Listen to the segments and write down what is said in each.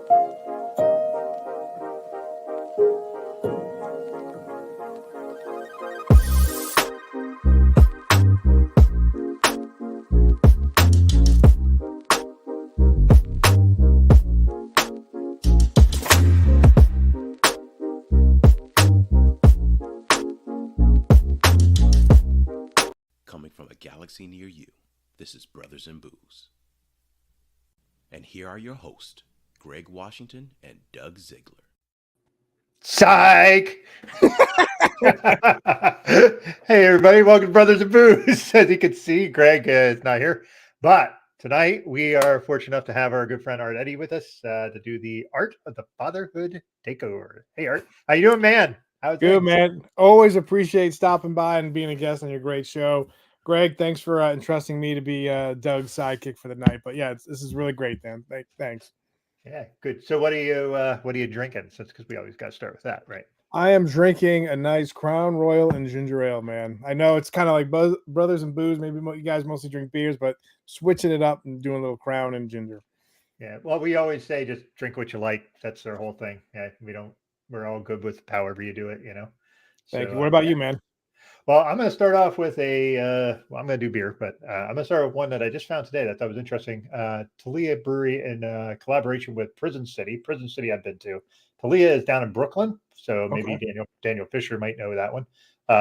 Coming from a galaxy near you, this is Brothers in Booze. And here are your hosts, Greg Washington and Doug Ziegler. Psych! Hey, everybody, welcome to Brothers in Booze. As you can see, Greg is not here. But tonight, we are fortunate enough to have our good friend Art Eddy with us to do the Art of the Fatherhood takeover. Hey, Art. How you doing, man? How's good, man? Always appreciate stopping by and being a guest on your great show. Greg, thanks for entrusting me to be Doug's sidekick for the night. But yeah, this is really great, man. Thanks. Yeah, good. So what are you drinking? Since because we always got to start with that, right? I am drinking a nice Crown Royal and ginger ale, man. I know it's kind of like Brothers in Booze. Maybe you guys mostly drink beers, but switching it up and doing a little Crown and ginger. Yeah. Well, we always say just drink what you like. That's our whole thing. Yeah. We're all good with however you do it, you know. Thank you. What about you, man? Well, I'm going to start off with I'm going to do beer, but I'm going to start with one that I just found today that I thought was interesting. Talia Brewery in collaboration with Prison City. Prison City I've been to. Talia is down in Brooklyn, so maybe Okay. Daniel Fisher might know that one.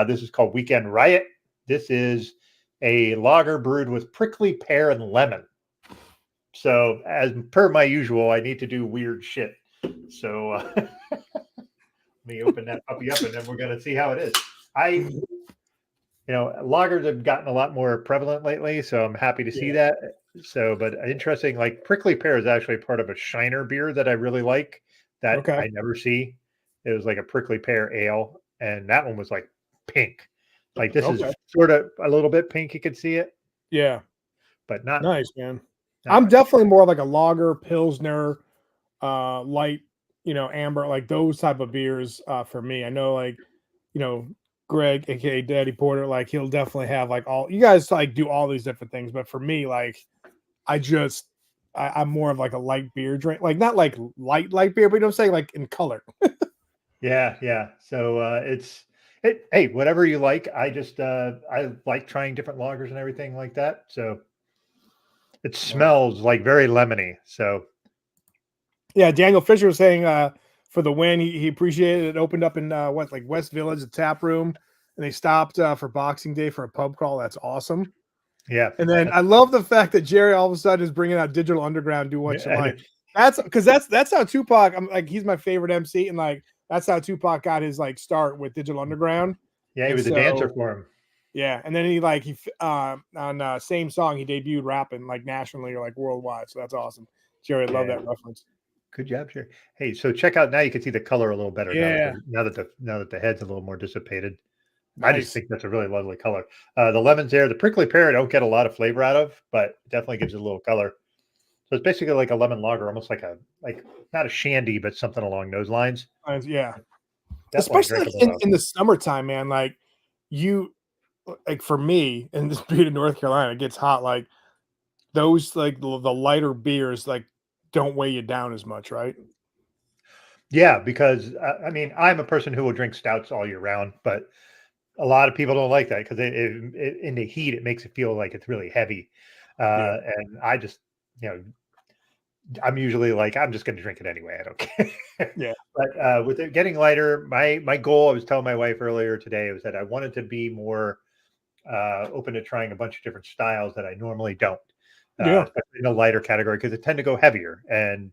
This is called Weekend Riot. This is a lager brewed with prickly pear and lemon. So as per my usual, I need to do weird shit. So let me open that puppy up and then we're going to see how it is. Lagers have gotten a lot more prevalent lately, so I'm happy to see that. So, but interesting, like prickly pear is actually part of a Shiner beer that I really like that I never see. It was like a prickly pear ale, and that one was like pink. Like this is sort of a little bit pink. You can see it. Yeah. But not nice, man. I'm definitely more like a lager, Pilsner, light, amber, like those type of beers for me. I know, Greg, aka Daddy Porter, like he'll definitely have like all you guys like do all these different things, but for me, like I'm more of like a light beer drink, like not like light beer, but you know what I'm saying, like in color. yeah. So hey, whatever you like. I just I like trying different lagers and everything like that. So it smells like very lemony. So yeah, Daniel Fisher was saying for the win, he appreciated it. It opened up in West Village, a tap room, and they stopped for Boxing Day for a pub crawl. That's awesome. Yeah. And then I love the fact that Jerry all of a sudden is bringing out Digital Underground, Do What You Like. That's because that's how Tupac. I'm like, he's my favorite MC, and like that's how Tupac got his like start with Digital Underground. Yeah, he was a dancer for him. Yeah, and then he on same song he debuted rapping like nationally or like worldwide. So that's awesome. Jerry, love that reference. Good job, Jerry. Hey, so check out now. You can see the color a little better. Yeah. Now that the head's a little more dissipated. Nice. I just think that's a really lovely color. The lemon's there. The prickly pear I don't get a lot of flavor out of, but it definitely gives it a little color. So it's basically like a lemon lager, almost like not a shandy, but something along those lines. Yeah. Definitely especially in the summertime, man. Like for me in this beat of North Carolina, it gets hot. Like those, like the lighter beers, like don't weigh you down as much, right? Yeah, because I mean, I'm a person who will drink stouts all year round, but a lot of people don't like that because in the heat, it makes it feel like it's really heavy. And I just, I'm usually like, I'm just going to drink it anyway. I don't care. Yeah. But with it getting lighter, my goal, I was telling my wife earlier today, was that I wanted to be more open to trying a bunch of different styles that I normally don't. Especially in the lighter category, because it tend to go heavier. And,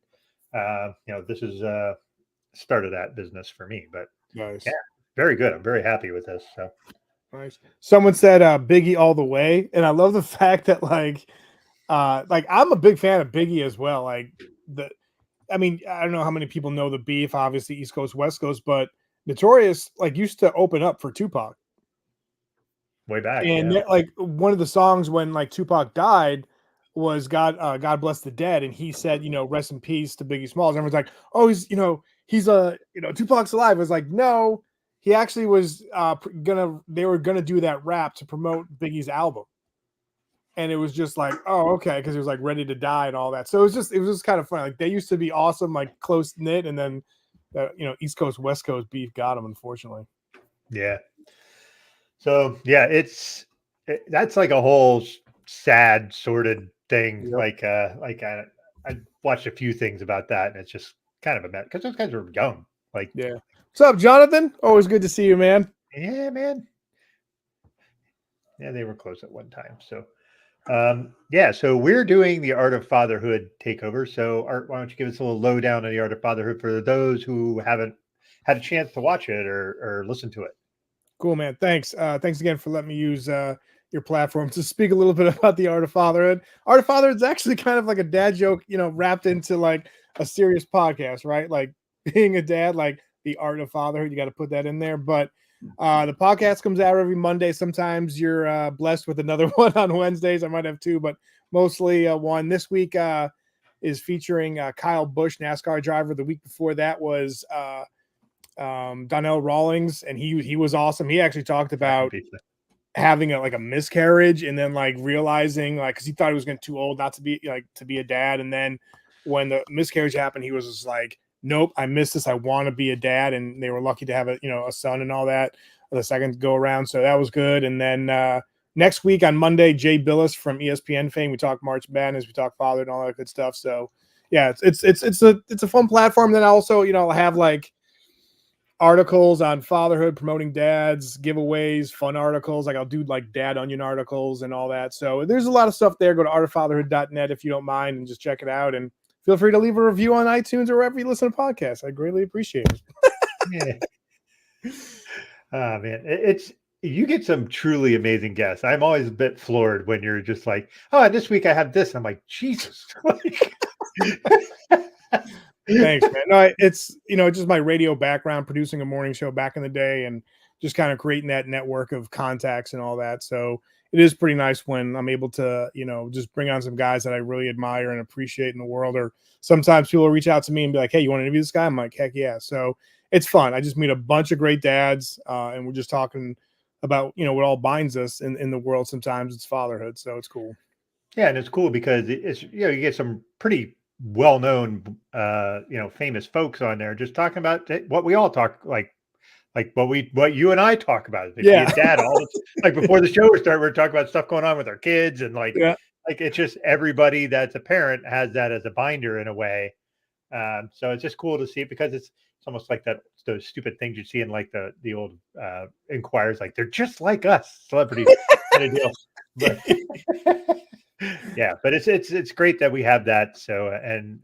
this is started that business for me. But nice. Yeah, very good. I'm very happy with this. So nice. Someone said Biggie all the way. And I love the fact that like I'm a big fan of Biggie as well. I don't know how many people know the beef, obviously East Coast, West Coast, but Notorious used to open up for Tupac. Way back. And one of the songs when Tupac died was God Bless the Dead. And he said, rest in peace to Biggie Smalls. And everyone's like, oh, he's Tupac's alive. It was like, no, he actually was they were gonna do that rap to promote Biggie's album. and it was just like, oh, okay, because he was like ready to die and all that. So it was just kind of funny. Like they used to be awesome, like close knit, and then East Coast West Coast beef got him, unfortunately. Yeah. So yeah, that's like a whole sad, sordid thing. Yep. I watched a few things about that, and it's just kind of a mess because those guys were young. Like, yeah. What's up, Jonathan? Always good to see you, man. yeah, man. Yeah, they were close at one time. So, so we're doing the Art of Fatherhood takeover. So, Art, why don't you give us a little lowdown on the Art of Fatherhood for those who haven't had a chance to watch it or listen to it? Cool, man. Thanks. Thanks again for letting me use your platform to speak a little bit about the Art of Fatherhood. Art of Fatherhood is actually kind of like a dad joke, wrapped into like a serious podcast, right? Like being a dad, like the Art of Fatherhood, you got to put that in there. But the podcast comes out every Monday. Sometimes you're blessed with another one on Wednesdays. I might have two, but mostly one. This week is featuring Kyle Busch, NASCAR driver. The week before that was Donnell Rawlings, and he was awesome. He actually talked about having a miscarriage and then like realizing like because he thought he was getting too old not to be a dad, and then when the miscarriage happened, he was just like, nope, I missed this, I want to be a dad. And they were lucky to have a son and all that the second go around, so that was good. And then next week on Monday, Jay Billis from ESPN fame, we talk March Madness, we talk father and all that good stuff. So yeah, it's a fun platform. Then also I'll have like articles on fatherhood, promoting dads, giveaways, fun articles. Like I'll do like dad onion articles and all that. So there's a lot of stuff there. Go to artoffatherhood.net if you don't mind and just check it out. And feel free to leave a review on iTunes or wherever you listen to podcasts. I greatly appreciate it. Yeah. Oh man, you get some truly amazing guests. I'm always a bit floored when you're just like, oh, this week I have this. I'm like, Jesus. Thanks, man. No, it's just my radio background, producing a morning show back in the day, and just kind of creating that network of contacts and all that. So it is pretty nice when I'm able to, just bring on some guys that I really admire and appreciate in the world. Or sometimes people reach out to me and be like, hey, you want to interview this guy? I'm like, heck yeah. So it's fun. I just meet a bunch of great dads, and we're just talking about, what all binds us in the world. Sometimes it's fatherhood. So it's cool. Yeah, and it's cool because it's you get some pretty well-known famous folks on there just talking about what we all talk like what you and I talk about. Yeah. Dad, like before the show started, we're talking about stuff going on with our kids, and like it's just everybody that's a parent has that as a binder in a way. So it's just cool to see it because it's almost like those stupid things you see in like the old Inquirers, like they're just like us, celebrities kind of deal. But yeah, but it's great that we have that. So and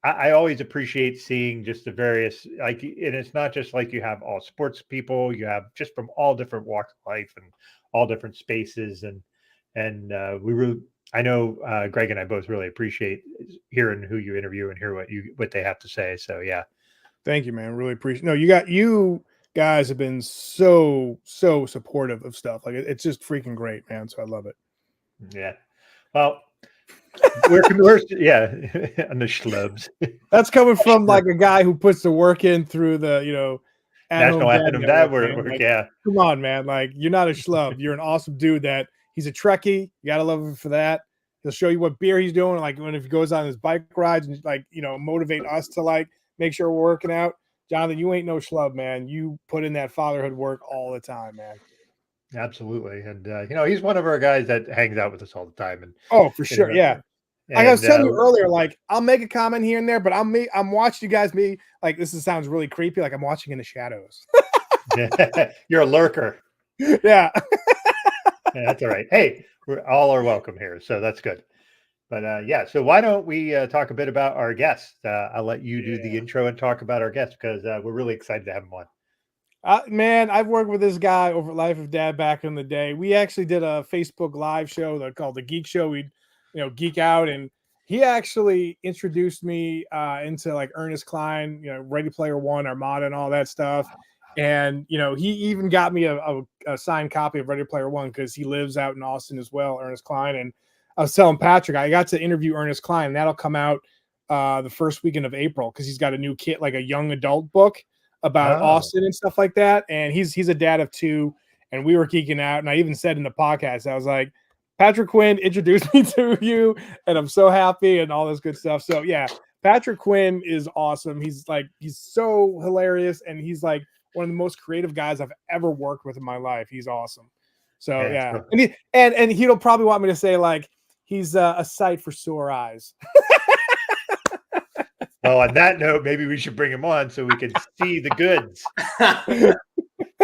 I always appreciate seeing just the various and it's not just like you have all sports people, you have just from all different walks of life and all different spaces, and I know Greg and I both really appreciate hearing who you interview and hear what they have to say. So yeah, thank you, man. Really appreciate. No, you guys have been so supportive of stuff. Like it's just freaking great, man. So I love it. Yeah. Well, we're yeah, on the schlubs. That's coming from like a guy who puts the work in through the National Anthem Dad Work. Like, yeah. Come on, man. Like you're not a schlub. You're an awesome dude. He's a Trekkie. You gotta love him for that. He'll show you what beer he's doing. Like if he goes on his bike rides and motivate us to like make sure we're working out. Jonathan, you ain't no schlub, man. You put in that fatherhood work all the time, man. Absolutely. And he's one of our guys that hangs out with us all the time. And for sure. Yeah. Like I was telling you earlier, like I'll make a comment here and there, but I'm watching you guys like this sounds really creepy. Like I'm watching in the shadows. You're a lurker. Yeah. Yeah, that's all right. Hey, we're all are welcome here. So that's good. But so why don't we talk a bit about our guest? I'll let you do the intro and talk about our guest because we're really excited to have him on. Man, I've worked with this guy over Life of Dad back in the day. We actually did a Facebook Live show called The Geek Show. We'd, geek out, and he actually introduced me into like Ernest Cline, Ready Player One, Armada, and all that stuff. And he even got me a signed copy of Ready Player One because he lives out in Austin as well, Ernest Cline. And I was telling Patrick, I got to interview Ernest Cline, and that'll come out the first weekend of April because he's got a new kit, like a young adult book about Austin and stuff like that. And he's a dad of two, and we were geeking out. And I even said in the podcast, I was like, Patrick Quinn introduced me to you, and I'm so happy and all this good stuff. So yeah, Patrick Quinn is awesome. He's so hilarious, and he's like one of the most creative guys I've ever worked with in my life. He's awesome. So yeah. And he'll probably want me to say like he's a sight for sore eyes. Well, on that note, maybe we should bring him on so we can see the goods.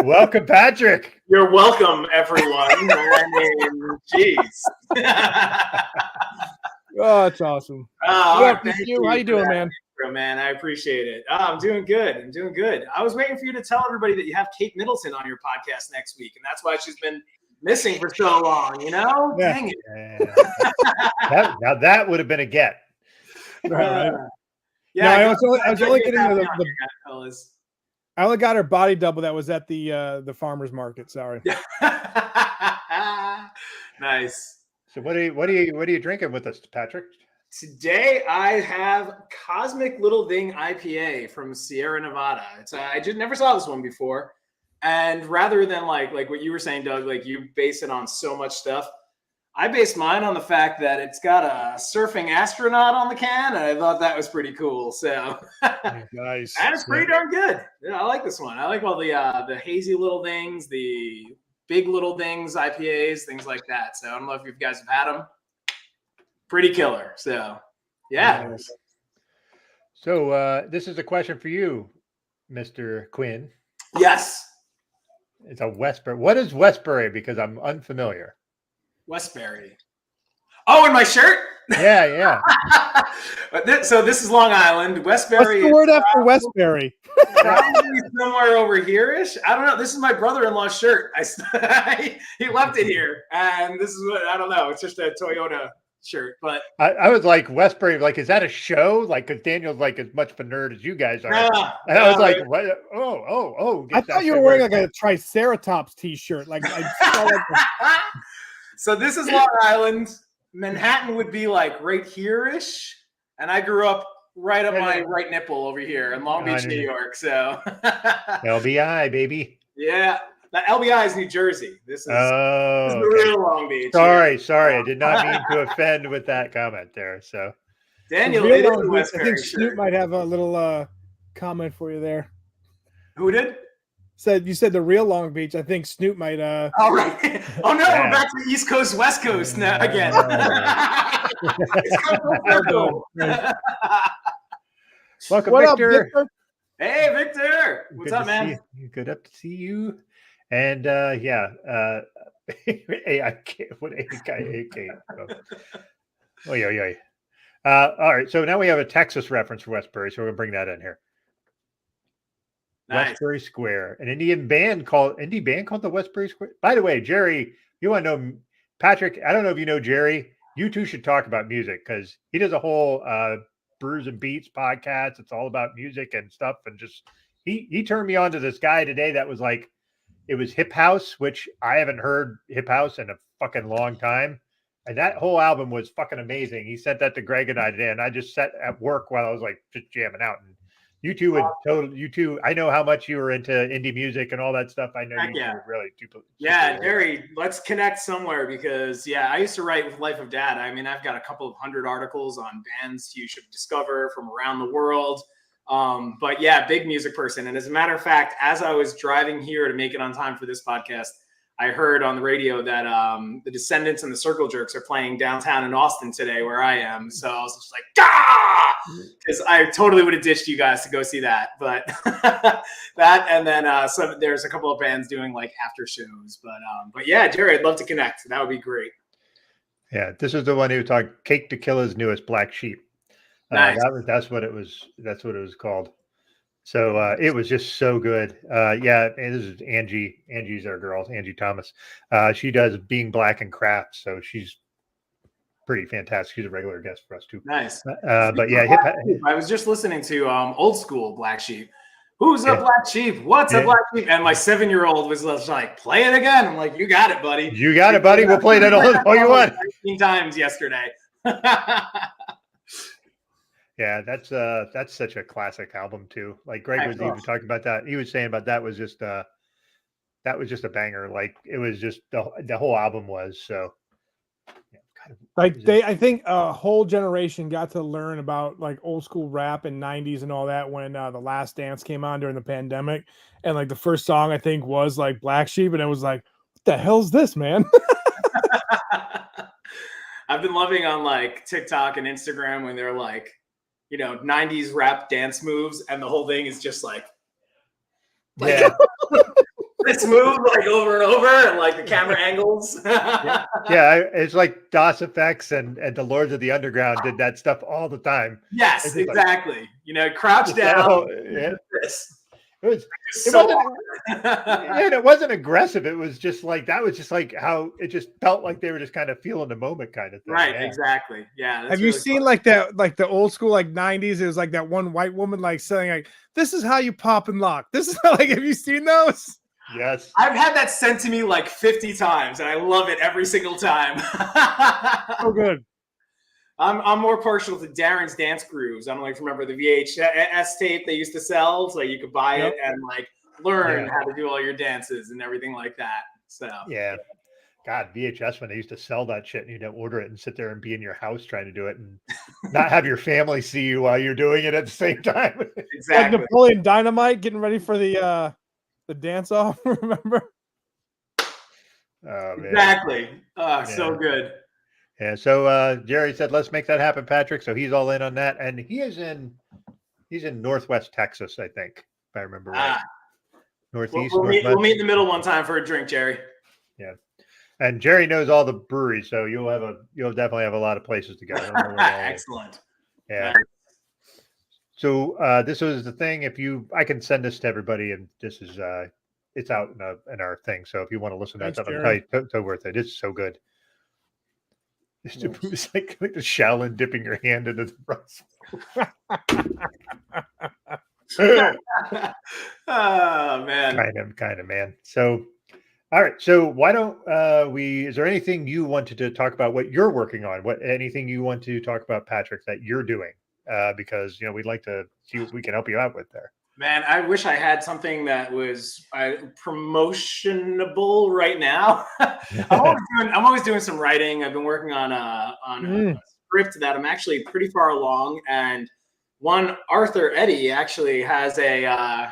Welcome, Patrick. You're welcome, everyone. Jeez. Oh, it's awesome. Thank you. How you doing, man? Man, I appreciate it. I'm doing good. I was waiting for you to tell everybody that you have Kate Middleton on your podcast next week, and that's why she's been missing for so long. You know, dang it. Now that would have been a get. Right. Yeah, no, I was only getting fellas. I only got her body double that was at the farmer's market. Sorry. Nice. So what are you drinking with us, Patrick? Today I have Cosmic Little Thing IPA from Sierra Nevada. I just never saw this one before, and rather than like what you were saying, Doug, like you base it on so much stuff. I based mine on the fact that it's got a surfing astronaut on the can, and I thought that was pretty cool. So nice. And it's pretty darn good. Yeah, I like this one. I like all the hazy little things, the big little things, IPAs, things like that. So I don't know if you guys have had them. Pretty killer. So yeah. Nice. So this is a question for you, Mr. Quinn. Yes. It's a Westbury. What is Westbury? Because I'm unfamiliar. Westbury. Oh, in my shirt? Yeah. So this is Long Island. Westbury. What's the word after Westbury? Probably somewhere over here-ish. I don't know. This is my brother-in-law's shirt. He left it here, and this is what I don't know. It's just a Toyota shirt, but I was like Westbury. Like, is that a show? Like, because Daniel's like as much of a nerd as you guys are. And I was like, what? Oh! I thought you were wearing like a Triceratops T-shirt. Like I saw like. So this is Long Island. Manhattan would be like right here-ish. And I grew up right up my right nipple over here in Long Beach, New York. So LBI, baby. Yeah. The LBI is New Jersey. This is the real Long Beach. Sorry. I did not mean to offend with that comment there. So Daniel, I think Snoop might have a little comment for you there. Who did? You said the real Long Beach. I think Snoop might all right. Oh no, we're back to East Coast, West Coast now again. Welcome, Victor. Hey, Victor. What's up, man? Good up to see you. And hey, I can't. What AK? Oh yeah. All right. So now we have a Texas reference for Westbury, so we're gonna bring that in here. Nice. Westbury Square, an indie band called the Westbury Square. By the way, Jerry, you want to know Patrick? I don't know if you know Jerry. You two should talk about music because he does a whole Brews and Beats podcast. It's all about music and stuff. And just he turned me on to this guy today that was like, it was Hip House, which I haven't heard Hip House in a fucking long time. And that whole album was fucking amazing. He sent that to Greg and I today, and I just sat at work while I was like just jamming out. And you two, I know how much you were into indie music and all that stuff. I know you were really super. Yeah, Jerry, let's connect somewhere because I used to write with Life of Dad. I mean, I've got a couple of 100 articles on bands you should discover from around the world. But yeah, big music person. And as a matter of fact, as I was driving here to make it on time for this podcast, I heard on the radio that the Descendants and the Circle Jerks are playing downtown in Austin today where I am. So I was just like, because I totally would have ditched you guys to go see that. But that, and then there's a couple of bands doing like after shows. But yeah, Jerry, I'd love to connect. That would be great. Yeah, this is the one who talked Cake Tequila's newest Black Sheep. Nice. That's what it was. That's what it was called. So it was just so good. And this is Angie. Angie's our girl, Angie Thomas. She does Being Black and Craft, so she's pretty fantastic. She's a regular guest for us too. Nice. But yeah, I was just listening to Old School Black Sheep. Who's a black sheep? What's a black sheep? And my 7-year-old was like, play it again. I'm like, you got it, buddy. You got it, buddy. We'll play that all you want. 19 times yesterday. Yeah, that's such a classic album too. Like Greg was even talking about that. He was saying about that was just that was just a banger. Like it was just the whole album was so. Yeah, kind of, like I think a whole generation got to learn about like old school rap in '90s and all that when The Last Dance came on during the pandemic, and like the first song I think was like Black Sheep, and it was like, what the hell's this, man? I've been loving on like TikTok and Instagram when they're like, 90s rap dance moves, and the whole thing is just like yeah. this move like over and over, and like the camera angles. Yeah, it's like DOS Effects and the Lords of the Underground did that stuff all the time. Yes, exactly. Crouch down. Yeah. This. It wasn't aggressive. It was just like that was just like how it just felt like they were just kind of feeling the moment kind of thing. Right, yeah. Exactly. Yeah. Have you seen like that, like the old school like '90s? It was like that one white woman like saying like, "This is how you pop and lock." This is like, have you seen those? Yes. I've had that sent to me like 50 times, and I love it every single time. Oh, good. I'm more partial to Darren's Dance Grooves. I don't know if you remember the VHS tape they used to sell, so you could buy it and like learn how to do all your dances and everything like that. So yeah, God, VHS when they used to sell that shit and you'd order it and sit there and be in your house trying to do it and not have your family see you while you're doing it at the same time. Exactly. Like Napoleon Dynamite getting ready for the dance off. Remember? Oh, man. Exactly. So good. Yeah, so Jerry said, let's make that happen, Patrick. So he's all in on that. And he's in Northwest Texas, I think, if I remember right. Northeast. We'll meet in the middle one time for a drink, Jerry. Yeah. And Jerry knows all the breweries, so you'll definitely have a lot of places to go. Excellent. Yeah. So this was the thing. I can send this to everybody, and this is it's out in our thing. So if you want to listen to that stuff, I'll tell you, so worth it. It's so good. It's like the Shaolin dipping your hand into the rice. Oh man. Kind of man. So all right. So why don't is there anything you wanted to talk about what you're working on? Anything you want to talk about, Patrick, that you're doing? Because we'd like to see what we can help you out with there. Man, I wish I had something that was promotionable right now. I'm always doing some writing. I've been working on a script that I'm actually pretty far along. And one Arthur Eddy actually has I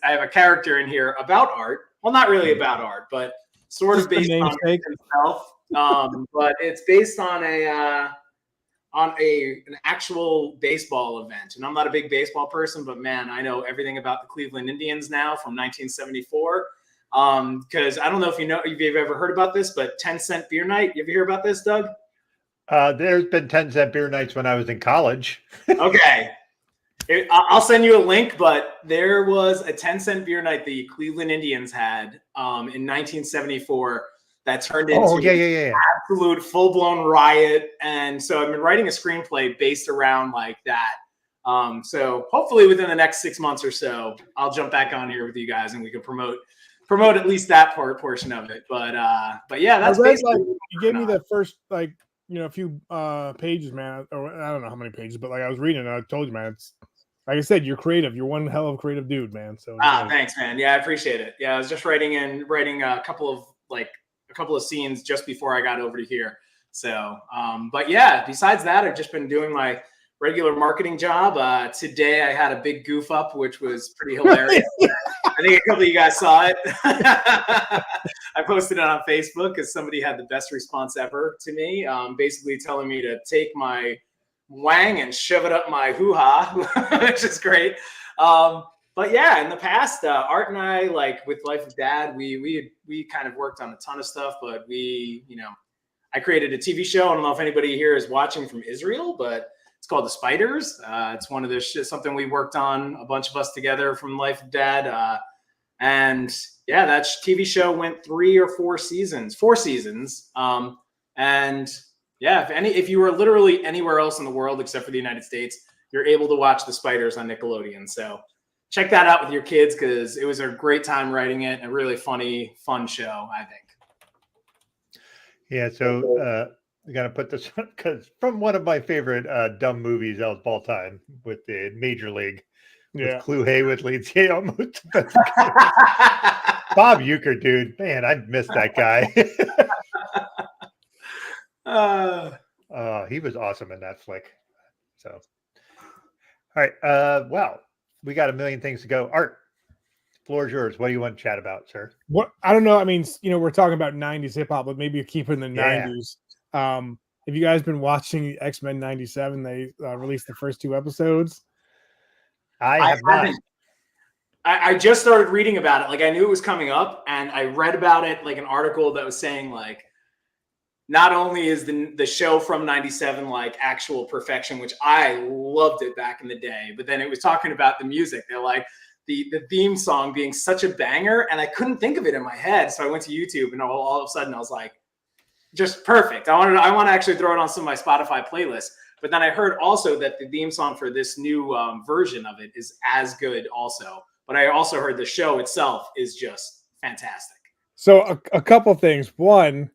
have a character in here about art. Well, not really about art, but sort of based on himself. But it's based on an actual baseball event. And I'm not a big baseball person, but man, I know everything about the Cleveland Indians now from 1974. Because I don't know if you've ever heard about this, but 10-cent beer night. You ever hear about this, Doug? There's been 10-cent beer nights when I was in college. Okay. I'll send you a link, but there was a 10-cent beer night the Cleveland Indians had in 1974 that turned into absolute full-blown riot. And so I've been writing a screenplay based around like that. So hopefully within the next 6 months or so, I'll jump back on here with you guys and we can promote at least that portion of it. But yeah, that's basically you gave me the first a few pages, man. Or I don't know how many pages, but like I was reading and I told you, man, it's like I said, you're creative. You're one hell of a creative dude, man. So thanks, man. Yeah, I appreciate it. Yeah, I was just writing a couple of scenes just before I got over to here. So, but yeah, besides that, I've just been doing my regular marketing job. Today I had a big goof up, which was pretty hilarious. I think a couple of you guys saw it. I posted it on Facebook because somebody had the best response ever to me, basically telling me to take my wang and shove it up my hoo-ha, which is great. But yeah, in the past, Art and I, like with Life of Dad, we kind of worked on a ton of stuff, but I created a TV show. I don't know if anybody here is watching from Israel, but it's called The Spiders. It's one of the something we worked on, a bunch of us together from Life of Dad. And yeah, that TV show went 3 or 4 seasons, 4 seasons. And yeah, if you were literally anywhere else in the world except for the United States, you're able to watch The Spiders on Nickelodeon. So check that out with your kids because it was a great time writing it. A really funny, fun show, I think. Yeah, so we got to put this because from one of my favorite dumb movies of all time with the Major League, with Clue Haywood leads. Yeah, almost. Bob Euchre, dude, man, I missed that guy. He was awesome in that flick. So, all right. Well, we got a million things to go. Art, floor is yours. What do you want to chat about, sir? What I don't know. I mean, we're talking about 90s hip hop, but maybe you're keeping the 90s. Have you guys been watching X-Men 97? They released the first 2 episodes. I have not. I just started reading about it. Like, I knew it was coming up, and I read about it, like an article that was saying, like, not only is the show from 97 like actual perfection, which I loved it back in the day, but then it was talking about the music. They're like the theme song being such a banger, and I couldn't think of it in my head. So I went to YouTube, and all of a sudden I was like, just perfect. I want to actually throw it on some of my Spotify playlists. But then I heard also that the theme song for this new version of it is as good also. But I also heard the show itself is just fantastic. So a couple things. One,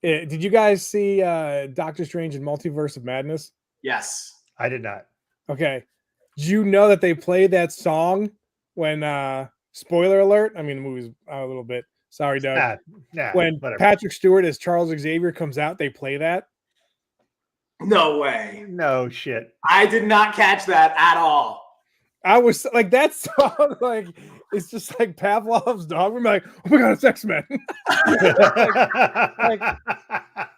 did you guys see Doctor Strange and Multiverse of Madness? Yes. I did not. Okay. Do you know that they played that song when, spoiler alert, I mean, the movie's a little bit, sorry, Doug. When whatever. Patrick Stewart as Charles Xavier comes out, they play that? No way. No shit. I did not catch that at all. I was like, that song, like, it's just like Pavlov's dog. We're like, oh my God, it's X-Men. like,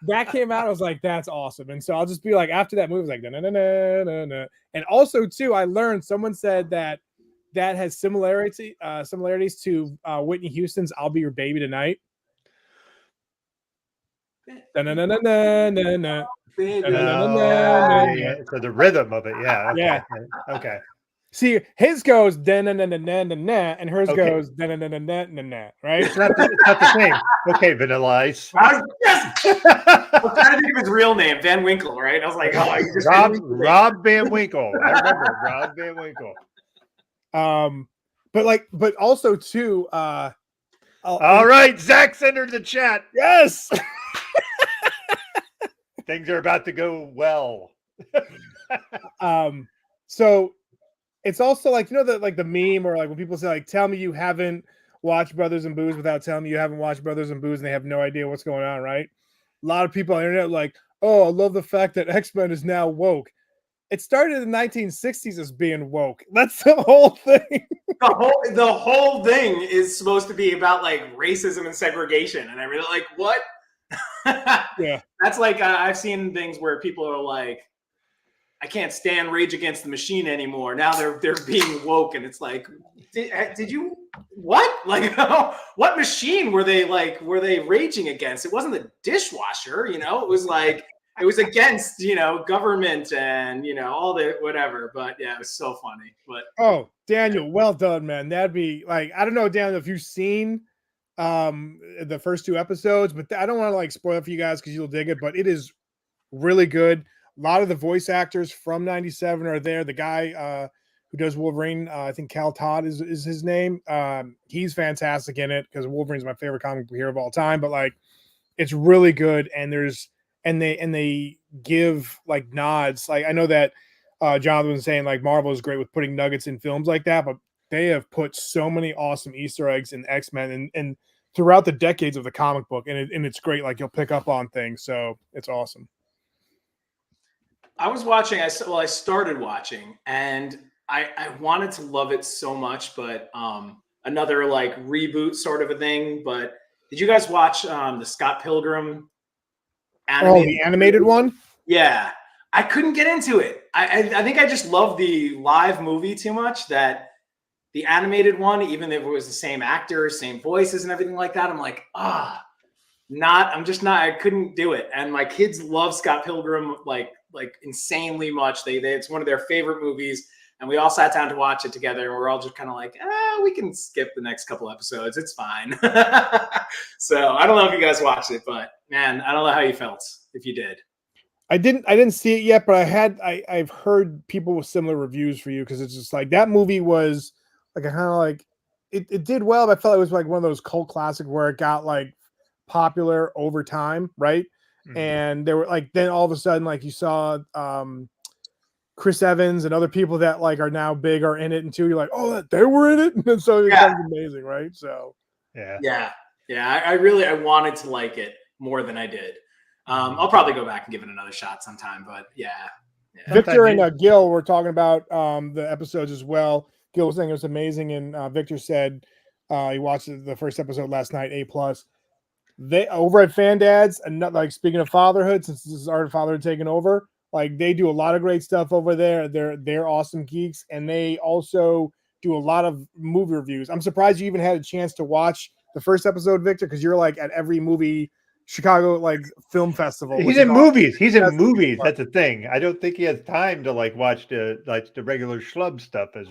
that came out. I was like, that's awesome. And so I'll just be like, after that movie, like, na-na-na-na-na-na. And also, too, I learned, someone said that has similarities to Whitney Houston's I'll Be Your Baby Tonight. Na-na-na-na-na-na-na. So the rhythm of it, yeah. Okay. Yeah. Okay. See, his goes na na na na na na, and hers goes na na na na na na. Right? It's not the same. Okay, Vanilla Ice. Yes. I was trying to think of his real name, Van Winkle, right? I was like, oh, you just Rob Van Winkle. I remember Rob Van Winkle. But also too. All right, Zach's entered the chat. Yes. Things are about to go well. So it's also like, the meme, or like when people say, like, tell me you haven't watched Brothers and Booze without telling me you haven't watched Brothers and Booze, and they have no idea what's going on, right? A lot of people on the internet are like, oh, I love the fact that X-Men is now woke. It started in the 1960s as being woke. That's the whole thing. The whole thing is supposed to be about like racism and segregation, and I really like what. Yeah, that's like I've seen things where people are like, I can't stand Rage Against the Machine anymore. Now they're being woke, and it's like, did you what? Like, what machine were they raging against? It wasn't the dishwasher, it was like it was against government and all the whatever. But yeah, it was so funny. But Daniel, well done, man. That'd be like, I don't know, Daniel, if you've seen the first 2 episodes, but I don't want to like spoil it for you guys because you'll dig it, but it is really good. A lot of the voice actors from 97 are there. The guy who does Wolverine, I think Cal Todd is his name. He's fantastic in it because Wolverine's my favorite comic book hero of all time, but like, it's really good. And they give like nods. Like, I know that Jonathan was saying like Marvel is great with putting nuggets in films like that, but they have put so many awesome Easter eggs in X-Men and throughout the decades of the comic book, and it's great. Like, you'll pick up on things, so it's awesome. I was watching. I started watching, and I wanted to love it so much, but another like reboot sort of a thing. But did you guys watch the Scott Pilgrim animated? Oh, the animated one? Yeah, I couldn't get into it. I think I just love the live movie too much that. The animated one, even if it was the same actors, same voices and everything like that, I'm like, I couldn't do it. And my kids love Scott Pilgrim like insanely much. It's one of their favorite movies. And we all sat down to watch it together. And we're all just kind of like, we can skip the next couple episodes. It's fine. So I don't know if you guys watched it, but man, I don't know how you felt if you did. I didn't see it yet, but I've heard people with similar reviews for you, because it's just like that movie was like a kind of like it did well, but I felt it was like one of those cult classic where it got like popular over time, right? Mm-hmm. And there were like, then all of a sudden, like you saw Chris Evans and other people that like are now big are in it, and too. You're like, oh, they were in it, and so it becomes amazing, right? So Yeah. I wanted to like it more than I did. I'll probably go back and give it another shot sometime, but yeah. Victor and Gil were talking about the episodes as well. Gil was saying it was amazing, and Victor said he watched the first episode last night, A+. They over at Fan Dads, and like speaking of fatherhood, since this is Art of Fatherhood taking over, like they do a lot of great stuff over there. They're awesome geeks, and they also do a lot of movie reviews. I'm surprised you even had a chance to watch the first episode, Victor, because you're like at every movie Chicago like film festival. He's in movies. He's in movies. That's the thing. I don't think he has time to like watch the regular schlub stuff, as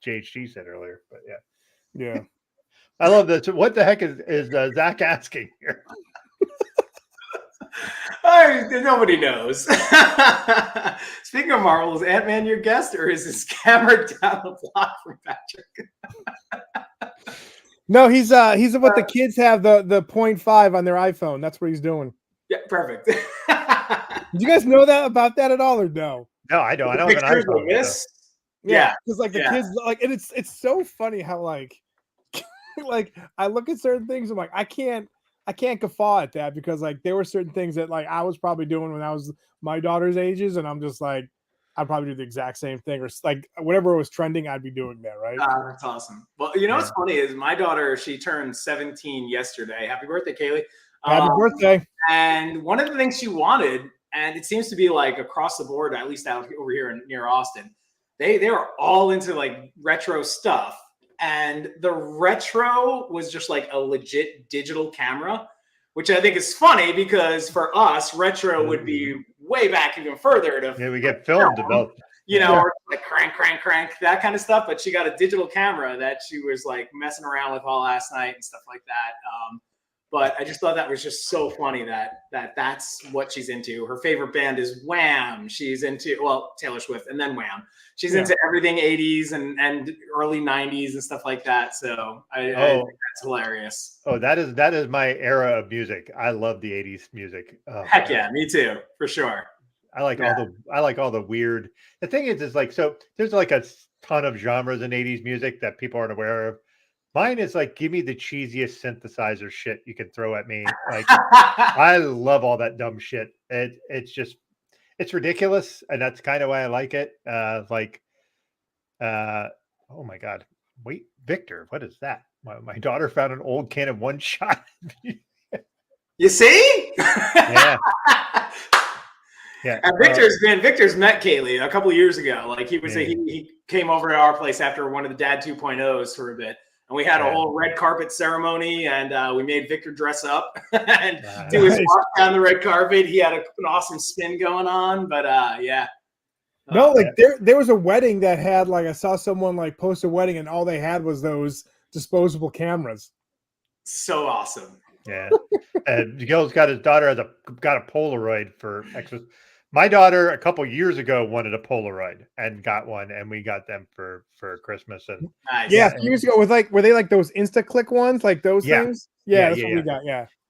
JHG said earlier. But yeah. I love this. What the heck is Zach asking here? Nobody knows. Speaking of Marvel, is Ant-Man your guest, or is his camera down the block from Patrick? No, he's what the kids have, the 0.5 on their iPhone. That's what he's doing. Yeah, perfect. Did you guys know that about that at all, or no? No, I don't. I don't have an iPhone. Yeah, because like the kids, like, and it's so funny how like like I look at certain things, I'm like, I can't guffaw at that, because like there were certain things that like I was probably doing when I was my daughter's ages, and I'm just like, I'd probably do the exact same thing, or like whatever was trending, I'd be doing that, right? That's awesome. Well, you know what's funny is my daughter, she turned 17 yesterday. Happy birthday, Kaylee. Happy birthday. And one of the things she wanted, and it seems to be like across the board, at least out over here near Austin, they were all into like retro stuff. And the retro was just like a legit digital camera, which I think is funny, because for us, retro would be way back even further. We get film developed. Or like crank, that kind of stuff. But she got a digital camera that she was like messing around with all last night and stuff like that. But I just thought that was just so funny that's what she's into. Her favorite band is Wham. She's into, well, Taylor Swift and then Wham. She's into everything 80s and early 90s and stuff like that. So I think that's hilarious. Oh, that is my era of music. I love the 80s music. Oh, heck yeah, me too, for sure. I like all the weird. The thing is like, so there's like a ton of genres in 80s music that people aren't aware of. Mine is like, give me the cheesiest synthesizer shit you can throw at me. Like, I love all that dumb shit. It's ridiculous, and that's kind of why I like it. Oh my God, wait, Victor, what is that? My daughter found an old can of One Shot. You see? Yeah. Yeah. And Victor's met Kaylee a couple of years ago. Like he came over to our place after one of the Dad 2.0s for a bit. And we had a whole red carpet ceremony, and we made Victor dress up and do his walk down the red carpet. He had an awesome spin going on, but yeah. No, like there was a wedding that had, like, I saw someone like post a wedding, and all they had was those disposable cameras. So awesome. Yeah. And Gil's got his daughter got a Polaroid for Xmas. My daughter a couple years ago wanted a Polaroid and got one, and we got them for Christmas. And nice. Yeah, years ago, with like, were they like those Insta-Click ones, like those things? Yeah, that's what we got.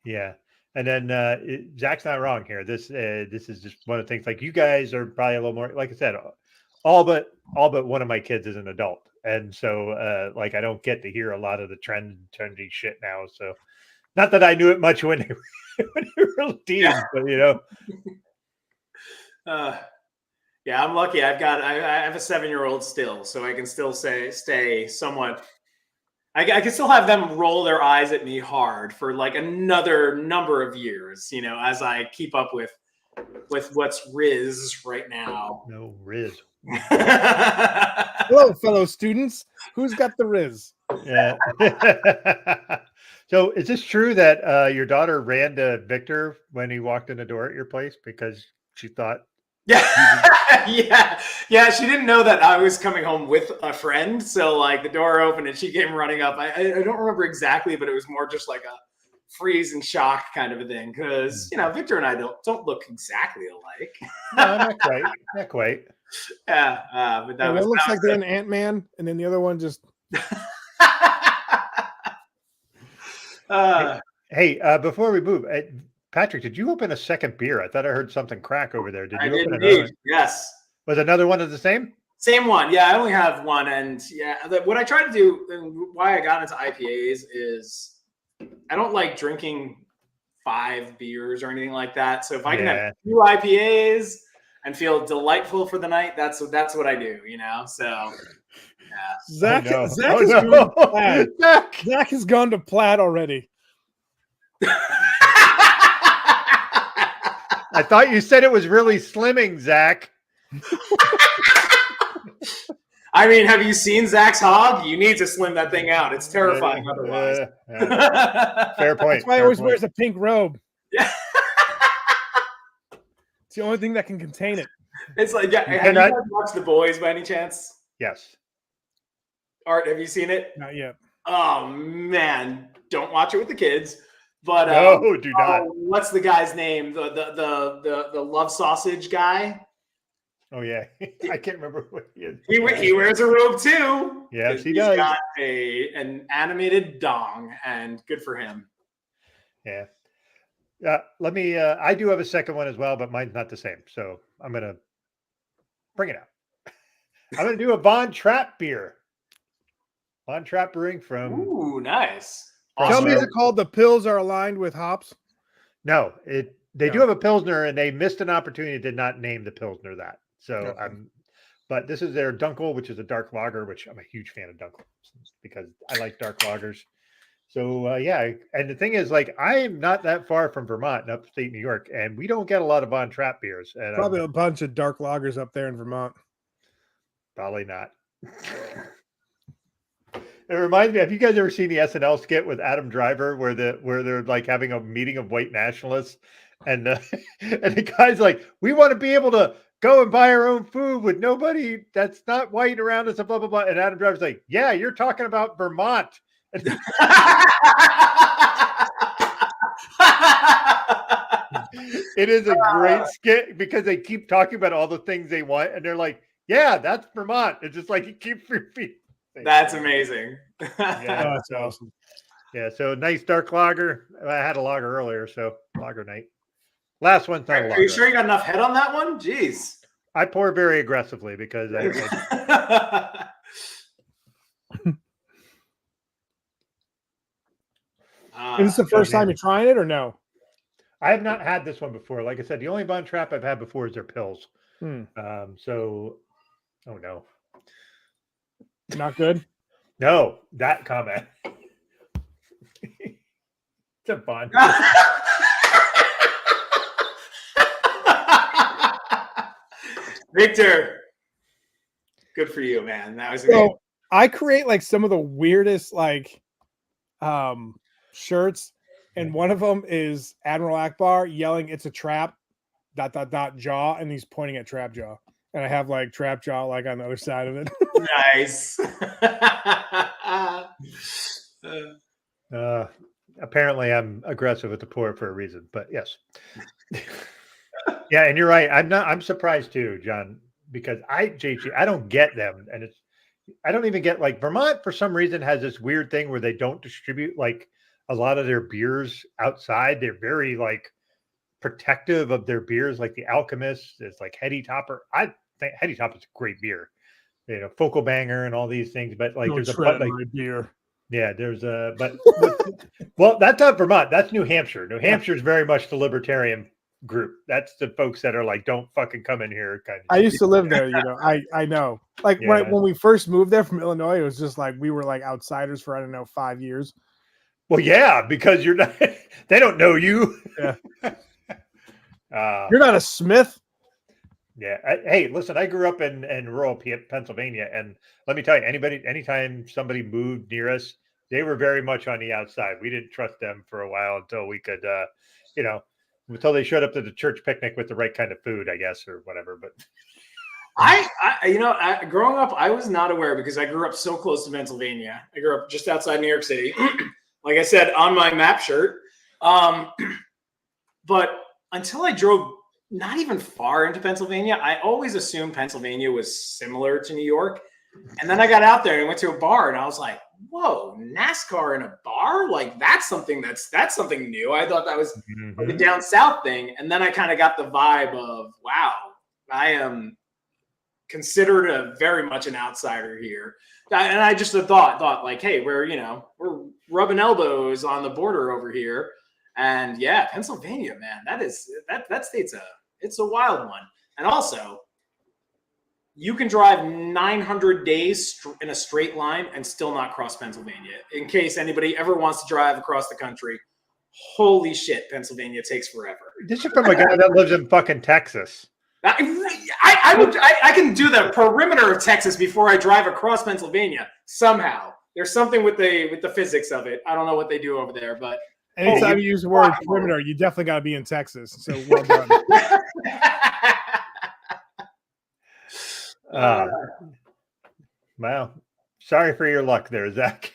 Yeah. And then Zach's not wrong here. This is just one of the things. Like, you guys are probably a little more, like I said, all but one of my kids is an adult, and so like I don't get to hear a lot of the trendy shit now. So, not that I knew it much when they were teens, but yeah, I'm lucky. I have a 7-year-old still, so I can still stay somewhat. I can still have them roll their eyes at me hard for like another number of years, as I keep up with what's Riz right now. No Riz. Hello, fellow students. Who's got the Riz? Yeah. So is this true that your daughter ran to Victor when he walked in the door at your place because she thought? Yeah. She didn't know that I was coming home with a friend. So like the door opened and she came running up. I don't remember exactly, but it was more just like a freeze and shock kind of a thing. Because, Victor and I don't look exactly alike. No, not quite. Yeah. But that it looks like they're an Ant-Man, and then the other one just. Hey, before we move, Patrick, did you open a second beer? I thought I heard something crack over there. Did you open another one? Yes. Was another one of the same? Same one. Yeah, I only have one. And yeah, what I try to do and why I got into IPAs is I don't like drinking 5 beers or anything like that. So if I can have 2 IPAs and feel delightful for the night, that's what I do, you know? So yeah. Zach has gone to plaid. Zach has gone to plaid already. I thought you said it was really slimming, Zach. I mean, have you seen Zach's hog? You need to slim that thing out. It's terrifying otherwise. Fair point. That's why he always wears a pink robe. Yeah. It's the only thing that can contain it. It's like, have you guys watched The Boys by any chance? Yes. Art, have you seen it? Not yet. Oh man, don't watch it with the kids. But no, do not. What's the guy's name? The love sausage guy. Oh yeah, I can't remember what he is. He wears a robe too. Yes, he does. He's got an animated dong, and good for him. Yeah. Let me. I do have a second one as well, but mine's not the same. So I'm gonna bring it out. I'm gonna do a Von Trapp beer. Von Trapp Brewing from. Ooh, nice. Tell me, is it called The Pills Are Aligned with Hops? No, they do have a Pilsner, and they missed an opportunity to not name the Pilsner that. So but this is their Dunkel, which is a dark lager, which I'm a huge fan of Dunkel because I like dark lagers. So yeah, and the thing is, like, I'm not that far from Vermont in upstate New York, and we don't get a lot of Von Trapp beers. And probably a bunch of dark lagers up there in Vermont. Probably not. It reminds me, have you guys ever seen the SNL skit with Adam Driver where they're like having a meeting of white nationalists and the guy's like, we want to be able to go and buy our own food with nobody that's not white around us and blah, blah, blah. And Adam Driver's like, yeah, you're talking about Vermont. It is a great skit because they keep talking about all the things they want. And they're like, yeah, that's Vermont. It's just like, you keep repeating. That's amazing. Yeah, that's awesome. Yeah, so nice dark lager. I had a lager earlier, so lager night. Last one's not a lager. Are you sure you got enough head on that one? Jeez. I pour very aggressively because Is this the first time you're trying it or no? I have not had this one before. Like I said, the only Von Trapp I've had before is their pills. So, oh no. Not good? No, that comment. It's a Von. Victor, good for you, man. That was amazing. So I create like some of the weirdest like shirts, and one of them is Admiral Akbar yelling, "It's a trap!" ... jaw, and he's pointing at Trap Jaw, and I have like Trap Jaw like on the other side of it. Nice. Apparently, I'm aggressive with the pour for a reason, but yes. Yeah, and you're right. I'm surprised too, John, because I don't get them, and I don't even get like Vermont for some reason has this weird thing where they don't distribute like a lot of their beers outside. They're very like protective of their beers, like the Alchemist is like Heady Topper. I think Heady Topper is a great beer, you know, Focal Banger and all these things, but like there's a beer. Yeah, there's a well, that's not Vermont. That's New Hampshire. New Hampshire is very much the libertarian group. That's the folks that are like, don't fucking come in here. Kind of. I used to live there, you know. I know. Like when we first moved there from Illinois, it was just like we were like outsiders for 5 years. Well, yeah, because you're not. They don't know you. Yeah. You're not a Smith. Yeah. Hey, listen, I grew up in rural Pennsylvania, and let me tell you, anytime somebody moved near us, they were very much on the outside. We didn't trust them for a while until we could, until they showed up to the church picnic with the right kind of food, I guess, or whatever. But growing up, I was not aware because I grew up so close to Pennsylvania. I grew up just outside New York City, like I said, on my map shirt. But until I drove not even far into Pennsylvania, I always assumed Pennsylvania was similar to New York. And then I got out there and went to a bar, and I was like, whoa, NASCAR in a bar? Like that's something new. I thought that was like a down south thing. And then I kind of got the vibe of, wow, I am considered very much an outsider here. And I just thought like, hey, we're rubbing elbows on the border over here. And yeah, Pennsylvania, man, that state's it's a wild one. And also, you can drive 900 days in a straight line and still not cross Pennsylvania. In case anybody ever wants to drive across the country, holy shit, Pennsylvania takes forever. This is from a guy that lives in fucking Texas. I can do the perimeter of Texas before I drive across Pennsylvania. Somehow, there's something with the physics of it. I don't know what they do over there, but anytime you use the word perimeter, you definitely got to be in Texas. So well done. Wow. Sorry for your luck there, Zach.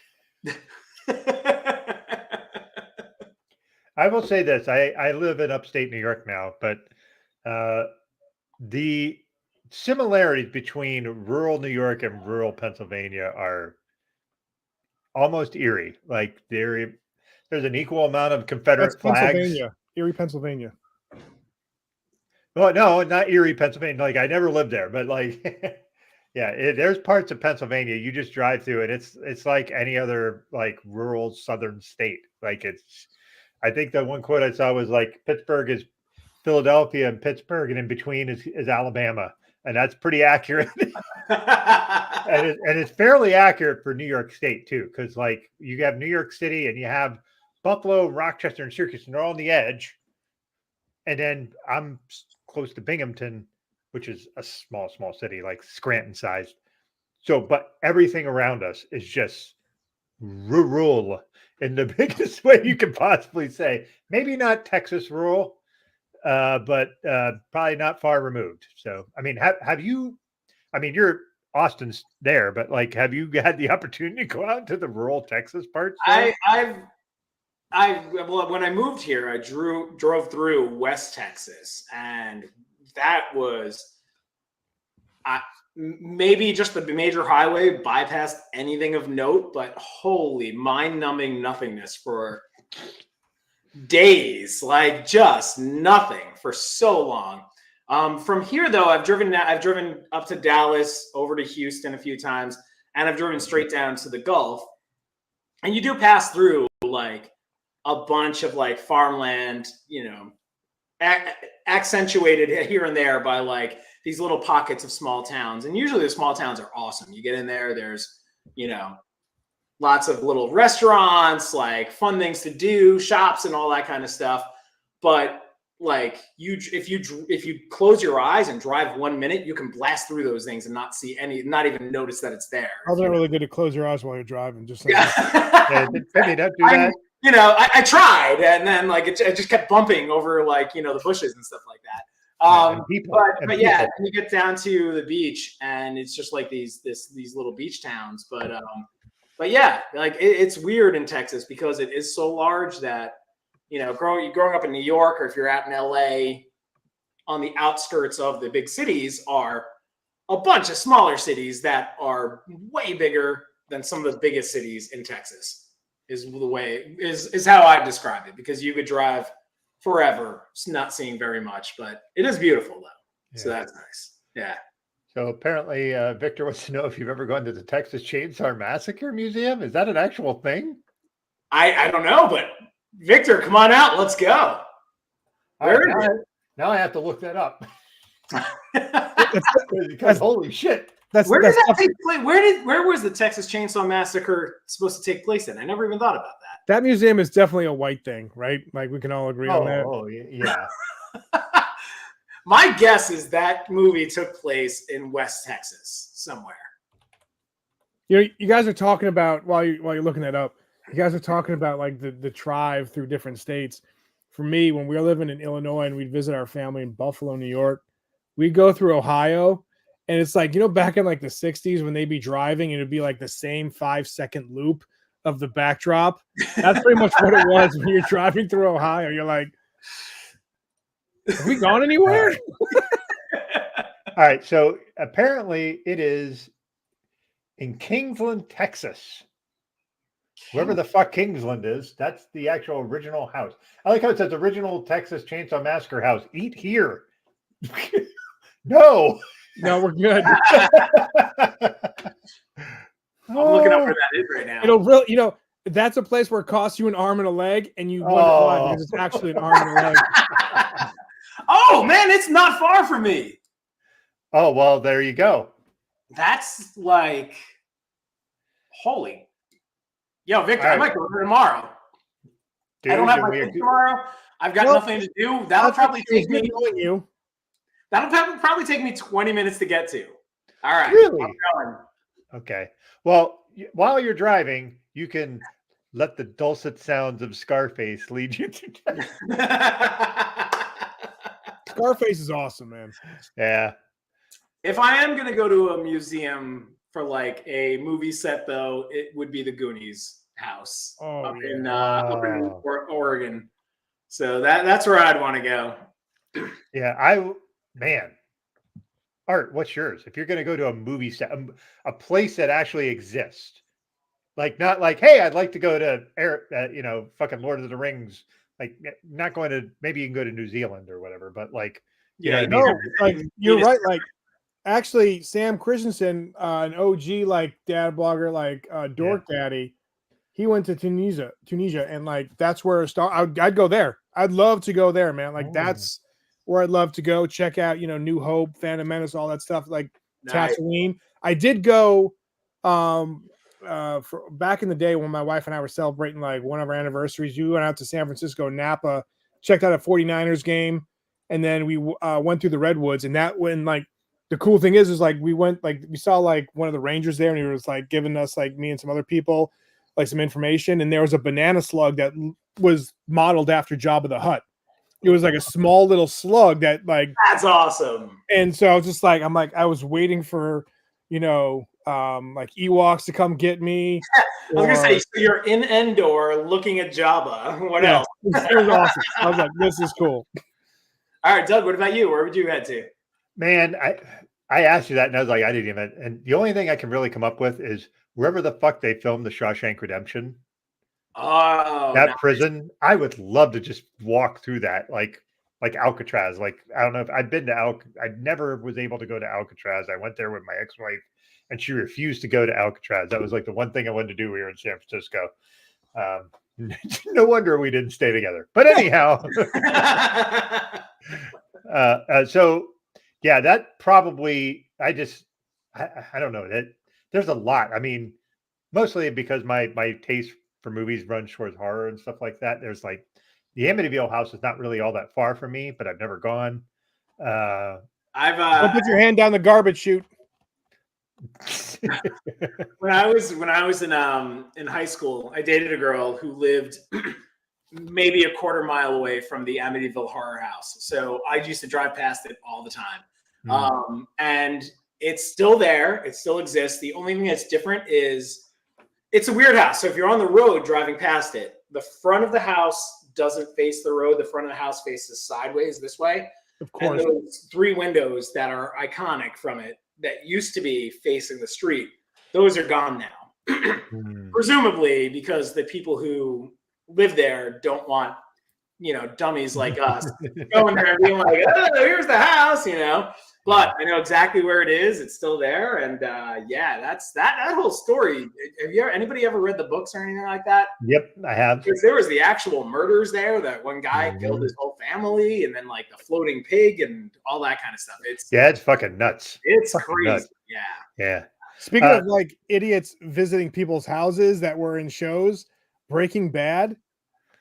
I will say this. I live in upstate New York now, but the similarities between rural New York and rural Pennsylvania are almost eerie. Like there's an equal amount of Confederate flags. Pennsylvania, Erie, Pennsylvania. Well, no, not Erie, Pennsylvania. Like I never lived there, but like, yeah, there's parts of Pennsylvania you just drive through, and it's like any other like rural southern state. Like I think the one quote I saw was like Pittsburgh is Philadelphia and Pittsburgh, and in between is Alabama, and that's pretty accurate. and it's fairly accurate for New York State too, because like you have New York City and you have Buffalo, Rochester, and Syracuse, and they're all on the edge. And then I'm close to Binghamton, which is a small city, like Scranton sized. So, but everything around us is just rural in the biggest way you can possibly say. Maybe not Texas rural, but probably not far removed. So, I mean, have you, I mean, you're Austin's there, but like, have you had the opportunity to go out to the rural Texas parts? Well, when I moved here, I drove through West Texas, and that was maybe just the major highway bypassed anything of note, but holy mind-numbing nothingness for days, like just nothing for so long. From here, though, I've driven up to Dallas, over to Houston a few times, and I've driven straight down to the Gulf, and you do pass through like a bunch of like farmland, accentuated here and there by like these little pockets of small towns. And usually the small towns are awesome. You get in there, there's, lots of little restaurants, like fun things to do, shops and all that kind of stuff. But like if you close your eyes and drive 1 minute, you can blast through those things and not even notice that it's there. I wasn't really good to close your eyes while you're driving. Just like yeah, maybe don't do that. I tried, and then like it just kept bumping over like the bushes and stuff like that. But yeah, and you get down to the beach, and it's just like these little beach towns. But yeah, like it's weird in Texas because it is so large that growing up in New York, or if you're out in LA, on the outskirts of the big cities are a bunch of smaller cities that are way bigger than some of the biggest cities in Texas. Is how I describe it, because you could drive forever not seeing very much, but it is beautiful though. Yeah. So that's nice. Yeah. So apparently Victor wants to know if you've ever gone to the Texas Chainsaw Massacre Museum. Is that an actual thing? I don't know, but Victor, come on out. Let's go. Now I have to look that up. Because holy shit. Where did that take place? Where was the Texas Chainsaw Massacre supposed to take place in? I never even thought about that. That museum is definitely a white thing, right? Like we can all agree on that. Oh, yeah. My guess is that movie took place in West Texas somewhere. You guys are talking about while you're looking that up. You guys are talking about like the drive through different states. For me, when we were living in Illinois and we'd visit our family in Buffalo, New York, we'd go through Ohio. And it's like, back in like the 60s when they'd be driving, and it'd be like the same 5-second loop of the backdrop. That's pretty much what it was when you're driving through Ohio. You're like, have we gone anywhere? All right. So apparently it is in Kingsland, Texas. Wherever the fuck Kingsland is, that's the actual original house. I like how it says original Texas Chainsaw Massacre house. Eat here. No. No, we're good. I'm looking up where that is right now. It'll really, that's a place where it costs you an arm and a leg, and you wonder why, because it's actually an arm and a leg. Oh man, it's not far from me. Oh well, there you go. That's like, holy, yo, Victor, I might go there tomorrow. Dude, I don't have my kids tomorrow. I've got nothing to do. That'll probably take me. That'll probably take me 20 minutes to get to. All right. Really? Okay. Well, while you're driving, you can let the dulcet sounds of Scarface lead you to. Scarface is awesome, man. Yeah. If I am going to go to a museum for like a movie set, though, it would be the Goonies house up in Oregon. So that's where I'd want to go. Yeah, Art, what's yours? If you're going to go to a movie set, a place that actually exists, like not like, hey, I'd like to go to fucking Lord of the Rings. Like, not going to, maybe you can go to New Zealand or whatever, but like, like you're right. Like, actually, Sam Christensen, an OG like dad blogger, like Dork Daddy, he went to Tunisia, and like that's where I'd go there. I'd love to go there, man. Like that's where I'd love to go. Check out, New Hope, Phantom Menace, all that stuff. Like Tatooine. I did go for back in the day when my wife and I were celebrating like one of our anniversaries. We went out to San Francisco, Napa, checked out a 49ers game, and then we went through the Redwoods. And that when like the cool thing is like we went like we saw like one of the Rangers there, and he was like giving us like me and some other people like some information, and there was a banana slug that was modeled after Jabba the Hutt. It was like a small little slug that like that's awesome. And so I was just like, I was waiting for, like Ewoks to come get me. I was gonna say, so you're in Endor looking at Jabba. What else? It was awesome. I was like, this is cool. All right, Doug, what about you? Where would you head to? Man, I asked you that, and I was like, I didn't even. And the only thing I can really come up with is wherever the fuck they filmed the Shawshank Redemption. Oh, that prison. I would love to just walk through that, like Alcatraz. Like, I don't know if I've been to I never was able to go to Alcatraz. I went there with my ex-wife, and she refused to go to Alcatraz. That was like the one thing I wanted to do. We were in San Francisco. No wonder we didn't stay together. But anyhow, so yeah, that probably. I don't know that there's a lot. I mean, mostly because my taste for movies runs towards horror and stuff like that. There's like the Amityville house is not really all that far from me, but I've never gone. Don't put your hand down the garbage chute. When I was in high school, I dated a girl who lived maybe a quarter mile away from the Amityville horror house. So I used to drive past it all the time. And it's still there. It still exists. The only thing that's different is it's a weird house. So if you're on the road driving past it, the front of the house doesn't face the road. The front of the house faces sideways this way. Of course. And those 3 windows that are iconic from it that used to be facing the street, those are gone now. Presumably because the people who live there don't want, dummies like us going there and being like, oh, here's the house, But I know exactly where it is. It's still there. And that's that whole story. Have anybody ever read the books or anything like that? Yep, I have. Because there was the actual murders there. That one guy killed his whole family, and then like the floating pig and all that kind of stuff. It's fucking nuts. It's fucking crazy. Nuts. Yeah. Speaking of like idiots visiting people's houses that were in shows, Breaking Bad.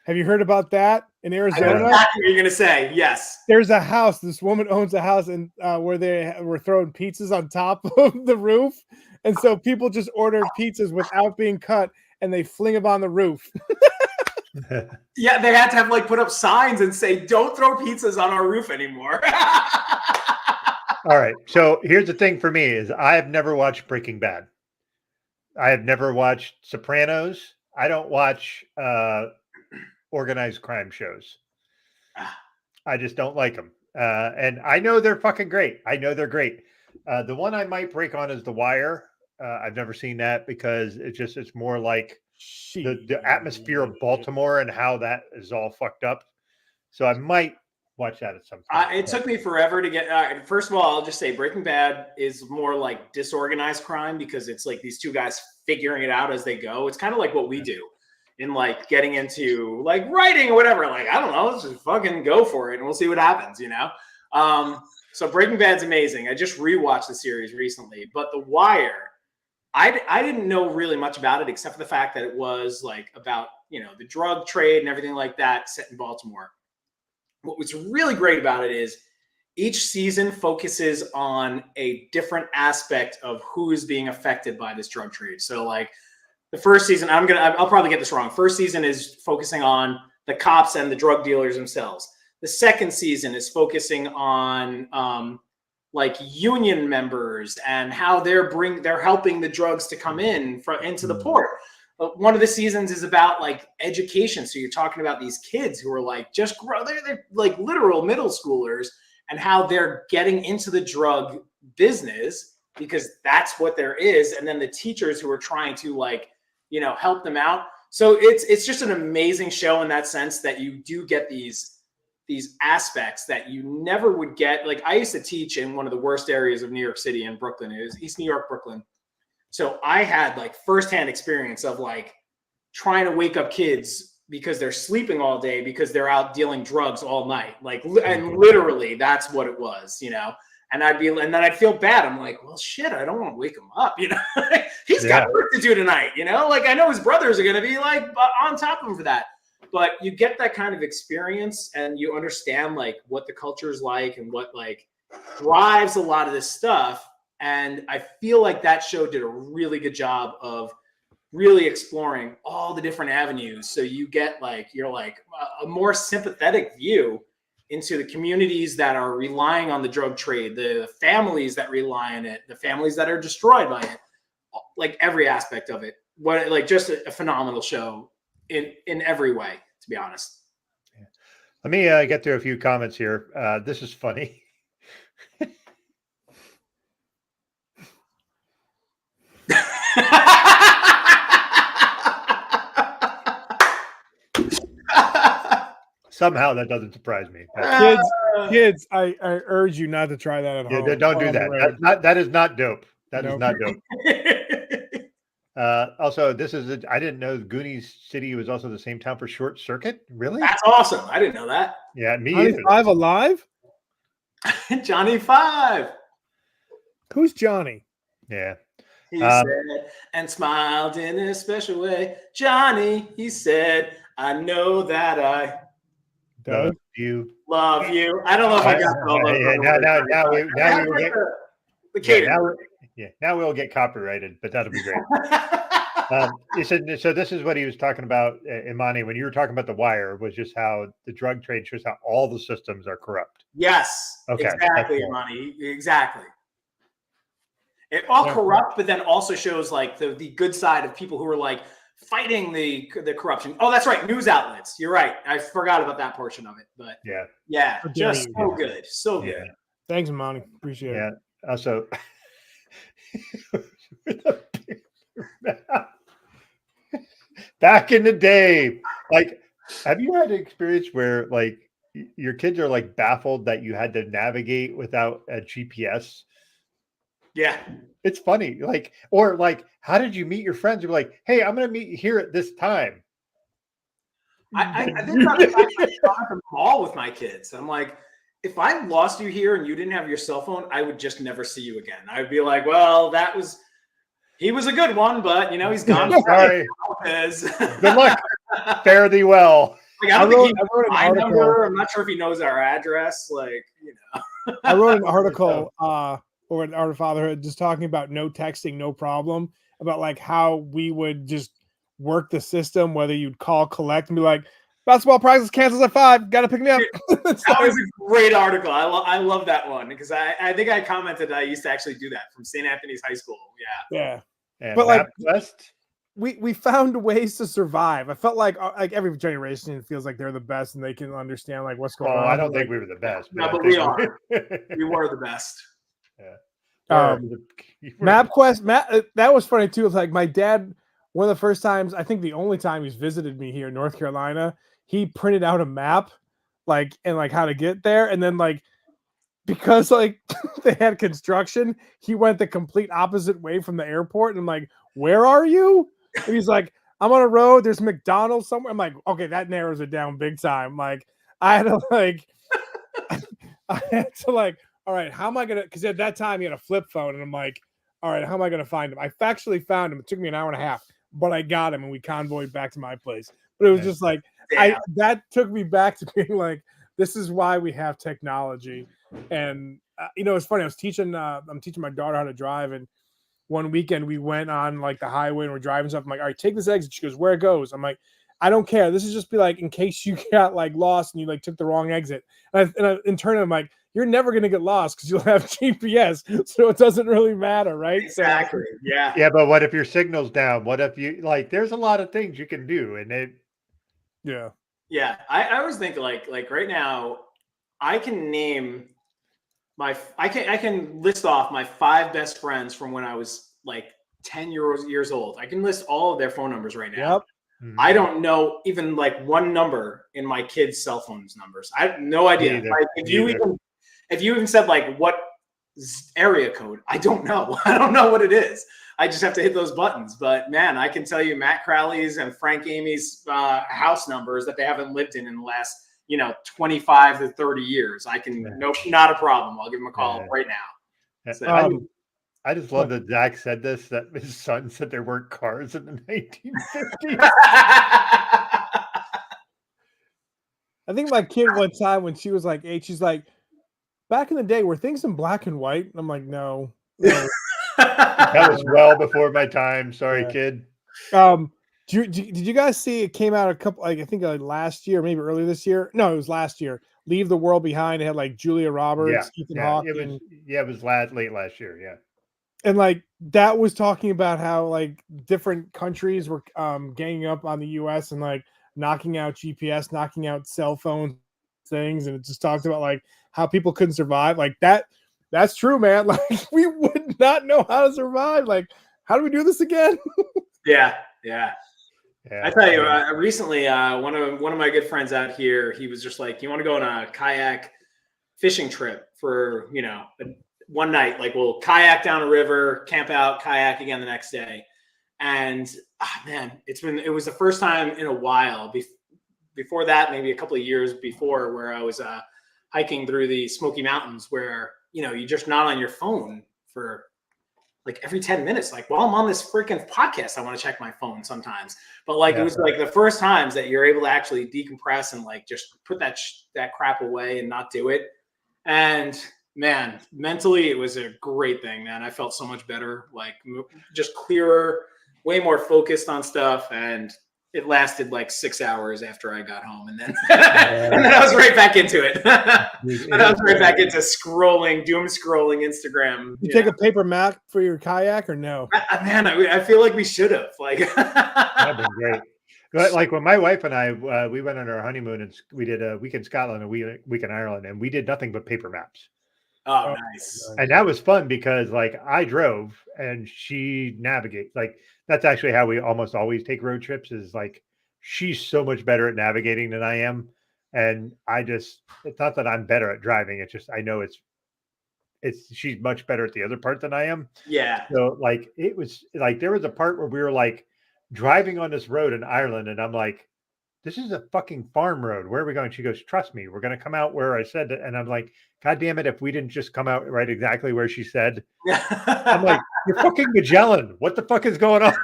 Have you heard about that in Arizona? I know exactly what you're gonna say. Yes. There's a house. This woman owns a house, and where they were throwing pizzas on top of the roof, and so people just order pizzas without being cut, and they fling them on the roof. Yeah, they had to have put up signs and say, "Don't throw pizzas on our roof anymore." All right. So here's the thing for me is I have never watched Breaking Bad. I have never watched Sopranos. I don't watch organized crime shows. I just don't like them. And I know they're fucking great. I know they're great. The one I might break on is The Wire. I've never seen that because it's more like the atmosphere of Baltimore and how that is all fucked up. So I might watch that at some point. It took me forever to get. First of all, I'll just say Breaking Bad is more like disorganized crime because it's like these two guys figuring it out as they go. It's kind of like what we do in like getting into like writing or whatever. Like, I don't know, let's just fucking go for it and we'll see what happens, you know? So Breaking Bad's amazing. I just rewatched the series recently, but The Wire, I didn't know really much about it except for the fact that it was like about, you know, the drug trade and everything like that set in Baltimore. What was really great about it is each season focuses on a different aspect of who is being affected by this drug trade. So like the first season, I'll probably get this wrong. First season is focusing on the cops and the drug dealers themselves. The second season is focusing on like union members and how they're helping the drugs to come into the port. One of the seasons is about like education. So you're talking about these kids who are like just they're like literal middle schoolers and how they're getting into the drug business because that's what there is. And then the teachers who are trying to like, you know, help them out. So it's just an amazing show in that sense that you do get these aspects that you never would get. Like I used to teach in one of the worst areas of New York City in Brooklyn. It was East New York, Brooklyn. So I had like firsthand experience of like trying to wake up kids because they're sleeping all day because they're out dealing drugs all night. Like, and literally that's what it was, you know? And then I'd feel bad. I'm like, well, shit, I don't want to wake him up. You know, he's got work to do tonight, you know, like I know his brothers are going to be like on top of him for that, but you get that kind of experience and you understand like what the culture is like and what like drives a lot of this stuff. And I feel like that show did a really good job of really exploring all the different avenues. So you get like, you're like a more sympathetic view into the communities that are relying on the drug trade, the families that rely on it, the families that are destroyed by it, like every aspect of it. What like just a phenomenal show in every way, to be honest. Yeah. Let me get through a few comments here. This is funny. Somehow that doesn't surprise me. Kids, I urge you not to try that at home. Don't do that. That is not dope. That is not dope. Also, I didn't know Goonies City was also the same town for Short Circuit. Really? That's awesome. I didn't know that. Yeah, me Johnny either. Five alive? Johnny Five. Who's Johnny? Yeah. He said and smiled in a special way. Johnny, he said, I know that I love you. Love you. I don't know if I got all those. Now we'll get copyrighted, but that'll be great. He said, so this is what he was talking about, Imani, when you were talking about The Wire, was just how the drug trade shows how all the systems are corrupt. Yes, okay, exactly, Imani. Exactly. It all corrupt, but then also shows like the good side of people who are like fighting the corruption. Oh, that's right. News outlets. You're right. I forgot about that portion of it, but yeah, just so good. So good. Thanks, Imani. Appreciate it. Yeah. Also, back in the day, like, have you had an experience where like your kids are like baffled that you had to navigate without a GPS? Yeah. It's funny. Like, or like, how did you meet your friends? You're like, hey, I'm going to meet you here at this time. I think about the fact that I at the mall with my kids. I'm like, if I lost you here and you didn't have your cell phone, I would just never see you again. I'd be like, well, he was a good one, but you know, he's gone. Sorry. Good luck. Fare thee well. Like, I wrote an article. I'm not sure if he knows our address. Like, you know. I wrote an article or an Art of Fatherhood just talking about no texting, no problem, about like how we would just work the system, whether you'd call, collect, and be like, basketball practice cancels at 5. Got to pick me up. That was a great article. I love that one because I think I commented I used to actually do that from St. Anthony's High School. Yeah. But like West, we found ways to survive. I felt like every generation feels like they're the best and they can understand like what's going on. I don't think we were the best. But we are. We were the best. Yeah. MapQuest. That was funny too. It's like my dad. One of the first times, I think the only time he's visited me here in North Carolina, he printed out a map like, and like how to get there. And then like, because like they had construction, he went the complete opposite way from the airport. And I'm like, where are you? And he's like, I'm on a road. There's McDonald's somewhere. I'm like, okay, that narrows it down big time. Like, I had to like, I had to like, all right, how am I gonna? Because at that time he had a flip phone, and I'm like, all right, how am I gonna find him? I factually found him. It took me an hour and a half, but I got him, and we convoyed back to my place. But it was just like, that took me back to being like, this is why we have technology. And it's funny. I'm teaching my daughter how to drive, and one weekend we went on like the highway and we're driving stuff. I'm like, all right, take this exit. She goes, where it goes? I'm like, I don't care. This is just be like in case you got like lost and you like took the wrong exit. And in turn, I'm like, you're never gonna get lost because you'll have GPS, so it doesn't really matter, right? Exactly. So, yeah. But what if your signal's down? What if you like? There's a lot of things you can do, and it. Yeah. I always think like right now, I can name I can list off my 5 best friends from when I was like 10 years old. I can list all of their phone numbers right now. Yep. I don't know even like one number in my kids' cell phones numbers. I have no idea. Like, if you even said like what area code, I don't know. I don't know what it is. I just have to hit those buttons. But man, I can tell you Matt Crowley's and Frank Amy's house numbers that they haven't lived in the last 25 to 30 years. I can, nope, not a problem. I'll give him a call right now. So, I just love that Zach said this, that his son said there weren't cars in the 1950s. I think my kid one time when she was like 8, she's like, back in the day, were things in black and white? And I'm like, no. That was well before my time. Sorry, kid. Did you guys see it came out a couple, like I think like last year, maybe earlier this year? No, it was last year. Leave the World Behind. It had like Julia Roberts, Ethan Hawke. It was late last year. Yeah. And like that was talking about how like different countries were ganging up on the US and like knocking out GPS, knocking out cell phone things. And it just talked about like how people couldn't survive. Like that's true, man. Like we would not know how to survive. Like, how do we do this again? Yeah. I tell you, recently, one of my good friends out here, he was just like, "You want to go on a kayak fishing trip for one night? Like we'll kayak down a river, camp out, kayak again the next day." And man, it was the first time in a while. Before that, maybe a couple of years before, where I was hiking through the Smoky Mountains, where you're just not on your phone for like every 10 minutes. Like, while I'm on this freaking podcast, I want to check my phone sometimes. But like, it was like the first times that you're able to actually decompress and like just put that crap away and not do it. And man, mentally, it was a great thing, man. I felt so much better, like just clearer, way more focused on stuff. And it lasted like 6 hours after I got home. And then, and then I was right back into it. And I was right back into doom scrolling Instagram. You take a paper map for your kayak or no? Man, I feel like we should have. Like, that'd been great. But like when my wife and I, we went on our honeymoon and we did a week in Scotland, a week in Ireland, and we did nothing but paper maps. Oh, nice. And that was fun because like I drove and she navigates. Like that's actually how we almost always take road trips, is like she's so much better at navigating than I am. And it's not that I'm better at driving. It's just, I know she's much better at the other part than I am. Yeah. So like, it was like, there was a part where we were like driving on this road in Ireland and I'm like, this is a fucking farm road. Where are we going? She goes, trust me, we're going to come out where I said it. And I'm like, God damn it, if we didn't just come out right exactly where she said. I'm like, you're fucking Magellan. What the fuck is going on?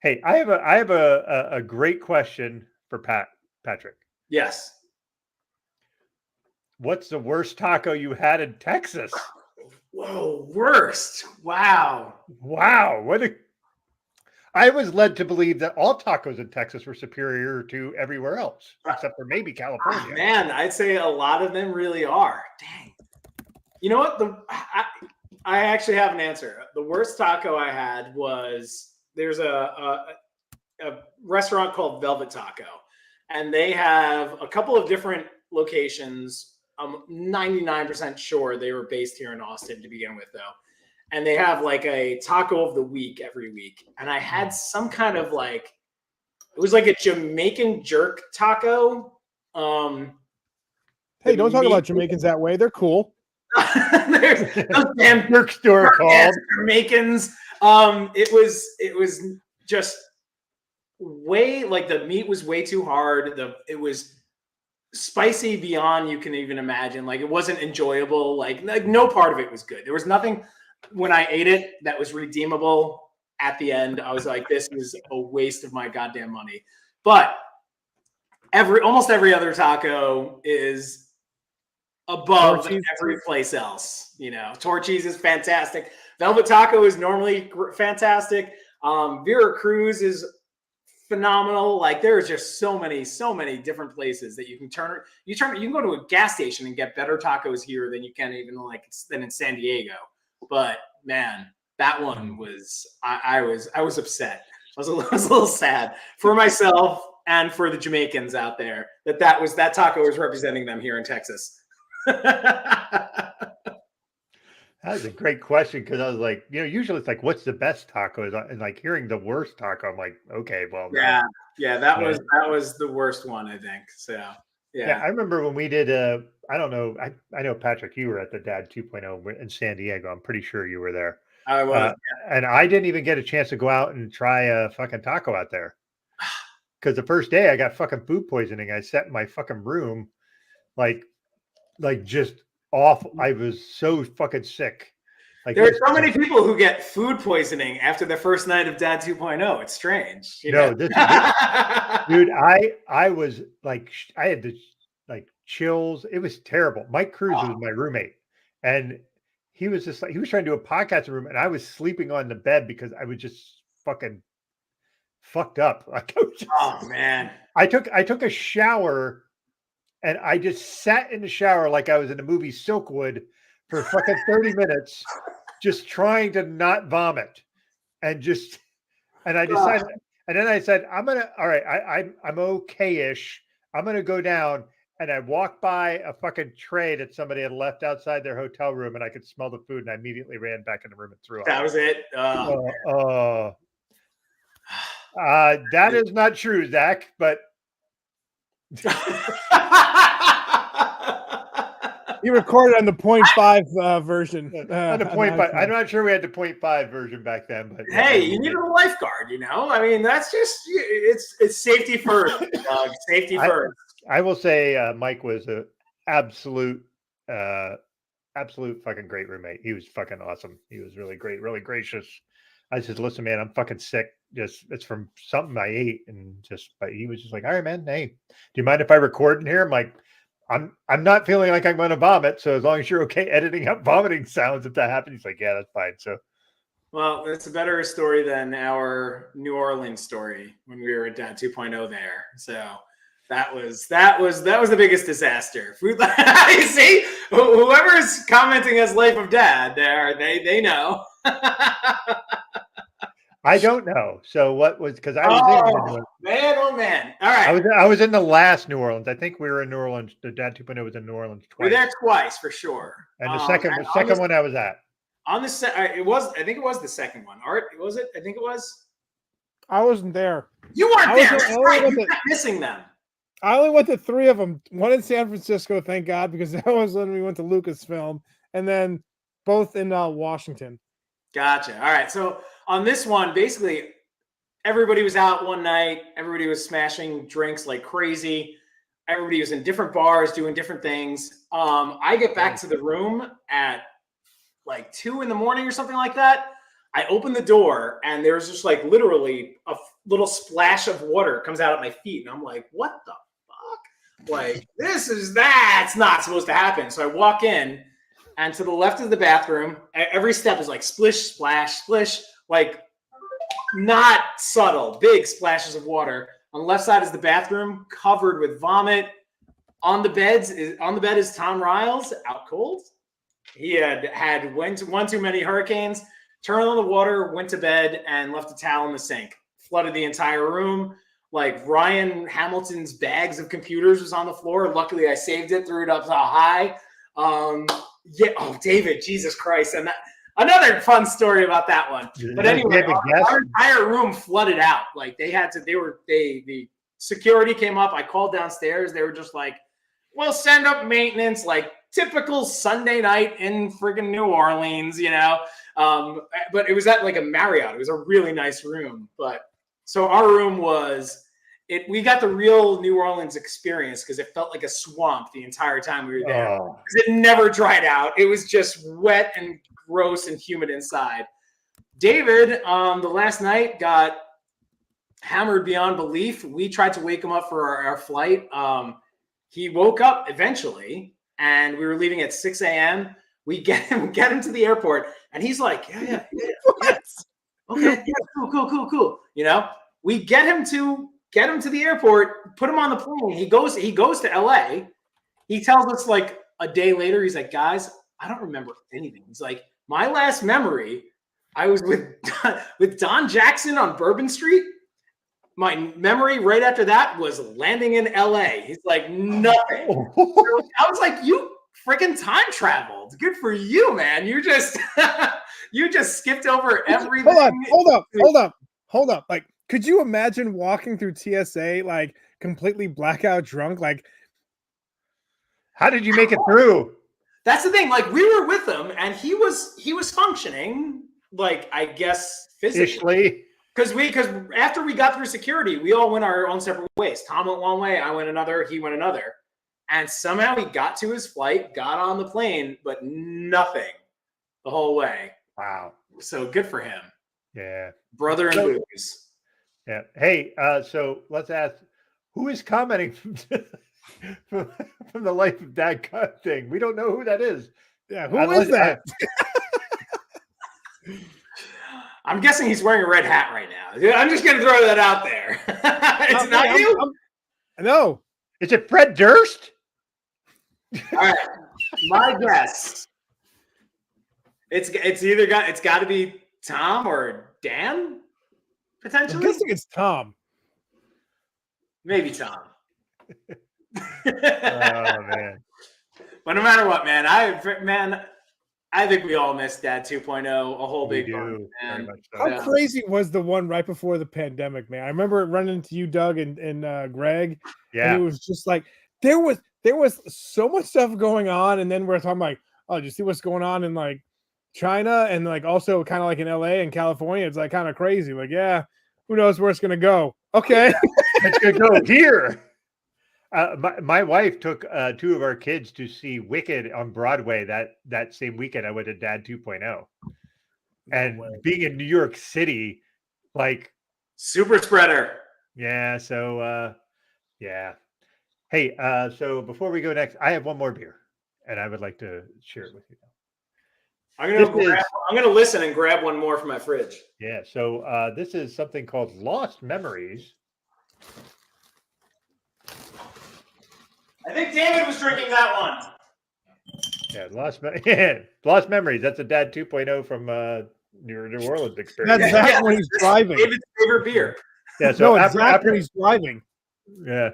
Hey, I have a great question for Patrick. Yes. What's the worst taco you had in Texas? Whoa, worst. Wow. I was led to believe that all tacos in Texas were superior to everywhere else, except for maybe California. Man, I'd say a lot of them really are. Dang. You know what? I actually have an answer. The worst taco I had was, there's a restaurant called Velvet Taco, and they have a couple of different locations. I'm 99% sure they were based here in Austin to begin with, though. And they have like a taco of the week every week. And I had some kind of like It was like a Jamaican jerk taco. Hey, don't talk about Jamaicans that way. They're cool. There's those damn jerk store called Jamaicans. It was just way, like, the meat was way too hard. It was spicy beyond you can even imagine. Like, it wasn't enjoyable. Like no part of it was good. There was nothing when I ate it that was redeemable. At the end, I was like, this is a waste of my goddamn money. But almost every other taco is above every place else. You know, Torchy's is fantastic. Velvet Taco is normally fantastic. Vera Cruz is phenomenal. Like, there's just so many different places that you can turn. You can go to a gas station and get better tacos here than you can even than in San Diego. But man, that one was, I was upset. I was a little sad for myself and for the Jamaicans out there that taco was representing them here in Texas. That's a great question, because I was like, usually it's like, what's the best taco? And like hearing the worst taco, I'm like, okay, well, yeah, that was the worst one, I think. So yeah, I remember when we did. I don't know. I know, Patrick, you were at the Dad 2.0 in San Diego. I'm pretty sure you were there. I was, and I didn't even get a chance to go out and try a fucking taco out there, because the first day I got fucking food poisoning. I sat in my fucking room, like just awful. I was so fucking sick. Like, there are so many people who get food poisoning after the first night of Dad 2.0. It's strange. Dude, I was like, I had the chills. It was terrible. Mike Cruz was my roommate, and he was just like, he was trying to do a podcast room, and I was sleeping on the bed because I was just fucking fucked up. Like, oh man, I took a shower, and I just sat in the shower like I was in the movie Silkwood for fucking 30 minutes, just trying to not vomit, and I decided, and then I said, all right, I'm okay-ish. I'm gonna go down. And I walked by a fucking tray that somebody had left outside their hotel room, and I could smell the food, and I immediately ran back in the room and threw up. That was it. That is not true, Zach, but you recorded on the 0.5 version. On the 0.5. I'm not sure we had the 0.5 version back then, but hey, you needed a lifeguard, I mean, that's just, it's safety first, Doug. Safety first. I will say Mike was a absolute fucking great roommate. He was fucking awesome. He was really great, really gracious. I said, listen, man, I'm fucking sick. It's from something I ate, but he was just like, all right, man, hey, do you mind if I record in here? I'm like, I'm not feeling like I'm going to vomit. So as long as you're okay editing up vomiting sounds, if that happens, he's like, yeah, that's fine. So, well, it's a better story than our New Orleans story when we were at Dad 2.0 there. So that was the biggest disaster. Food, you see, whoever's commenting as Life of Dad, they know. I don't know. So what was, because I was oh man. All right. I was in the last New Orleans. I think we were in New Orleans. The Dad 2.0 was in New Orleans twice. We were there twice for sure. And the second one I was at. On the I think it was the second one. Art, was it? I think it was. I wasn't there. You weren't there. Right. You kept missing them. I only went to 3 of them. One in San Francisco, thank God, because that was when we went to Lucasfilm, and then both in Washington. Gotcha. All right. So on this one, basically, everybody was out one night. Everybody was smashing drinks like crazy. Everybody was in different bars doing different things. I get back to the room at like 2 a.m. or something like that. I open the door, and there's just like literally a little splash of water comes out at my feet. And I'm like, what the fuck? Like, that's not supposed to happen. So I walk in, and to the left is the bathroom. Every step is like splish, splash, splish, like not subtle, big splashes of water. On the left side is the bathroom, covered with vomit. On the bed is Tom Riles, out cold. He had one too many hurricanes, turned on the water, went to bed, and left a towel in the sink. Flooded the entire room. Like Ryan Hamilton's bags of computers was on the floor. Luckily, I saved it, threw it up high. Yeah. Oh, David, Jesus Christ. And Another fun story about that one. But anyway, our entire room flooded out. Like the security came up. I called downstairs. They were just like, we'll send up maintenance, like typical Sunday night in friggin' New Orleans, but it was at like a Marriott. It was a really nice room. But so our room we got the real New Orleans experience because it felt like a swamp the entire time we were there. It never dried out. It was just wet and gross and humid inside. David, the last night got hammered beyond belief. We tried to wake him up for our flight. He woke up eventually, and we were leaving at 6 a.m. We get him to the airport, and he's like, yeah. Okay, yeah, cool. We get him to the airport, put him on the plane. He goes to LA. He tells us like a day later, he's like, guys, I don't remember anything. He's like, my last memory, I was with Don Jackson on Bourbon Street. My memory right after that was landing in LA. He's like, nothing. I was like, you freaking time traveled. Good for you, man. You just skipped over everything. Hold up. Like, could you imagine walking through TSA like completely blackout drunk? Like, how did you make it through? That's the thing. Like, we were with him, and he was functioning, like, I guess physically. Because after we got through security, we all went our own separate ways. Tom went one way, I went another, he went another, and somehow he got to his flight, got on the plane, but nothing the whole way. Wow. So good for him. Yeah. Brother and booze. Yeah. Hey, so let's ask, who is commenting from the Life of Dad cut thing? We don't know who that is. Yeah, who is that? I'm guessing he's wearing a red hat right now. I'm just going to throw that out there. It's not you? No. Is it Fred Durst? All right. My guess. It's got to be Tom or Dan, potentially. I'm guessing it's Tom. Maybe Tom. Oh, man. But no matter what, man, I think we all missed Dad 2.0 a whole big bunch, man. How crazy was the one right before the pandemic, man? I remember running into you, Doug, and Greg. Yeah. And it was just like there was so much stuff going on, and then we're talking like, oh, do you see what's going on in like China and like also kind of like in LA and California? It's like kind of crazy. Like, yeah, who knows where it's gonna go? Okay, it's gonna go here. My wife took 2 of our kids to see Wicked on Broadway that same weekend. I went to Dad 2.0. And being in New York City, like super spreader. Yeah. So, yeah. Hey, so before we go next, I have one more beer and I would like to share it with you. I'm going to listen and grab one more from my fridge. Yeah. So this is something called Lost Memories. I think David was drinking that one. Yeah, Lost Memories. That's a Dad 2.0 from New Orleans experience. That's exactly when he's driving. David's favorite beer. Yeah, so exactly when he's driving. Yeah.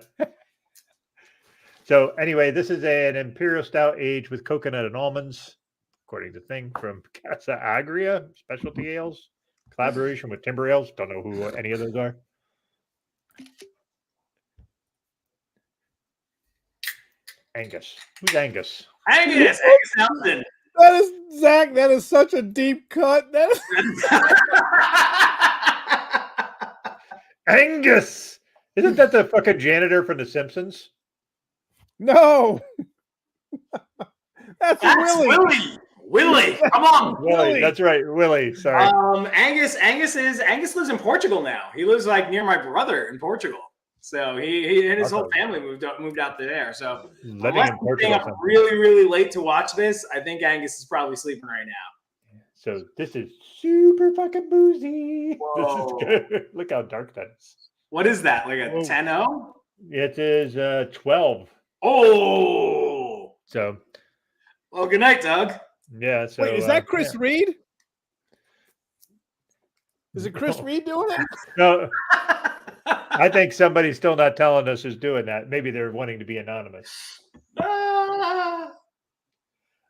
So anyway, this is an Imperial Stout aged with coconut and almonds, according to Thing, from Casa Agria Specialty Ales, collaboration with Timber Ales. Don't know who any of those are. Angus. Who's Angus? Angus Townsend. That is Zach. That is such a deep cut. That is... Angus. Isn't that the fucking janitor from The Simpsons? No. That's Willie. Willie, come on. Willie. That's right, Willie. Sorry. Angus lives in Portugal now. He lives like near my brother in Portugal. So he and his whole family moved out there. So unless he's staying up really, really late to watch this, I think Angus is probably sleeping right now. So this is super fucking boozy. Whoa. This is good. Look how dark that is. What is that? Like a 10-0? It is 12. Oh. So. Well, good night, Doug. Yeah. So wait, is that Chris Reed? Is it Chris Reed doing it? No. I think somebody's still not telling us who's doing that. Maybe they're wanting to be anonymous. Casa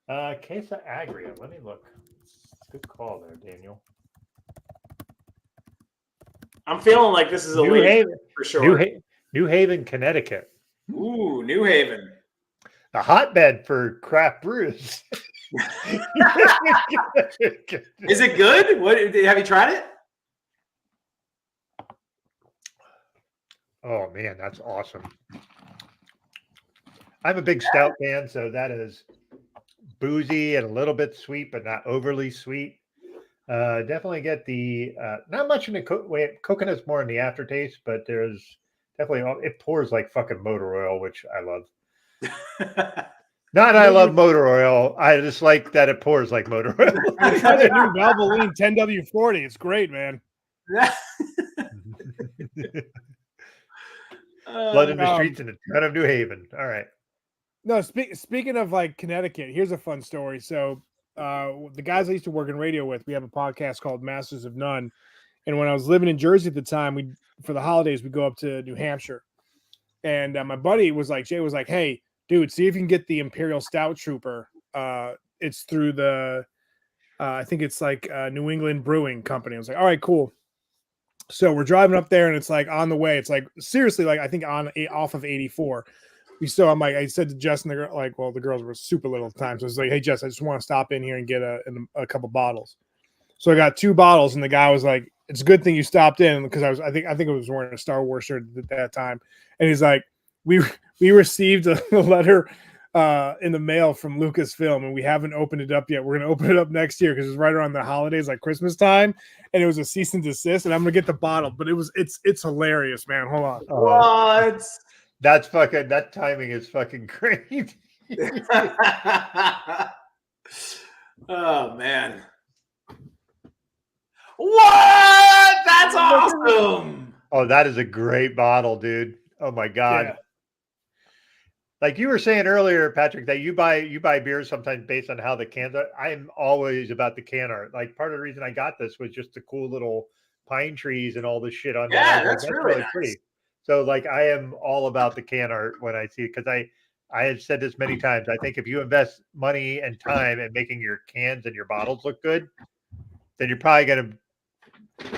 Agria. Let me look. Good call there, Daniel. I'm feeling like this is a New late Haven for sure. New Haven, Connecticut. Ooh, New Haven. A hotbed for craft brews. Is it good? What have you tried it? Oh man, that's awesome. I'm a big stout fan, so that is boozy and a little bit sweet, but not overly sweet. Definitely get the not much in the coconut's more in the aftertaste, but there's definitely it pours like fucking motor oil, which I love. Not I love motor oil. I just like that it pours like motor oil. I the new Valvoline 10W40. It's great, man. Blood in the streets in a ton of New Haven. All right. No, speaking of like Connecticut, here's a fun story. So the guys I used to work in radio with, we have a podcast called Masters of None. And when I was living in Jersey at the time, for the holidays, we'd go up to New Hampshire. And my buddy was like, Jay was like, hey, dude, see if you can get the Imperial Stout Trooper. It's through the, I think it's like New England Brewing Company. I was like, all right, cool. So we're driving up there and it's like on the way. It's like seriously, like I think off of 84. I'm like, I said to Jess and the girl, like, well, the girls were super little at the time. So I was like, hey, Jess, I just want to stop in here and get a couple bottles. So I got 2 bottles and the guy was like, it's a good thing you stopped in because I think I was wearing a Star Wars shirt at that time. And he's like, we received a letter in the mail from Lucasfilm and we haven't opened it up yet. We're going to open it up next year because it's right around the holidays, like Christmas time. And it was a cease and desist and I'm going to get the bottle, but it's hilarious, man. Hold on. What? That timing is fucking great. Oh man. What? That's awesome. Oh, that is a great bottle, dude. Oh my God. Yeah. Like you were saying earlier, Patrick, that you buy beers sometimes based on how the cans are. I'm always about the can art. Like part of the reason I got this was just the cool little pine trees and all this shit on that. Yeah, that's really nice. Pretty. So like I am all about the can art when I see it because I had said this many times. I think if you invest money and time in making your cans and your bottles look good, then you're probably going to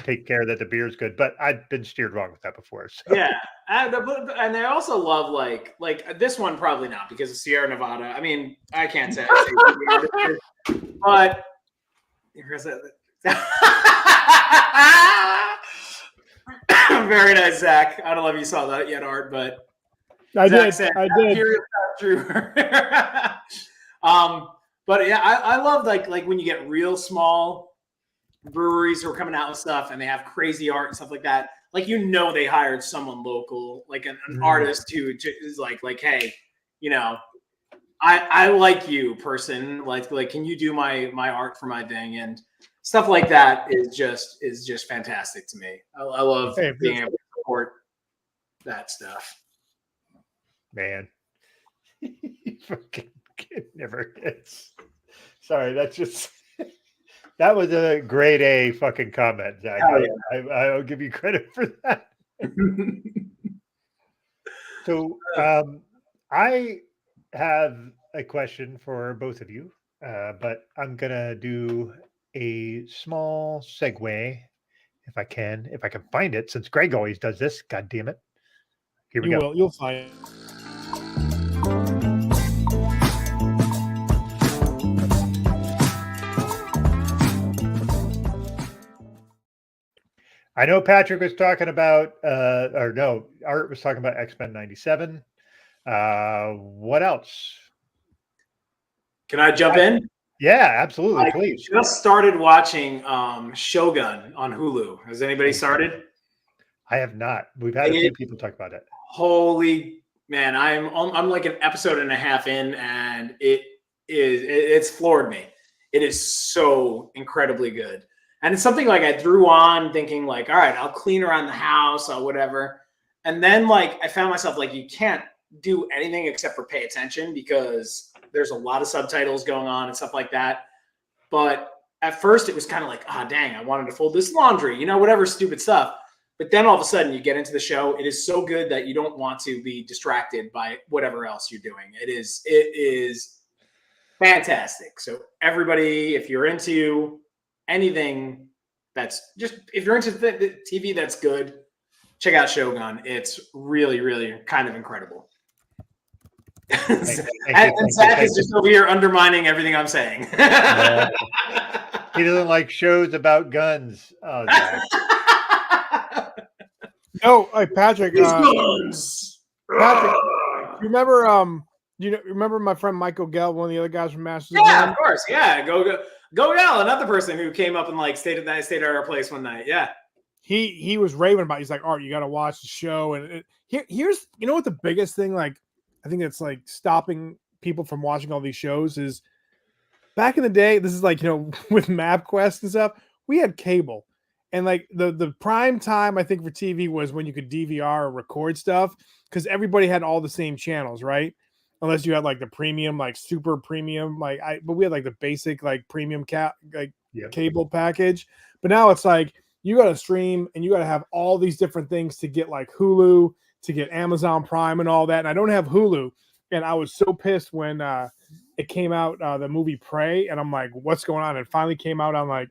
take care that the beer is good. But I've been steered wrong with that before. So. Yeah, and I also love like this one probably not because of Sierra Nevada. I mean, I can't say, but here's it. Very nice, Zach. I don't know if you saw that yet, Art, but I did. I did. True. But yeah, I love like when you get real small breweries who are coming out with stuff and they have crazy art and stuff like that. Like they hired someone local, like an artist who is like, hey, I like you, person. Like can you do my art for my thing and stuff like that is just fantastic to me. I love being able to support that stuff. Man, fucking never hits. Sorry, that was a grade A fucking comment, Zach. Yeah. I'll give you credit for that. So I have a question for both of you, but I'm gonna do a small segue if I can find it, since Greg always does this. God damn it. Here we go. You'll find it. I know Patrick was talking about, Art was talking about X-Men 97. What else? Can I jump in? Yeah, absolutely. Please. I just started watching Shogun on Hulu. Has anybody started? I have not. We've had a few people talk about it. Holy man, I'm like an episode and a half in, and it's floored me. It is so incredibly good. And it's something like I threw on thinking like, all right, I'll clean around the house or whatever. And then like I found myself like, you can't do anything except for pay attention because there's a lot of subtitles going on and stuff like that. But at first it was kind of like, dang, I wanted to fold this laundry, whatever stupid stuff. But then all of a sudden you get into the show. It is so good that you don't want to be distracted by whatever else you're doing. It is fantastic. So everybody, if you're into anything that's just, if you're into the TV that's good, check out Shogun. It's really, really kind of incredible. And Zach is just over here undermining everything I'm saying. He doesn't like shows about guns. Oh, Zach. No, Patrick. Guns. Patrick, you remember? Remember my friend Michael Gell, one of the other guys from Masters? Yeah, of course. Yeah, go Gell, another person who came up and like stayed at our place one night. Yeah. He was raving about it. He's like, Art, you got to watch the show. And here's, you know what the biggest thing, like, I think it's like stopping people from watching all these shows is back in the day, this is like, with MapQuest and stuff, we had cable. And like the prime time, I think, for TV was when you could DVR or record stuff because everybody had all the same channels, right? Unless you had like the premium, like super premium, but we had like the basic, like premium cable package. But now it's like, you got to stream and you got to have all these different things to get like Hulu, to get Amazon Prime and all that. And I don't have Hulu. And I was so pissed when it came out, the movie Prey. And I'm like, what's going on? It finally came out on like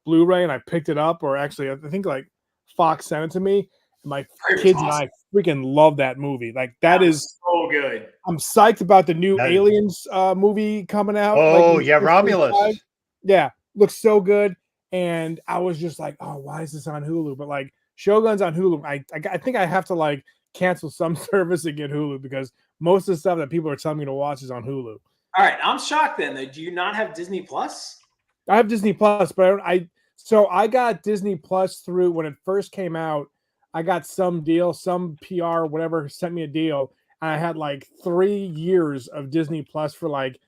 Blu-ray and I picked it up, or actually, I think like Fox sent it to me. And my kids and I freaking love that movie. Like that is so good. I'm psyched about the new Aliens movie coming out. Oh, like, yeah, Romulus. Yeah, looks so good. And I was just like, oh, why is this on Hulu? But like Shogun's on Hulu. I think I have to like cancel some service and get Hulu because most of the stuff that people are telling me to watch is on Hulu. All right, I'm shocked then. Do you not have Disney Plus? I have Disney Plus, but I got Disney Plus through when it first came out. I got some deal, some PR, whatever, sent me a deal. And I had like 3 years of Disney Plus for like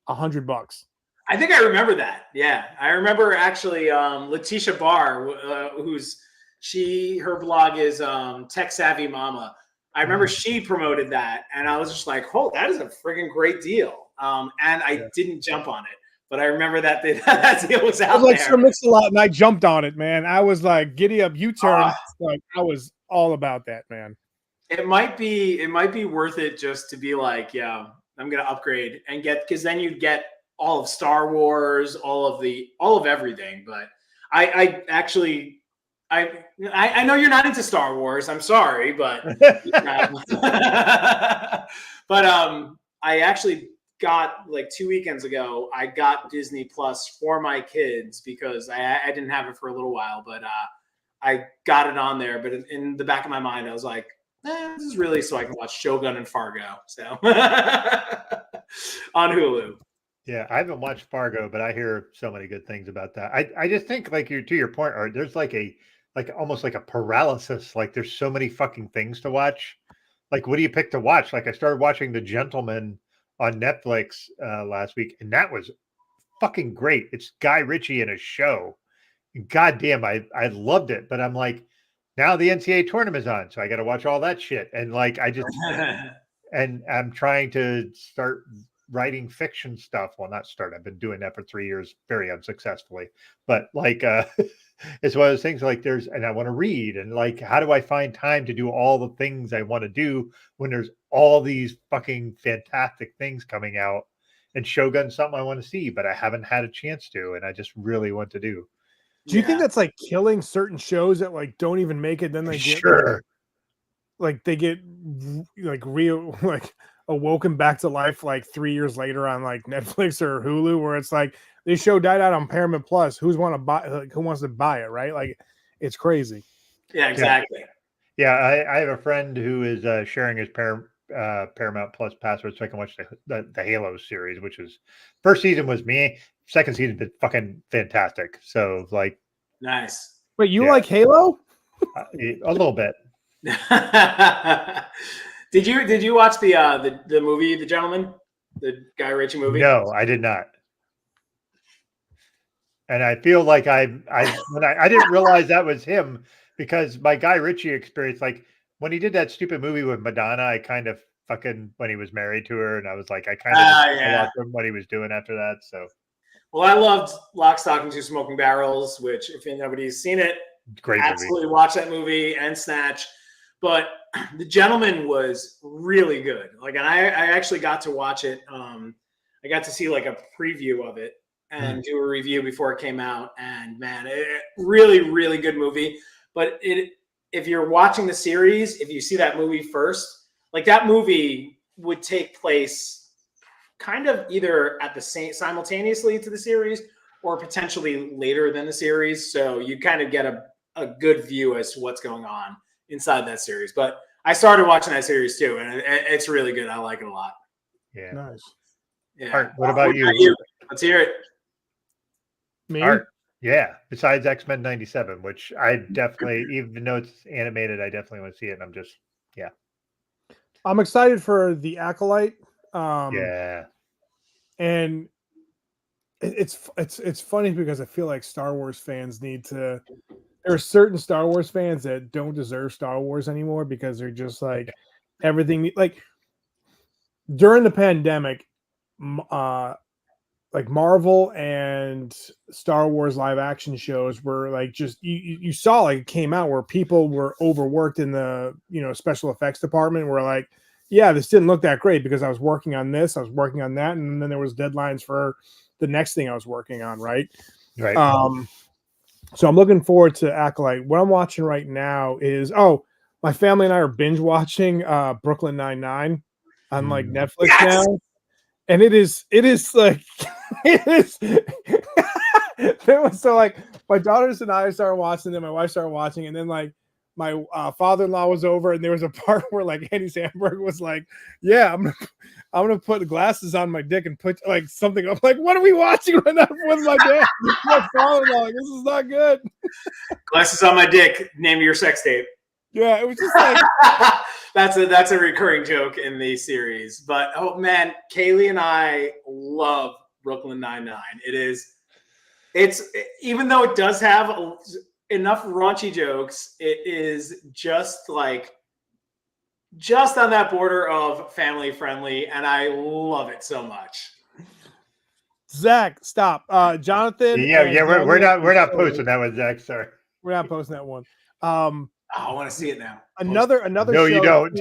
$100. I think I remember that. Yeah, I remember actually Letitia Barr, her blog is Tech Savvy Mama. I remember she promoted that, and I was just like, "Oh, that is a freaking great deal." And I didn't jump on it, but I remember that that deal was out there. I was like, Sir Mix-a-Lot, and I jumped on it, man. I was like, giddy up, U-turn. Like I was all about that, man. It might be worth it just to be like, yeah, I'm gonna upgrade and because then you get all of Star Wars, all of everything. But I know you're not into Star Wars. I'm sorry, but I actually got like 2 weekends ago. I got Disney Plus for my kids because I didn't have it for a little while, but I got it on there. But in the back of my mind, I was like, this is really so I can watch Shogun and Fargo. So on Hulu. Yeah, I haven't watched Fargo, but I hear so many good things about that. I just think, like, to your point, Art, there's like almost like a paralysis. Like there's so many fucking things to watch. Like, what do you pick to watch? Like I started watching The Gentleman on Netflix last week, and that was fucking great. It's Guy Ritchie in a show. God damn, I loved it. But I'm like, now the NCAA tournament's on, so I got to watch all that shit. And like, and I'm trying to start writing fiction stuff. Well, not start. I've been doing that for 3 years, very unsuccessfully. But like, it's one of those things like and I want to read, and like, how do I find time to do all the things I want to do when there's all these fucking fantastic things coming out? And Shogun's something I want to see, but I haven't had a chance to, and I just really want to do. Do you think that's like killing certain shows that like don't even make it? Then they get like they get like real like awoken back to life like 3 years later on like Netflix or Hulu, where it's like this show died out on Paramount Plus. Who wants to buy it, right? Like it's crazy. Yeah, exactly. Yeah, I have a friend who is sharing his Paramount Plus password so I can watch the Halo series, which is first season was me, second season been fucking fantastic. So like, nice. Wait, you like Halo? A little bit. Did you watch the movie The Gentleman, the Guy Ritchie movie? No, I did not. And I feel like I didn't realize that was him, because my Guy Ritchie experience, like when he did that stupid movie with Madonna, I kind of fucking, when he was married to her, and I was like, I kind of lost what he was doing after that. So, well, I loved Lock, Stock, and Two Smoking Barrels, which if nobody's seen it, great absolutely movie. Watch that movie, and Snatch. But The Gentleman was really good. Like, and I actually got to watch it. I got to see like a preview of it and do a review before it came out. And man, really, really good movie. But if you're watching the series, if you see that movie first, like that movie would take place kind of either at the same simultaneously to the series or potentially later than the series. So you kind of get a good view as to what's going on inside that series. But I started watching that series too, and it's really good. I like it a lot. Yeah. Nice. Yeah. Art, what about you? Let's hear it. Me? Art. Yeah. Besides X-Men 97, which I definitely, even though it's animated, I definitely want to see it. And I'm just, I'm excited for The Acolyte. yeah. And it's funny because I feel like Star Wars fans need to. There are certain Star Wars fans that don't deserve Star Wars anymore because they're just like everything. Like during the pandemic, like Marvel and Star Wars live action shows were like just you saw like it came out where people were overworked in the special effects department. Where like, yeah, this didn't look that great because I was working on this, I was working on that, and then there was deadlines for the next thing I was working on. Right. So I'm looking forward to Acolyte. What I'm watching right now is my family and I are binge watching Brooklyn Nine-Nine on like Netflix now. And it is like it is there was so like my daughters and I started watching, then my wife started watching, and then like my father-in-law was over, and there was a part where like Andy Samberg was like, yeah, I'm gonna put the glasses on my dick and put like something up. Like, what are we watching right now with my dad? My father-in-law, like, this is not good. Glasses on my dick, name your sex tape. Yeah, it was just like that's a recurring joke in the series. But oh man, Kaylee and I love Brooklyn Nine-Nine. It's even though it does have enough raunchy jokes, it is just on that border of family friendly, and I love it so much. Zach, stop. Jonathan. Yeah, we're not posting that one, Zach. Sorry. We're not posting that one. I want to see it now. Another no, show. You don't.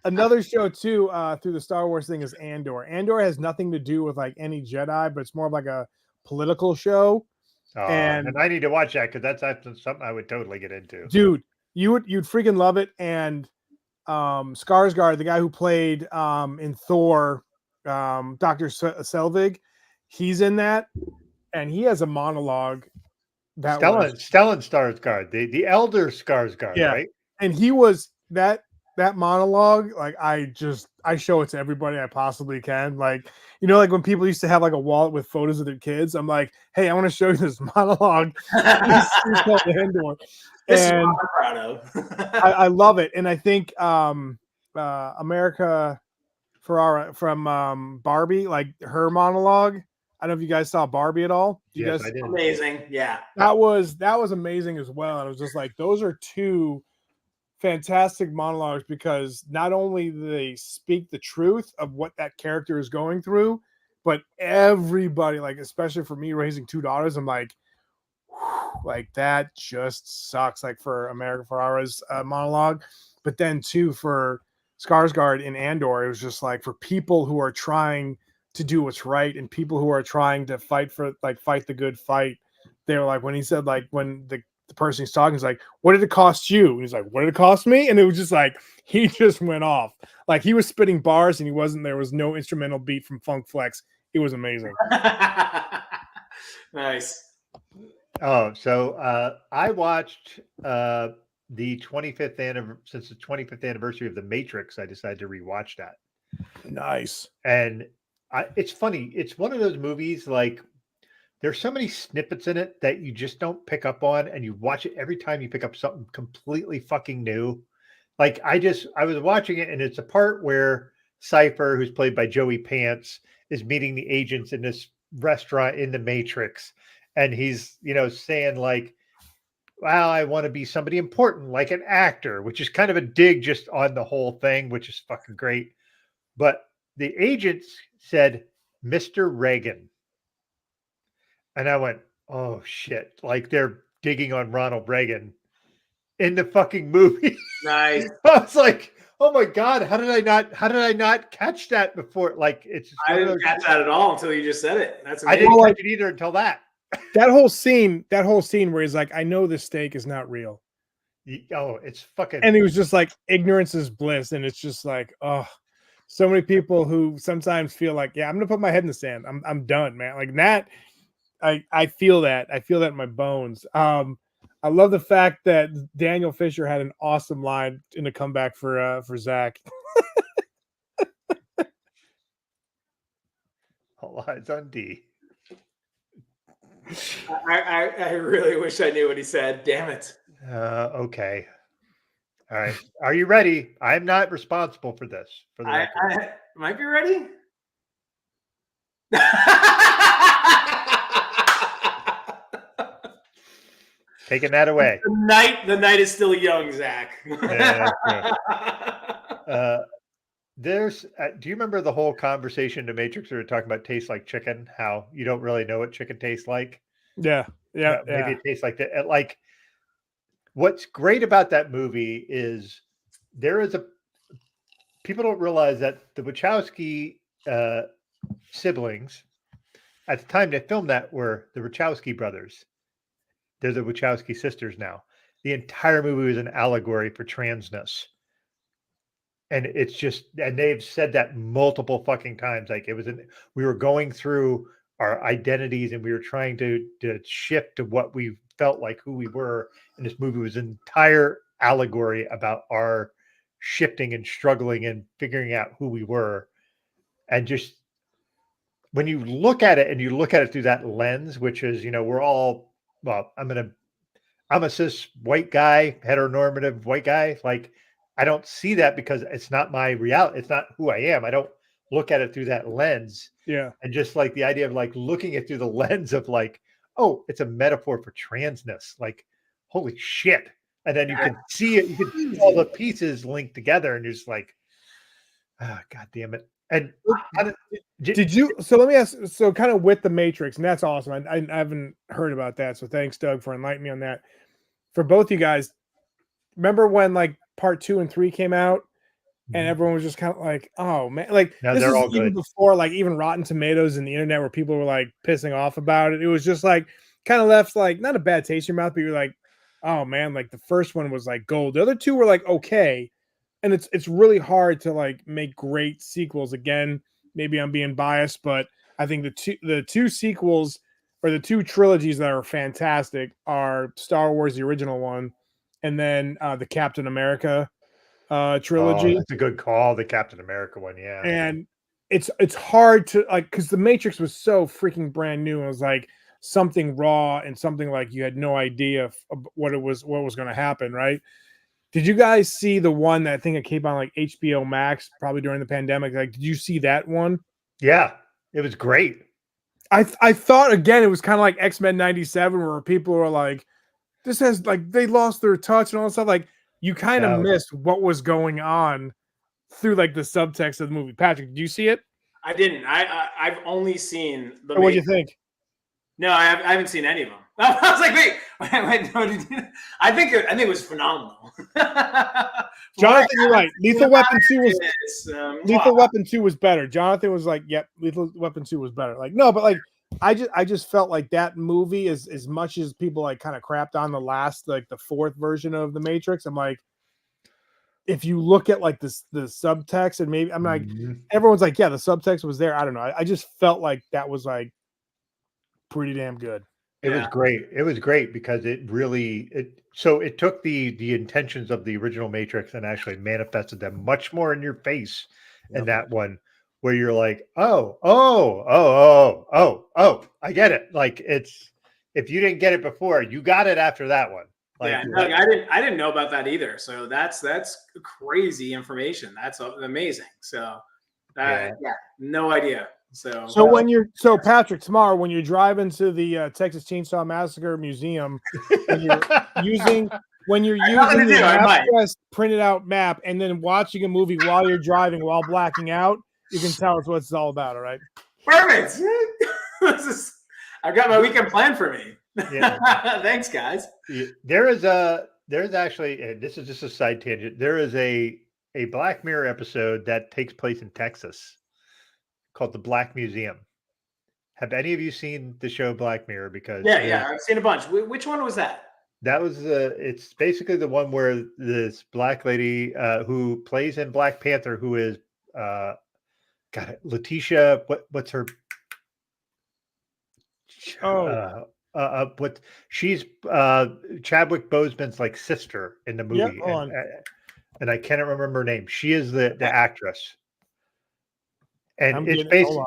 Another show too through the Star Wars thing is Andor. Andor has nothing to do with like any Jedi, but it's more of like a political show. And I need to watch that because that's something I would totally get into. Dude, you'd freaking love it. And Skarsgård, the guy who played in Thor, Dr. Selvig, he's in that, and he has a monologue. Stellan Skarsgård, the elder Skarsgård, right? And he was that monologue. Like I show it to everybody I possibly can. Like like when people used to have like a wallet with photos of their kids. I'm like, hey, I want to show you this monologue. He's called Andor. And I'm proud of. I love it, and I think America Ferrera from Barbie, like her monologue. I don't know if you guys saw Barbie at all. Yes, I did. Amazing. Yeah. That was amazing as well. And I was just like, those are two fantastic monologues because not only do they speak the truth of what that character is going through, but everybody, like, especially for me raising two daughters, I'm like, like that just sucks. Like for America Ferrera's monologue, but then too for Skarsgård in Andor, it was just like for people who are trying to do what's right and people who are trying to fight the good fight. They were like, when he said, like, when the person he's talking is like, what did it cost you? And he's like, what did it cost me? And it was just like, he just went off. Like he was spitting bars and there was no instrumental beat from Funk Flex. It was amazing. Nice. Oh, so I watched the 25th since the 25th anniversary of The Matrix. I decided to rewatch that. Nice. And it's funny. It's one of those movies, like, there's so many snippets in it that you just don't pick up on, and you watch it every time you pick up something completely fucking new. Like, I was watching it, and it's a part where Cypher, who's played by Joey Pants, is meeting the agents in this restaurant in The Matrix. And he's, saying like, well, I want to be somebody important, like an actor, which is kind of a dig just on the whole thing, which is fucking great. But the agents said, Mr. Reagan. And I went, oh shit. Like they're digging on Ronald Reagan in the fucking movie. Nice. I was like, Oh my God! How did I not catch that before? Like it's. I didn't catch that at all until you just said it. That's amazing. I didn't catch it either until that. That whole scene where he's like, "I know this steak is not real." Oh, it's fucking. And he was just like, "Ignorance is bliss," and it's just like, oh, so many people who sometimes feel like, "Yeah, I'm gonna put my head in the sand. I'm done, man." Like that. I feel that. I feel that in my bones. I love the fact that Daniel Fisher had an awesome line in the comeback for Zach. All eyes on D. I really wish I knew what he said. Damn it. Okay. All right. Are you ready? I'm not responsible for this. For the record. I might be ready. Taking that away. The night is still young, Zach. There's. Do you remember the whole conversation in the Matrix? We were talking about tastes like chicken. How you don't really know what chicken tastes like. Yeah. Maybe it tastes like that. Like, what's great about that movie is people don't realize that the Wachowski siblings at the time they filmed that were the Wachowski brothers. They're the Wachowski sisters now. The entire movie was an allegory for transness. And it's just, and they've said that multiple fucking times. Like we were going through our identities and we were trying to shift to what we felt like who we were. And this movie was an entire allegory about our shifting and struggling and figuring out who we were. And just when you look at it and you look at it through that lens, which is, we're all, well, I'm a cis white guy, heteronormative white guy. Like, I don't see that because it's not my reality. It's not who I am. I don't look at it through that lens. Yeah. And just like the idea of like looking at it through the lens of like, oh, it's a metaphor for transness. Like, holy shit. And then you can see it. You can see all the pieces linked together and you're just like, oh, God damn it. And did you? So let me ask. So kind of with the Matrix, and that's awesome. I haven't heard about that. So thanks, Doug, for enlightening me on that. For both you guys, remember when like part 2 and 3 came out, and everyone was just kind of like, "Oh man!" Like no, this they're is all even good. before like even Rotten Tomatoes and the internet, where people were like pissing off about it. It was just like kind of left like not a bad taste in your mouth, but you're like, "Oh man!" Like the first one was like gold. The other two were like okay. And it's really hard to like make great sequels. Again, maybe I'm being biased, but I think the two sequels or the two trilogies that are fantastic are Star Wars, the original one, and then the Captain America trilogy. Oh, that's a good call, the Captain America one, yeah. And it's hard to like because the Matrix was so freaking brand new. It was like something raw and something like you had no idea what was going to happen, right? Did you guys see the one that I think it came on like HBO Max probably during the pandemic? Like, did you see that one? Yeah, it was great. I thought again it was kind of like X-Men 97 where people were like, this has like they lost their touch and all that stuff. Like you kind of missed what was going on through like the subtext of the movie. Patrick, did you see it? I didn't. I've only seen the. What do you think? No, I haven't seen any of them. I was like, wait, no, I think it was phenomenal. Jonathan, you're right. Lethal Weapon 2 was Lethal Weapon 2 was better. Jonathan was like, yep, Lethal Weapon 2 was better. Like, no, but like I just felt like that movie is as much as people like kind of crapped on the last, like the fourth version of the Matrix. I'm like, if you look at like the subtext and maybe I'm like, everyone's like, yeah, the subtext was there. I don't know. I just felt like that was like pretty damn good. It was great. It was great because it took the intentions of the original Matrix and actually manifested them much more in your face in that one, where you're like, oh, I get it. Like it's if you didn't get it before, you got it after that one. Like, yeah, no, I didn't know about that either. So that's crazy information. That's amazing. So no idea. So Patrick, tomorrow when you're driving to the Texas Chainsaw Massacre Museum, when you're using the MapQuest printed out map and then watching a movie while you're driving while blacking out, you can tell us what it's all about. All right. Perfect. I've got my weekend planned for me. Yeah. Thanks, guys. There's actually, and this is just a side tangent. There is a a Black Mirror episode that takes place in Texas called The Black Museum. Have any of you seen the show Black Mirror? Because yeah, I've seen a bunch. Which one was that? That was it's basically the one where this black lady who plays in Black Panther, who is Letitia, what's her what she's Chadwick Boseman's like sister in the movie. Yep, and I can't remember her name. She is the actress. And it's basically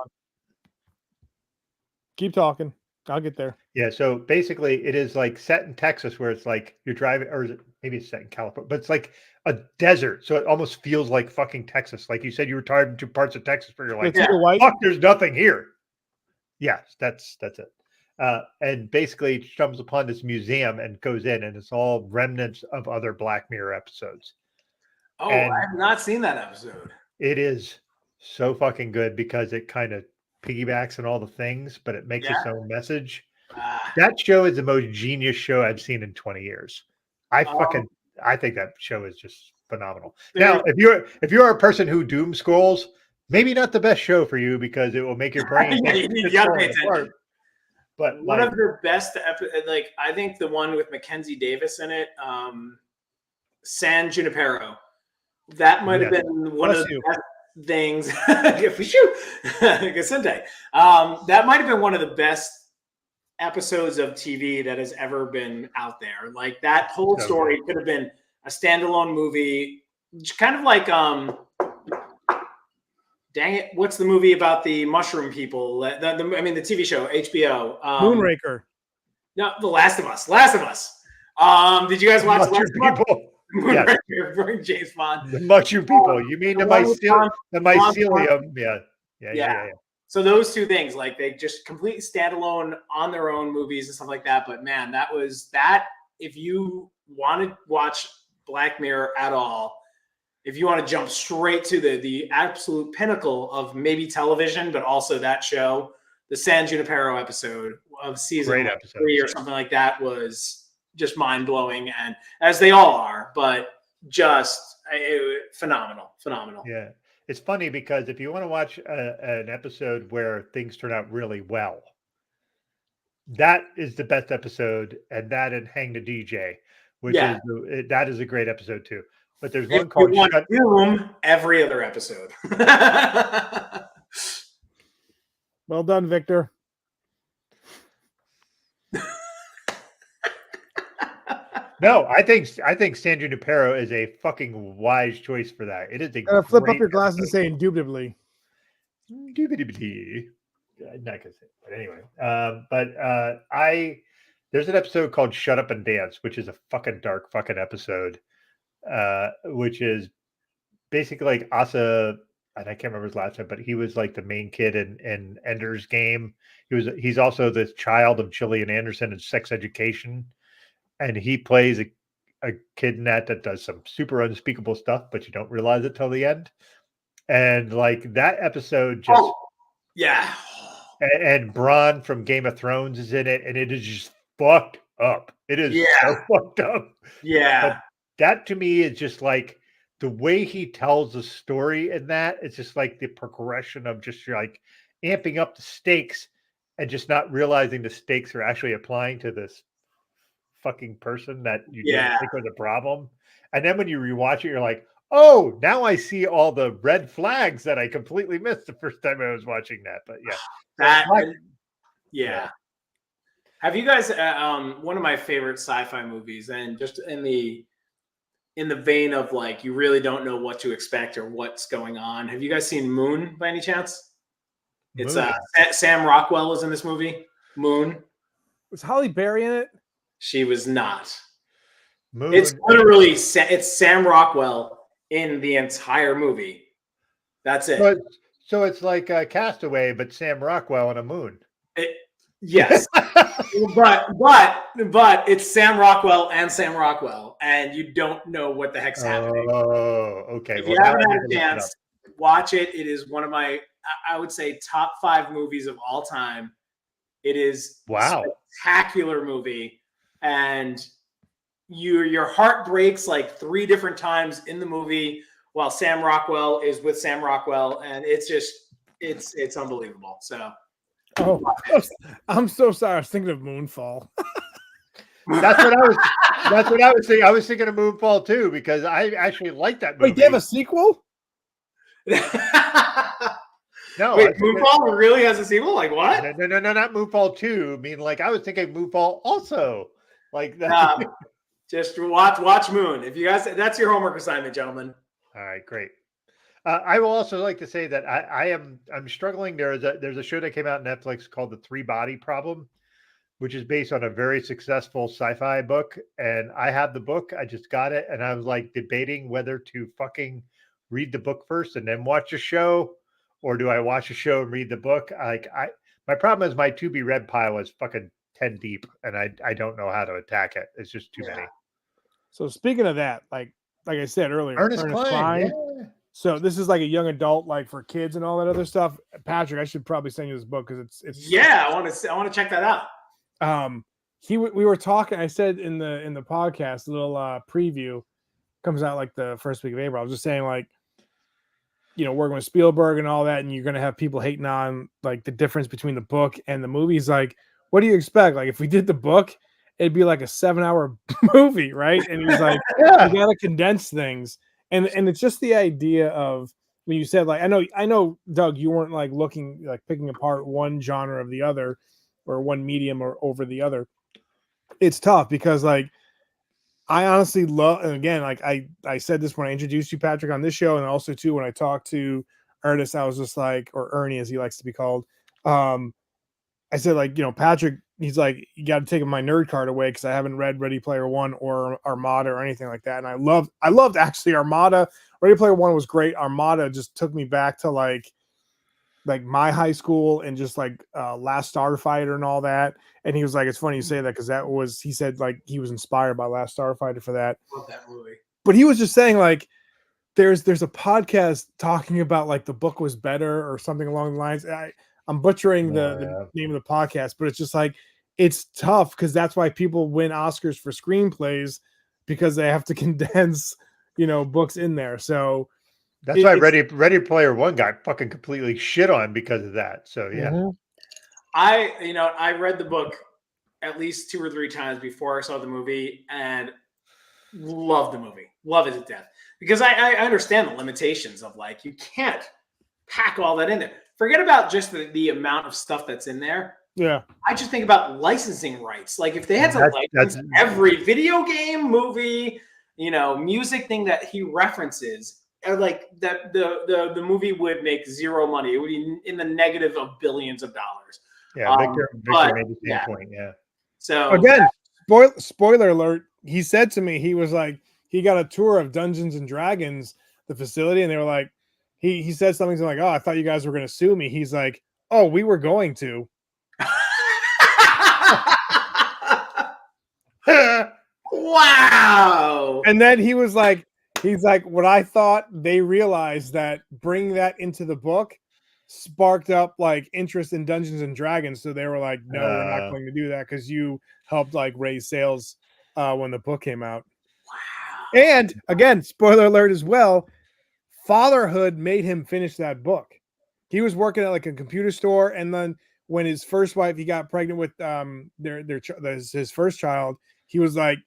keep talking. I'll get there. Yeah, so basically it is like set in Texas where it's like you're driving, or maybe it's set in California, but it's like a desert. So it almost feels like fucking Texas. Like you said, you were tired in two parts of Texas where you're like, fuck, there's nothing here. Yes, that's it. And basically it comes upon this museum and goes in, and it's all remnants of other Black Mirror episodes. Oh, and I have not seen that episode. It is so fucking good because it kind of piggybacks on all the things, but it makes its own message. That show is the most genius show I've seen in 20 years. I think that show is just phenomenal. Now, if you're a person who doom scrolls, maybe not the best show for you because it will make your brain apart. But one of their best, like I think the one with Mackenzie Davis in it, San Junipero, that might have been one of the best things. That might have been one of the best episodes of TV that has ever been out there. Like that whole story could have been a standalone movie, kind of like dang it, what's the movie about the mushroom people? The TV show, HBO. Moonraker. No, The Last of Us. Did you guys watch Mushroom People? Moonraker, bring James Bond. The mushroom people. You mean the mycelium? Yeah. So those two things, like they just completely standalone on their own movies and stuff like that. But man, that was that. If you want to watch Black Mirror at all, if you want to jump straight to the absolute pinnacle of maybe television, but also that show, the San Junipero episode of season 3 or something like that was just mind blowing, and as they all are, but just phenomenal. Yeah. It's funny because if you want to watch an episode where things turn out really well, that is the best episode, and that and Hang the DJ, which is that is a great episode too. But there's one called Doom every other episode. Well done, Victor. No, I think San Junipero is a fucking wise choice for that. It is a flip up your glasses and say indubitably. Indubitably. I'm not gonna say it, but anyway. There's an episode called Shut Up and Dance, which is a fucking dark fucking episode. Which is basically like Asa, and I can't remember his last name, but he was like the main kid in Ender's Game. He's also the child of Gillian Anderson in Sex Education. And he plays a kid in that does some super unspeakable stuff, but you don't realize it till the end. And like that episode just and Bronn from Game of Thrones is in it, and it is just fucked up. It is so fucked up. Yeah. But that to me is just like the way he tells the story in that. It's just like the progression of just like amping up the stakes and just not realizing the stakes are actually applying to this fucking person that you didn't think was a problem. And then when you rewatch it, you're like, oh, now I see all the red flags that I completely missed the first time I was watching that. But Have you guys one of my favorite sci-fi movies, and just in the vein of like you really don't know what to expect or what's going on, have you guys seen Moon by any chance? It's Sam Rockwell is in this movie. Moon. Was Halle Berry in it? She was not. Moon. It's literally it's Sam Rockwell in the entire movie. That's it. So it's like Castaway, but Sam Rockwell on a moon. Yes, but it's Sam Rockwell, and you don't know what the heck's happening. Oh, okay. If you haven't had a chance, watch it. It is one of my, I would say, top 5 movies of all time. It is a spectacular movie. And your heart breaks like 3 different times in the movie while Sam Rockwell is with Sam Rockwell, and it's unbelievable. So, I'm so sorry. I was thinking of Moonfall. That's what I was thinking. I was thinking of Moonfall too, because I actually like that movie. Wait, they have a sequel? No, wait, Moonfall really has a sequel? Like what? No, not Moonfall 2. I mean, like I was thinking Moonfall also. Like just watch Moon. If you guys, that's your homework assignment, gentlemen. All right, great. I will also like to say that I'm struggling. There's a show that came out on Netflix called The Three Body Problem, which is based on a very successful sci-fi book. And I have the book. I just got it, and I was like debating whether to fucking read the book first and then watch a show, or do I watch a show and read the book? My problem is my to be read pile is fucking 10 deep, and I don't know how to attack it. It's just too many. So speaking of that, like I said earlier, Ernest Cline. Yeah. So this is like a young adult, like for kids and all that other stuff. Patrick, I should probably send you this book because it's. Yeah, I want to check that out. We were talking. I said in the podcast, a little preview comes out like the first week of April. I was just saying, like, you know, working with Spielberg and all that, and you're gonna have people hating on like the difference between the book and the movie. He's like, what do you expect? Like, if we did the book, it'd be like a 7-hour movie, right? And he's like, you gotta condense things. And it's just the idea of when you said, like, I know, Doug, you weren't like looking, like picking apart one genre of the other or one medium or over the other. It's tough because, like, I honestly love, and again, like I said this when I introduced you, Patrick, on this show, and also too when I talked to Ernest, I was just like, or Ernie as he likes to be called. I said, like, you know, Patrick, he's like, you got to take my nerd card away because I haven't read Ready Player One or Armada or anything like that. And I loved actually Armada. Ready Player One was great. Armada just took me back to like my high school and just like Last Starfighter and all that. And he was like, it's funny you say that because he said like he was inspired by Last Starfighter for that. Love that movie. But he was just saying like there's a podcast talking about like the book was better or something along the lines. I'm butchering the name of the podcast, but it's just like, it's tough because that's why people win Oscars for screenplays because they have to condense, you know, books in there. So that's why Ready Player One got fucking completely shit on because of that. So yeah. Mm-hmm. I read the book at least 2 or 3 times before I saw the movie and loved the movie. Love it to death. Because I understand the limitations of like, you can't pack all that in there. Forget about just the amount of stuff that's in there. Yeah. I just think about licensing rights. Like if they had to license every video game, movie, you know, music thing that he references, like that the movie would make zero money. It would be in the negative of billions of dollars. Yeah, Victor made the same point. Yeah. So again, spoiler alert. He said to me, he was like, he got a tour of Dungeons and Dragons, the facility, and they were like, he said something like, "Oh, I thought you guys were going to sue me." He's like, "Oh, we were going to." Wow. And then he's like, what I thought they realized that bringing that into the book sparked up like interest in Dungeons and Dragons. So they were like, no, we're not going to do that because you helped like raise sales when the book came out. Wow. And again, spoiler alert as well, fatherhood made him finish that book. He was working at like a computer store, and then when his first wife, he got pregnant with his first child, he was like,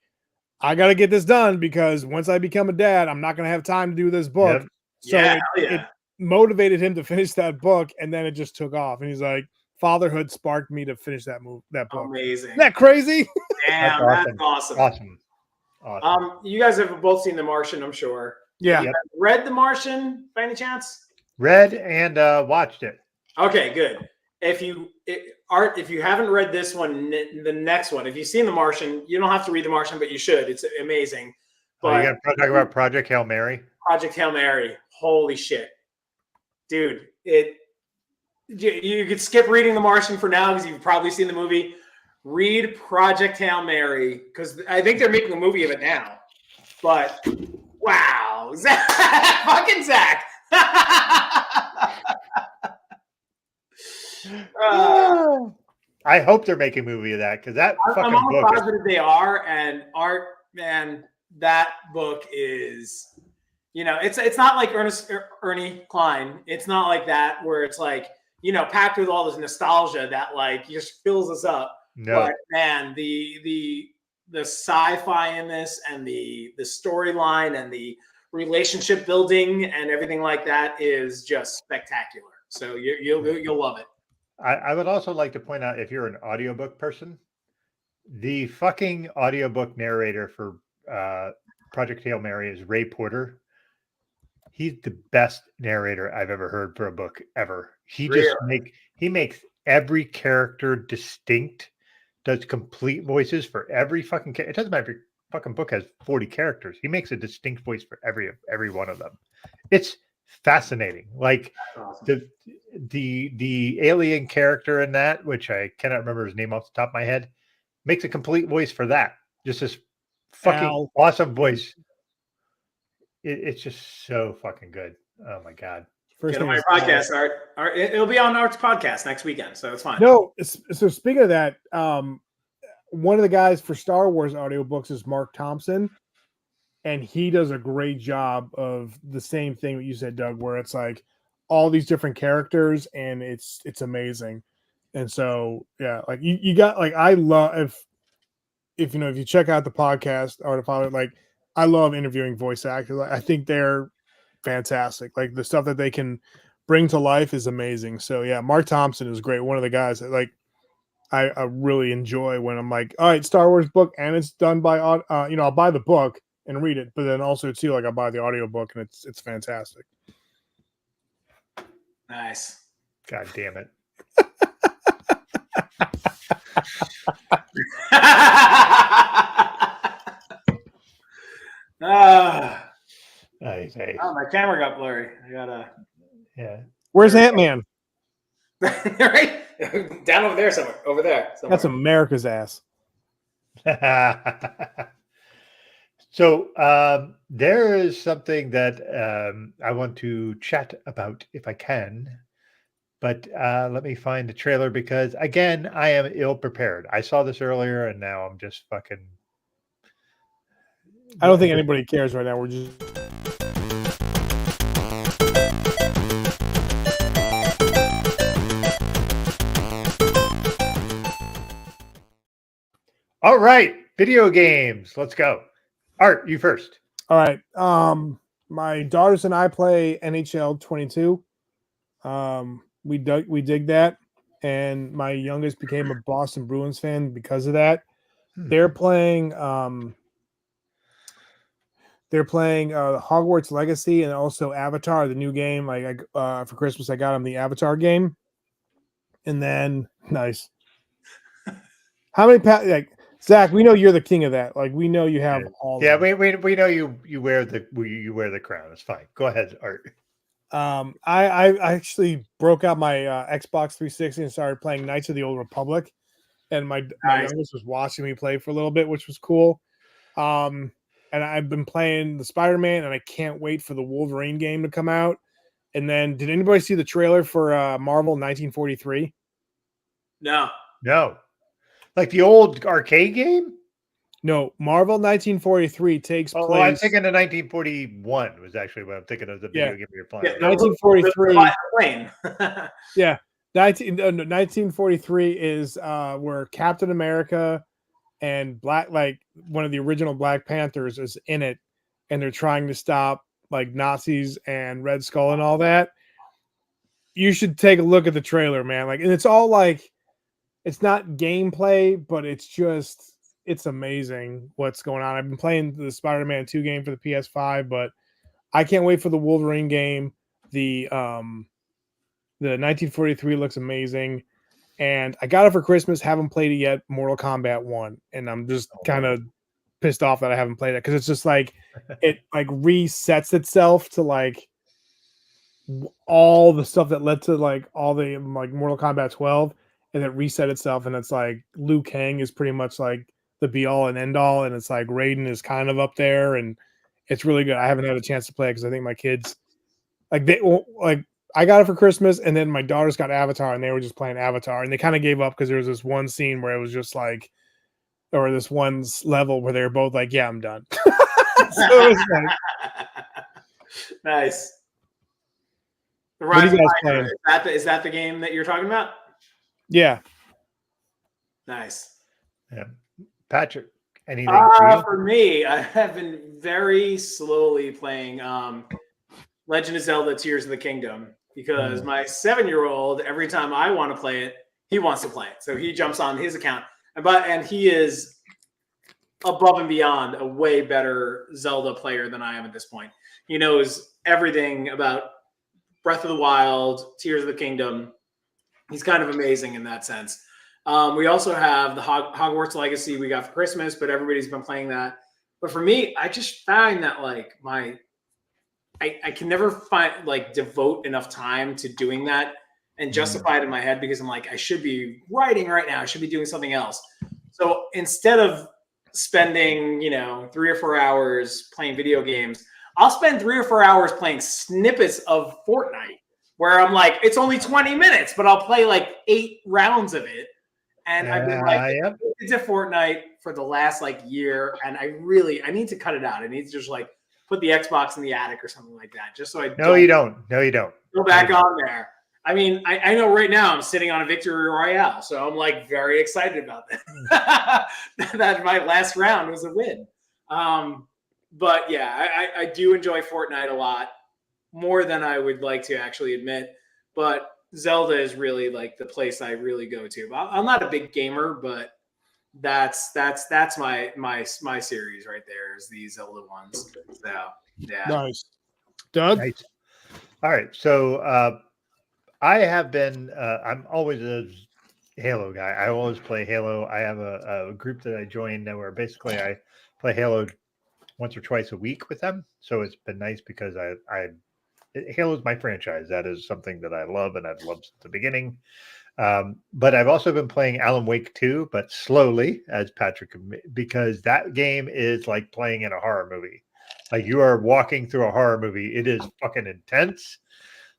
I got to get this done because once I become a dad, I'm not going to have time to do this book. Yep. So it motivated him to finish that book, and then it just took off. And he's like, fatherhood sparked me to finish that book. Amazing. Isn't that crazy? Damn, that's awesome. Awesome. You guys have both seen The Martian, I'm sure. Yeah. Yep. Read The Martian by any chance? Read and watched it. Okay, good. If you haven't read this one, the next one, if you've seen The Martian, you don't have to read The Martian, but you should. It's amazing. But you got to talk about Project Hail Mary. Project Hail Mary. Holy shit, dude! You could skip reading The Martian for now because you've probably seen the movie. Read Project Hail Mary because I think they're making a movie of it now. But wow, fucking Zach. I hope they're making a movie of that because that I'm almost positive they are. And Art, man, that book is, You know, it's not like Ernie Klein. It's not like that where it's like, you know, packed with all this nostalgia that like just fills us up. No. But man, the sci-fi in this and the storyline and the relationship building and everything like that is just spectacular. So you'll love it. I would also like to point out, if you're an audiobook person, the fucking audiobook narrator for Project Hail Mary is Ray Porter. He's the best narrator I've ever heard for a book ever. He makes every character distinct, does complete voices for every fucking character. It doesn't matter if your fucking book has 40 characters. He makes a distinct voice for every one of them. It's fascinating. Like awesome. the alien character in that, which I cannot remember his name off the top of my head, makes a complete voice for that. Just this fucking awesome voice. It's just so fucking good. Oh my god! Get on my podcast, Art. It'll be on Art's podcast next weekend, so it's fine. No, so speaking of that, one of the guys for Star Wars audiobooks is Mark Thompson, and he does a great job of the same thing that you said, Doug, where it's like all these different characters, and it's amazing. And so yeah, like you got like I love if you know, if you check out the podcast Art of Fatherhood, like I love interviewing voice actors. I think they're fantastic. Like the stuff that they can bring to life is amazing. So yeah, Mark Thompson is great. One of the guys that like I really enjoy when I'm like, all right, Star Wars book, and it's done by you know, I'll buy the book and read it, but then also too, like I buy the audiobook and it's fantastic. Nice. God damn it. Oh, my camera got blurry. I gotta. Yeah. Where's Ant-Man? Right down over there somewhere. Over there. Somewhere. That's America's ass. So there is something that I want to chat about if I can, but let me find the trailer because again I am ill prepared. I saw this earlier and now I'm just fucking. I don't think anybody cares right now. We're just. All right, video games. Let's go. Art, you first. All right. My daughters and I play NHL 22. We dig that, and my youngest became a Boston Bruins fan because of that. They're playing Hogwarts Legacy and also Avatar, the new game. Like for Christmas, I got them the Avatar game, and then nice. How many like Zach? We know you're the king of that. Like we know you have all. Yeah, we know you wear the crown. It's fine. Go ahead, Art. I actually broke out my Xbox 360 and started playing Knights of the Old Republic, and my youngest was watching me play for a little bit, which was cool. And I've been playing the Spider-Man, and I can't wait for the Wolverine game to come out. And then, did anybody see the trailer for Marvel 1943? No. Like the old arcade game? No, Marvel 1943 takes place. I'm thinking of 1941 was actually what I'm thinking of the video game you're playing. Yeah, 1943. Yeah, 1943 is where Captain America and one of the original Black Panthers is in it, and they're trying to stop like Nazis and Red Skull and all that. You should take a look at the trailer, man. Like, and it's all like, it's not gameplay, but it's amazing what's going on. I've been playing the Spider-Man 2 game for the PS5, but I can't wait for the Wolverine game. The 1943 looks amazing, and I got it for Christmas. Haven't played it yet. Mortal Kombat 1, and I'm just kind of pissed off that I haven't played it because it's just like it like resets itself to like all the stuff that led to like all the like Mortal Kombat 12, and it reset itself, and it's like Liu Kang is pretty much like the be all and end all, and it's like Raiden is kind of up there, and it's really good. I haven't had a chance to play because I think my kids I got it for Christmas, and then my daughters got Avatar, and they were just playing Avatar, and they kind of gave up because there was this one scene where it was just like, or this one level where they were both like, "Yeah, I'm done." So it was like, Nice. The What are Rise you of guys Hydra. playing? Is that the game that you're talking about? Yeah. Nice. Yeah. Patrick, anything for you? For me, I have been very slowly playing Legend of Zelda Tears of the Kingdom because my 7-year-old, every time I want to play it, he wants to play it. So he jumps on his account. And he is above and beyond a way better Zelda player than I am at this point. He knows everything about Breath of the Wild, Tears of the Kingdom. He's kind of amazing in that sense. We also have the Hogwarts Legacy we got for Christmas, but everybody's been playing that. But for me, I just find that I can never devote enough time to doing that and justify it in my head because I'm like, I should be writing right now. I should be doing something else. So instead of spending, 3 or 4 hours playing video games, I'll spend 3 or 4 hours playing snippets of Fortnite where I'm like, it's only 20 minutes, but I'll play like 8 rounds of it. And I've been into Fortnite for the last year, and I need to cut it out. I need to just put the Xbox in the attic or something like that, just so I No, you don't. Go back on there. I mean, I know right now I'm sitting on a victory royale, so I'm very excited about that. That my last round was a win. But yeah, I do enjoy Fortnite a lot more than I would like to actually admit. But Zelda is really the place I really go to. I'm not a big gamer, but that's my series right there is the Zelda ones. So yeah. Nice. Doug? Nice. All right. So I have been I'm always a Halo guy. I always play Halo. I have a group that I joined where basically I play Halo once or twice a week with them. So it's been nice because Halo is my franchise. That is something that I love and I've loved since the beginning. But I've also been playing Alan Wake 2, but slowly, as Patrick, because that game is like playing in a horror movie. Like you are walking through a horror movie. It is fucking intense.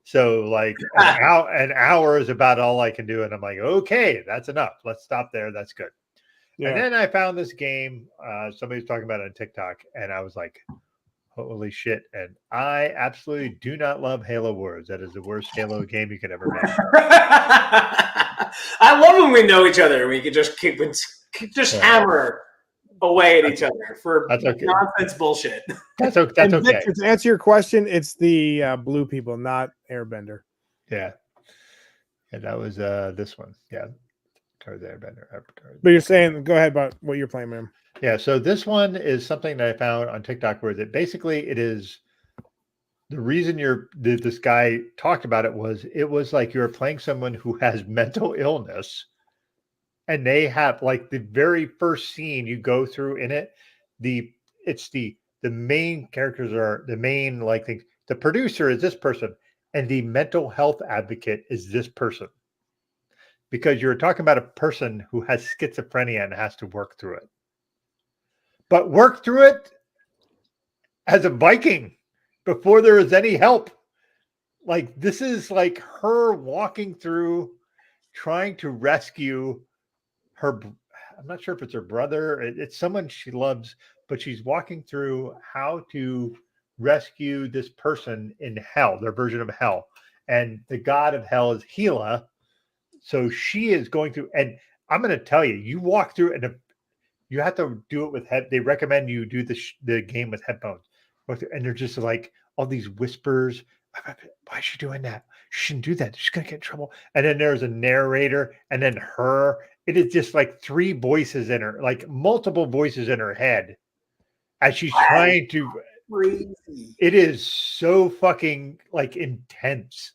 So an hour is about all I can do. And I'm like, okay, that's enough. Let's stop there. That's good. Yeah. And then I found this game. Somebody was talking about it on TikTok. And I was like, holy shit. And I absolutely do not love Halo Wars. That is the worst Halo game you could ever make. I love when we know each other. We can just hammer away at each other for nonsense bullshit. That's okay. Victor, to answer your question, it's the blue people, not Airbender. Yeah. And that was this one. Yeah. Airbender. But you're saying, go ahead about what you're playing, man. Yeah. So this one is something that I found on TikTok where basically it is the reason this guy talked about it was like you're playing someone who has mental illness. And they have the very first scene you go through in it, the main characters are the main things. The producer is this person, and the mental health advocate is this person. Because you're talking about a person who has schizophrenia and has to work through it. But work through it as a Viking before there is any help. This is her walking through trying to rescue her. I'm not sure if it's her brother. It's someone she loves, but she's walking through how to rescue this person in hell, their version of hell. And the god of hell is Hela. So she is going through, and I'm going to tell you, you walk through and you have to do it with they recommend you do the game with headphones. And they're just all these whispers. Why is she doing that? She shouldn't do that. She's going to get in trouble. And then there's a narrator and then her. It is just 3 voices in her, multiple voices in her head as she's trying to. Crazy. It is so fucking intense,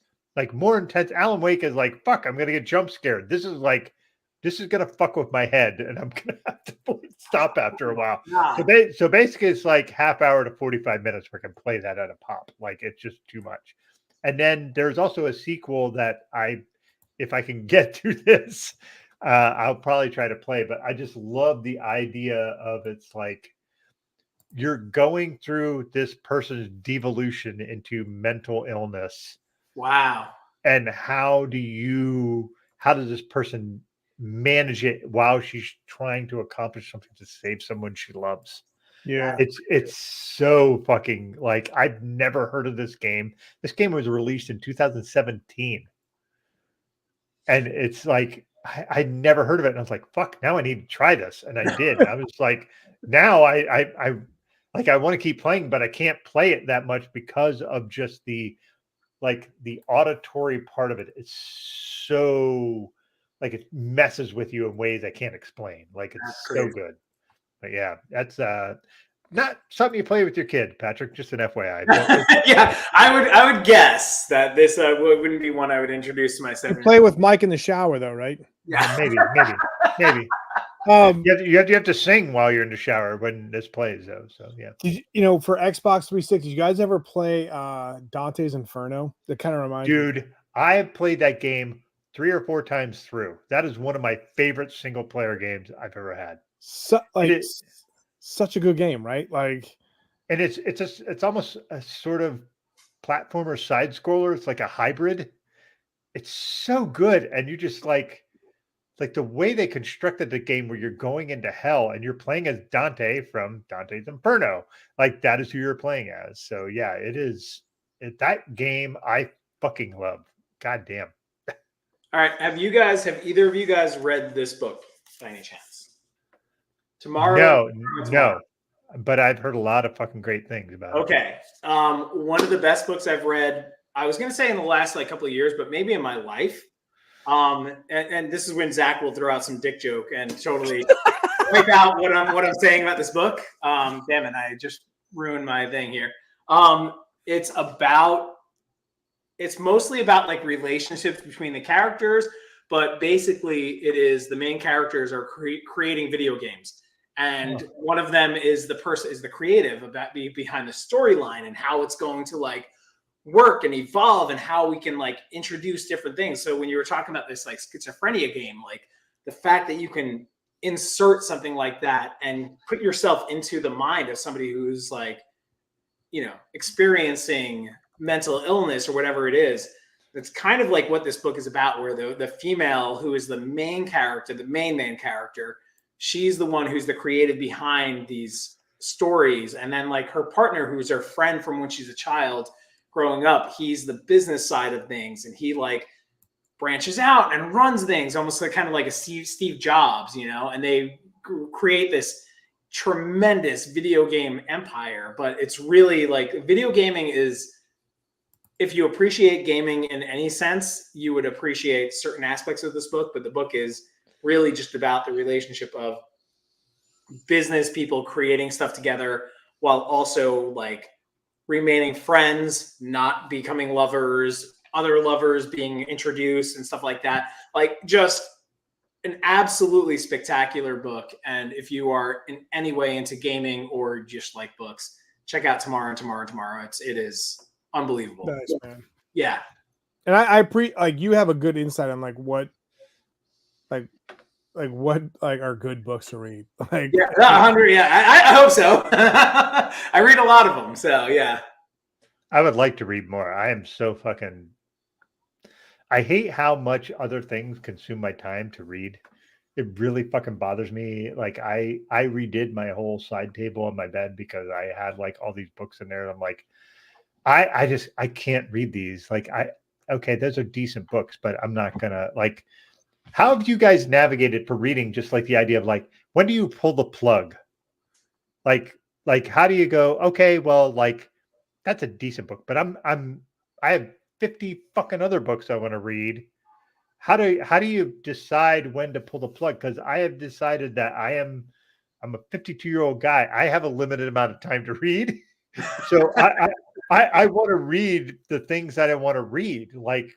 more intense. Alan Wake is fuck, I'm going to get jump scared. This is going to fuck with my head and I'm going to have to stop after a while. Nah. So basically it's half hour to 45 minutes where I can play that at a pop. It's just too much. And then there's also a sequel that if I can get through this, I'll probably try to play, but I just love the idea of it's you're going through this person's devolution into mental illness. Wow. And how does this person manage it while she's trying to accomplish something to save someone she loves? Yeah. It's so fucking like I've never heard of this game. This game was released in 2017. And it's like I'd never heard of it. And I was like, fuck, now I need to try this. And I did. I was like, now I like I want to keep playing, but I can't play it that much because of just the auditory part of it. It's so like it messes with you in ways I can't explain. Like it's so good. But yeah, that's not something you play with your kid, Patrick. Just an FYI. Yeah, I would guess that this wouldn't be one I would introduce to my 7-year-old. Play with Mike in the shower, though, right? Yeah, maybe. You have to sing while you're in the shower when this plays, though. So yeah. For Xbox 360, did you guys ever play Dante's Inferno? That kind of reminds me. Dude, I have played that game 3 or 4 times through. That is one of my favorite single player games I've ever had. Such a good game, right? Like, and it's almost a sort of platformer side scroller. It's like a hybrid. It's so good, and you just like the way they constructed the game, where you're going into hell and you're playing as Dante from Dante's Inferno. Like that is who you're playing as. So yeah, it is. That game I fucking love. God damn. All right, have either of you guys read this book by any chance? Tomorrow? No, but I've heard a lot of fucking great things about it. Okay. One of the best books I've read, I was going to say in the last couple of years, but maybe in my life. And this is when Zach will throw out some dick joke and totally wipe out what I'm saying about this book. Damn it, I just ruined my thing here. It's mostly about like relationships between the characters, but basically it is the main characters are creating video games. And one of them is the creative about behind the storyline and how it's going to like work and evolve and how we can like introduce different things. So when you were talking about this like schizophrenia game, like the fact that you can insert something like that and put yourself into the mind of somebody who's like, experiencing mental illness or whatever it is, that's kind of like what this book is about, where the female who is the main character, the main character, she's the one who's the creative behind these stories. And then like her partner, who's her friend from when she's a child growing up, he's the business side of things. And he like branches out and runs things almost like kind of like a Steve Jobs, and they create this tremendous video game empire. But it's really like video gaming is, if you appreciate gaming in any sense, you would appreciate certain aspects of this book. But the book is really just about the relationship of business people creating stuff together while also like remaining friends, not becoming lovers, other lovers being introduced and stuff like that. Like just an absolutely spectacular book. And if you are in any way into gaming or just like books, check out Tomorrow. It is unbelievable. Nice, man. Yeah. And I you have a good insight on like what are good books to read. Like 100. Yeah, I hope so. I read a lot of them. So yeah. I would like to read more. I am so fucking. I hate how much other things consume my time to read. It really fucking bothers me. Like I redid my whole side table on my bed because I had like all these books in there. And I'm like, I can't read these. Like okay, those are decent books, but I'm not gonna like. How have you guys navigated for reading? Just like the idea of like, when do you pull the plug? Like how do you go? Okay, well, like that's a decent book, but I have 50 fucking other books I want to read. How do you decide when to pull the plug? Because I have decided that I'm a 52-year-old guy. I have a limited amount of time to read, so I want to read the things that I want to read. Like,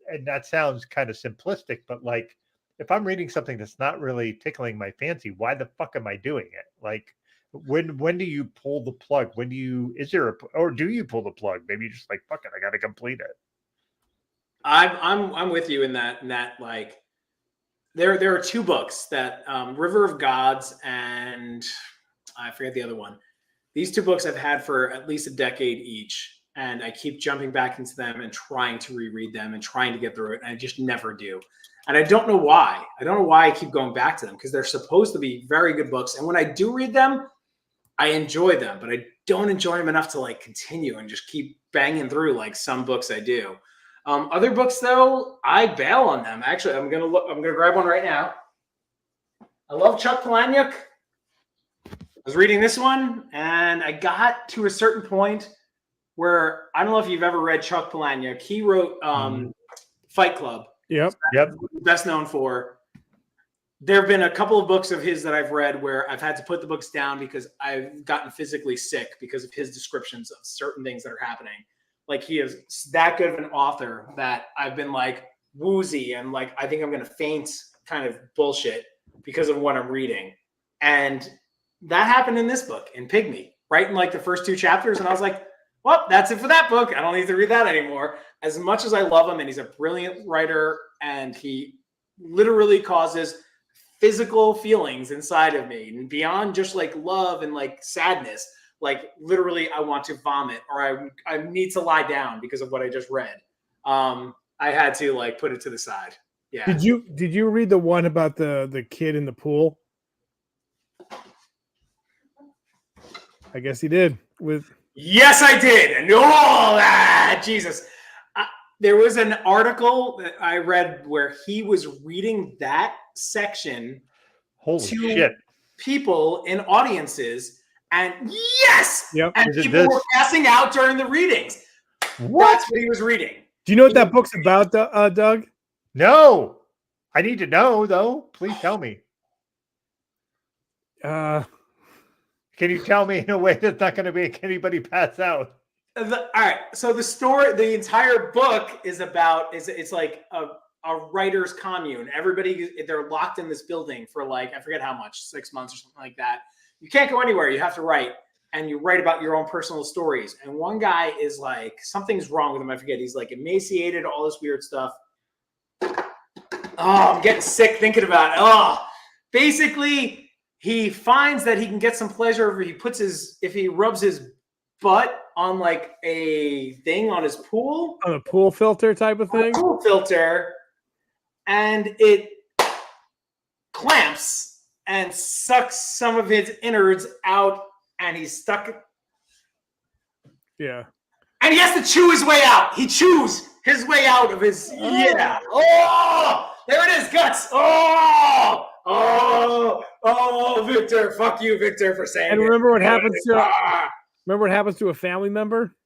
and that sounds kind of simplistic, but like, if I'm reading something that's not really tickling my fancy, why the fuck am I doing it? Like, when do you pull the plug? When do you do you pull the plug? Maybe you're just like, fuck it, I got to complete it. I'm with you in that like there are 2 books that River of Gods and I forget the other one. These 2 books I've had for at least a decade each, and I keep jumping back into them and trying to reread them and trying to get through it, and I just never do. And I don't know why. I don't know why I keep going back to them, because they're supposed to be very good books, and when I do read them, I enjoy them, but I don't enjoy them enough to like continue and just keep banging through like some books I do. Other books though, I bail on them. Actually, I'm gonna grab one right now. I love Chuck Palahniuk. I was reading this one and I got to a certain point where I don't know if you've ever read Chuck Palahniuk. He wrote Fight Club. Yep. Best known for. There have been a couple of books of his that I've read where I've had to put the books down because I've gotten physically sick because of his descriptions of certain things that are happening. Like he is that good of an author that I've been like woozy and like I think I'm going to faint kind of bullshit because of what I'm reading. And that happened in this book, in Pygmy, right in like the first 2 chapters. And I was like, well, that's it for that book. I don't need to read that anymore. As much as I love him and he's a brilliant writer and he literally causes physical feelings inside of me and beyond just like love and like sadness, like literally I want to vomit or I need to lie down because of what I just read. I had to like put it to the side. Yeah. Did you read the one about the kid in the pool? I guess he did. Yes, I did. And all that Jesus. There was an article that I read where he was reading that section to people in audiences, and yes, and people were passing out during the readings. That's what he was reading. Do you know what that book's about, Doug? No, I need to know though. Please tell me. Can you tell me in a way that's not going to make anybody pass out? All right. So the entire book is about it's like a writer's commune. They're locked in this building for like, I forget how much, 6 months or something like that. You can't go anywhere. You have to write, and you write about your own personal stories. And one guy is like, something's wrong with him. I forget. He's like emaciated, all this weird stuff. Oh, I'm getting sick thinking about it. Oh, basically he finds that he can get some pleasure if he rubs his butt on like a thing on his pool. On a pool filter type of thing? A pool filter. And it clamps and sucks some of his innards out, and he's stuck. Yeah. And he has to chew his way out. He chews his way out of his. Yeah. Oh, there it is, guts. Oh, Victor. Fuck you, Victor, for saying. And remember what happens to Remember what happens to a family member?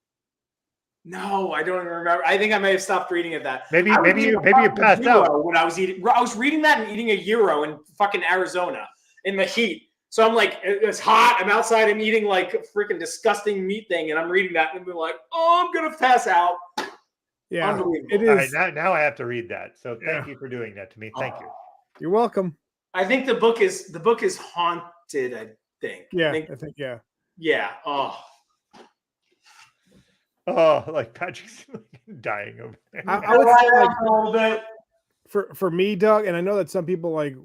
No, I don't even remember. I think I may have stopped reading it. Maybe you passed out when I was eating. I was reading that and eating a gyro in fucking Arizona in the heat. So I'm like, it's hot. I'm outside. I'm eating like a freaking disgusting meat thing, and I'm reading that and I'm like, oh, I'm gonna pass out. Yeah, it is. All right, now I have to read that. So thank you for doing that to me. Thank you. You're welcome. I think the book is haunted. I think. Yeah, I think yeah. Yeah. Oh. Oh, like Patrick's dying over there. I would say like a little bit. For me, Doug, and I know that some people like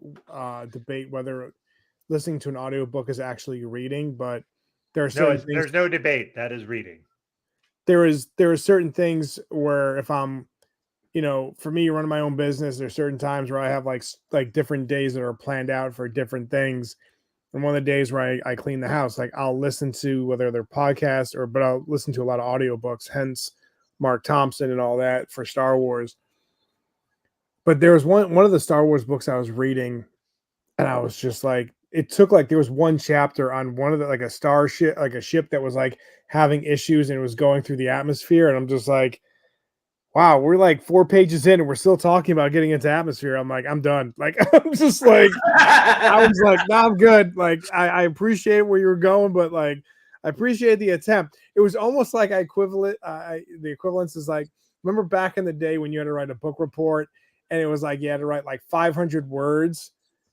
debate whether listening to an audiobook is actually reading, but there's no debate. That is reading. There are certain things where if I'm, for me running my own business, there's certain times where I have like different days that are planned out for different things. And one of the days where I clean the house, like I'll listen to whether they're podcasts but I'll listen to a lot of audiobooks, hence Mark Thompson and all that for Star Wars. But there was one of the Star Wars books I was reading, and I was just like, it took like, there was one chapter on one of the, like a starship, like a ship that was like having issues and it was going through the atmosphere. And I'm just like, wow, we're like 4 pages in and we're still talking about getting into atmosphere. I'm like, I'm done. Like, I'm just like, I was like, no, I'm good. Like, I appreciate where you're going, but like, I appreciate the attempt. It was almost like the equivalence is like, remember back in the day when you had to write a book report and it was like, you had to write like 500 words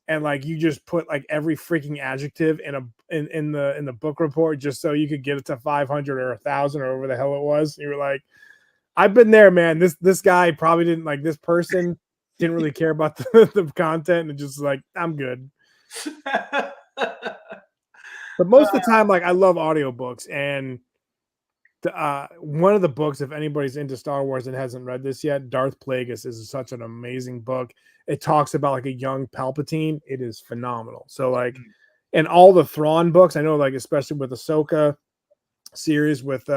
and like, you just put like every freaking adjective in the book report just so you could get it to 500 or 1,000 or whatever the hell it was. You were like, I've been there, man. This guy probably didn't like, this person didn't really care about the content and just like, I'm good. But most of the time, like I love audiobooks, and one of the books, if anybody's into Star Wars and hasn't read this yet, Darth Plagueis is such an amazing book. It talks about like a young Palpatine. It is phenomenal. So like, and all the Thrawn books. I know, like especially with Ahsoka series with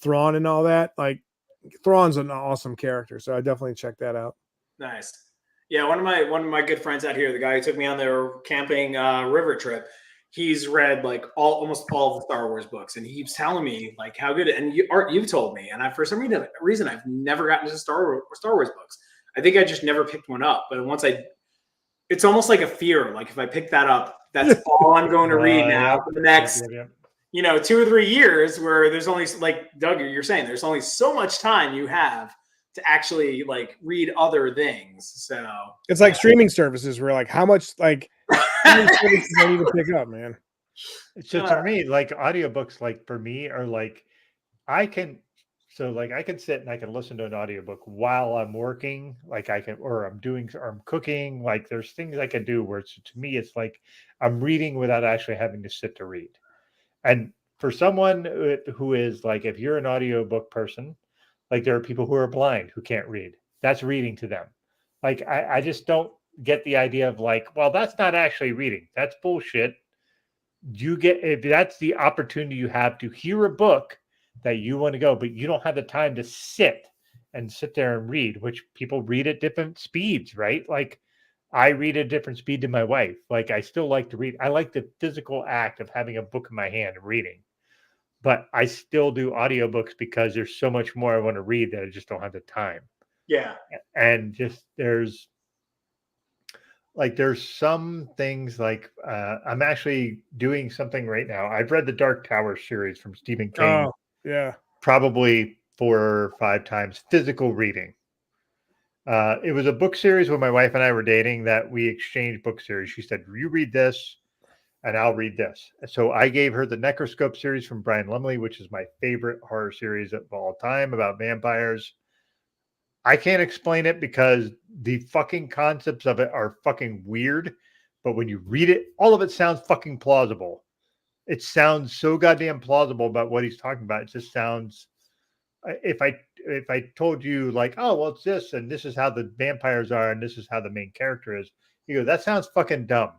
Thrawn and all that. Like Thrawn's an awesome character, so I definitely check that out. Nice. Yeah, one of my good friends out here, the guy who took me on their camping river trip, he's read like almost all the Star Wars books, and he keeps telling me like how good. And you've told me, and for some reason I've never gotten into Star Wars books. I think I just never picked one up. But it's almost like a fear. Like if I pick that up, that's all I'm going to read now for the next 2 or 3 years. Where there's only, like Doug, you're saying, there's only so much time you have to actually like read other things. So it's like streaming services where like how much like services I need to pick up, man. So to me, like audiobooks, like for me are like I can sit and I can listen to an audiobook while I'm working, like or I'm cooking. Like there's things I can do where to me it's like I'm reading without actually having to sit to read. And for someone who is like, if you're an audiobook person, like there are people who are blind who can't read. That's reading to them. Like I just don't get the idea of like, well, that's not actually reading. That's bullshit. If that's the opportunity you have to hear a book that you want to go, but you don't have the time to sit there and read, which people read at different speeds, right? Like I read at a different speed than my wife. Like I still like to read. I like the physical act of having a book in my hand and reading. But I still do audiobooks because there's so much more I want to read that I just don't have the time. Yeah. And just there's some things like I'm actually doing something right now. I've read the Dark Tower series from Stephen King. Oh, yeah. Probably 4 or 5 times physical reading. It was a book series when my wife and I were dating that we exchanged book series. She said, you read this and I'll read this. So I gave her the Necroscope series from Brian Lumley, which is my favorite horror series of all time about vampires. I can't explain it because the fucking concepts of it are fucking weird. But when you read it, all of it sounds fucking plausible. It sounds so goddamn plausible about what he's talking about. It just sounds, if I told you like, oh, well, it's this, and this is how the vampires are, and this is how the main character is, you go, that sounds fucking dumb.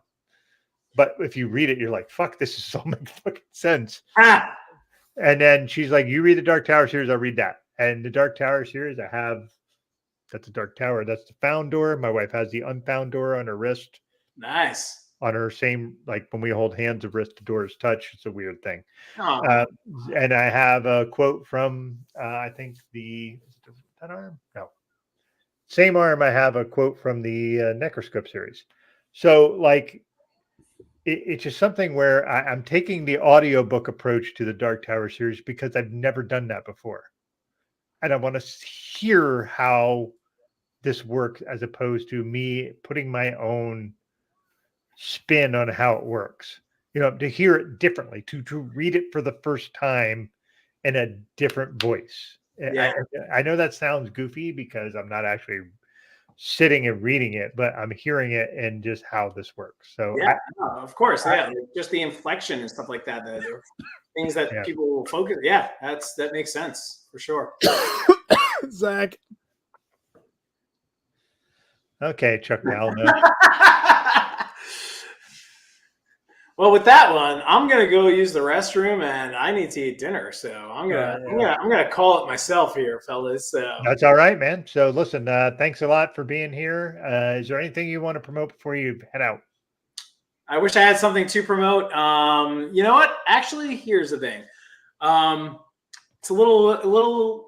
But if you read it, you're like, fuck, this is all makes fucking sense. And then she's like, you read the Dark Tower series, I'll read that. And the Dark Tower series, that's the Dark Tower. That's the found door. My wife has the unfound door on her wrist. Nice. On her same, like when we hold hands, the wrist, the doors touch. It's a weird thing. And I have a quote from, I think that arm? No. Same arm, I have a quote from the Necroscope series. So like, it's just something where I'm taking the audiobook approach to the Dark Tower series because I've never done that before. And I want to hear how this works as opposed to me putting my own spin on how it works. To hear it differently, to read it for the first time in a different voice. Yeah. I know that sounds goofy because I'm not actually sitting and reading it, but I'm hearing it and just how this works. So yeah, of course, yeah, just the inflection and stuff like that. That things that people will focus. Yeah, that makes sense for sure. Zach. Okay, Chuck Allen. Well, with that one, I'm gonna go use the restroom, and I need to eat dinner. So I'm gonna call it myself here, fellas. So that's all right, man. So listen, thanks a lot for being here. Is there anything you want to promote before you head out? I wish I had something to promote. You know what? Actually, here's the thing. It's a little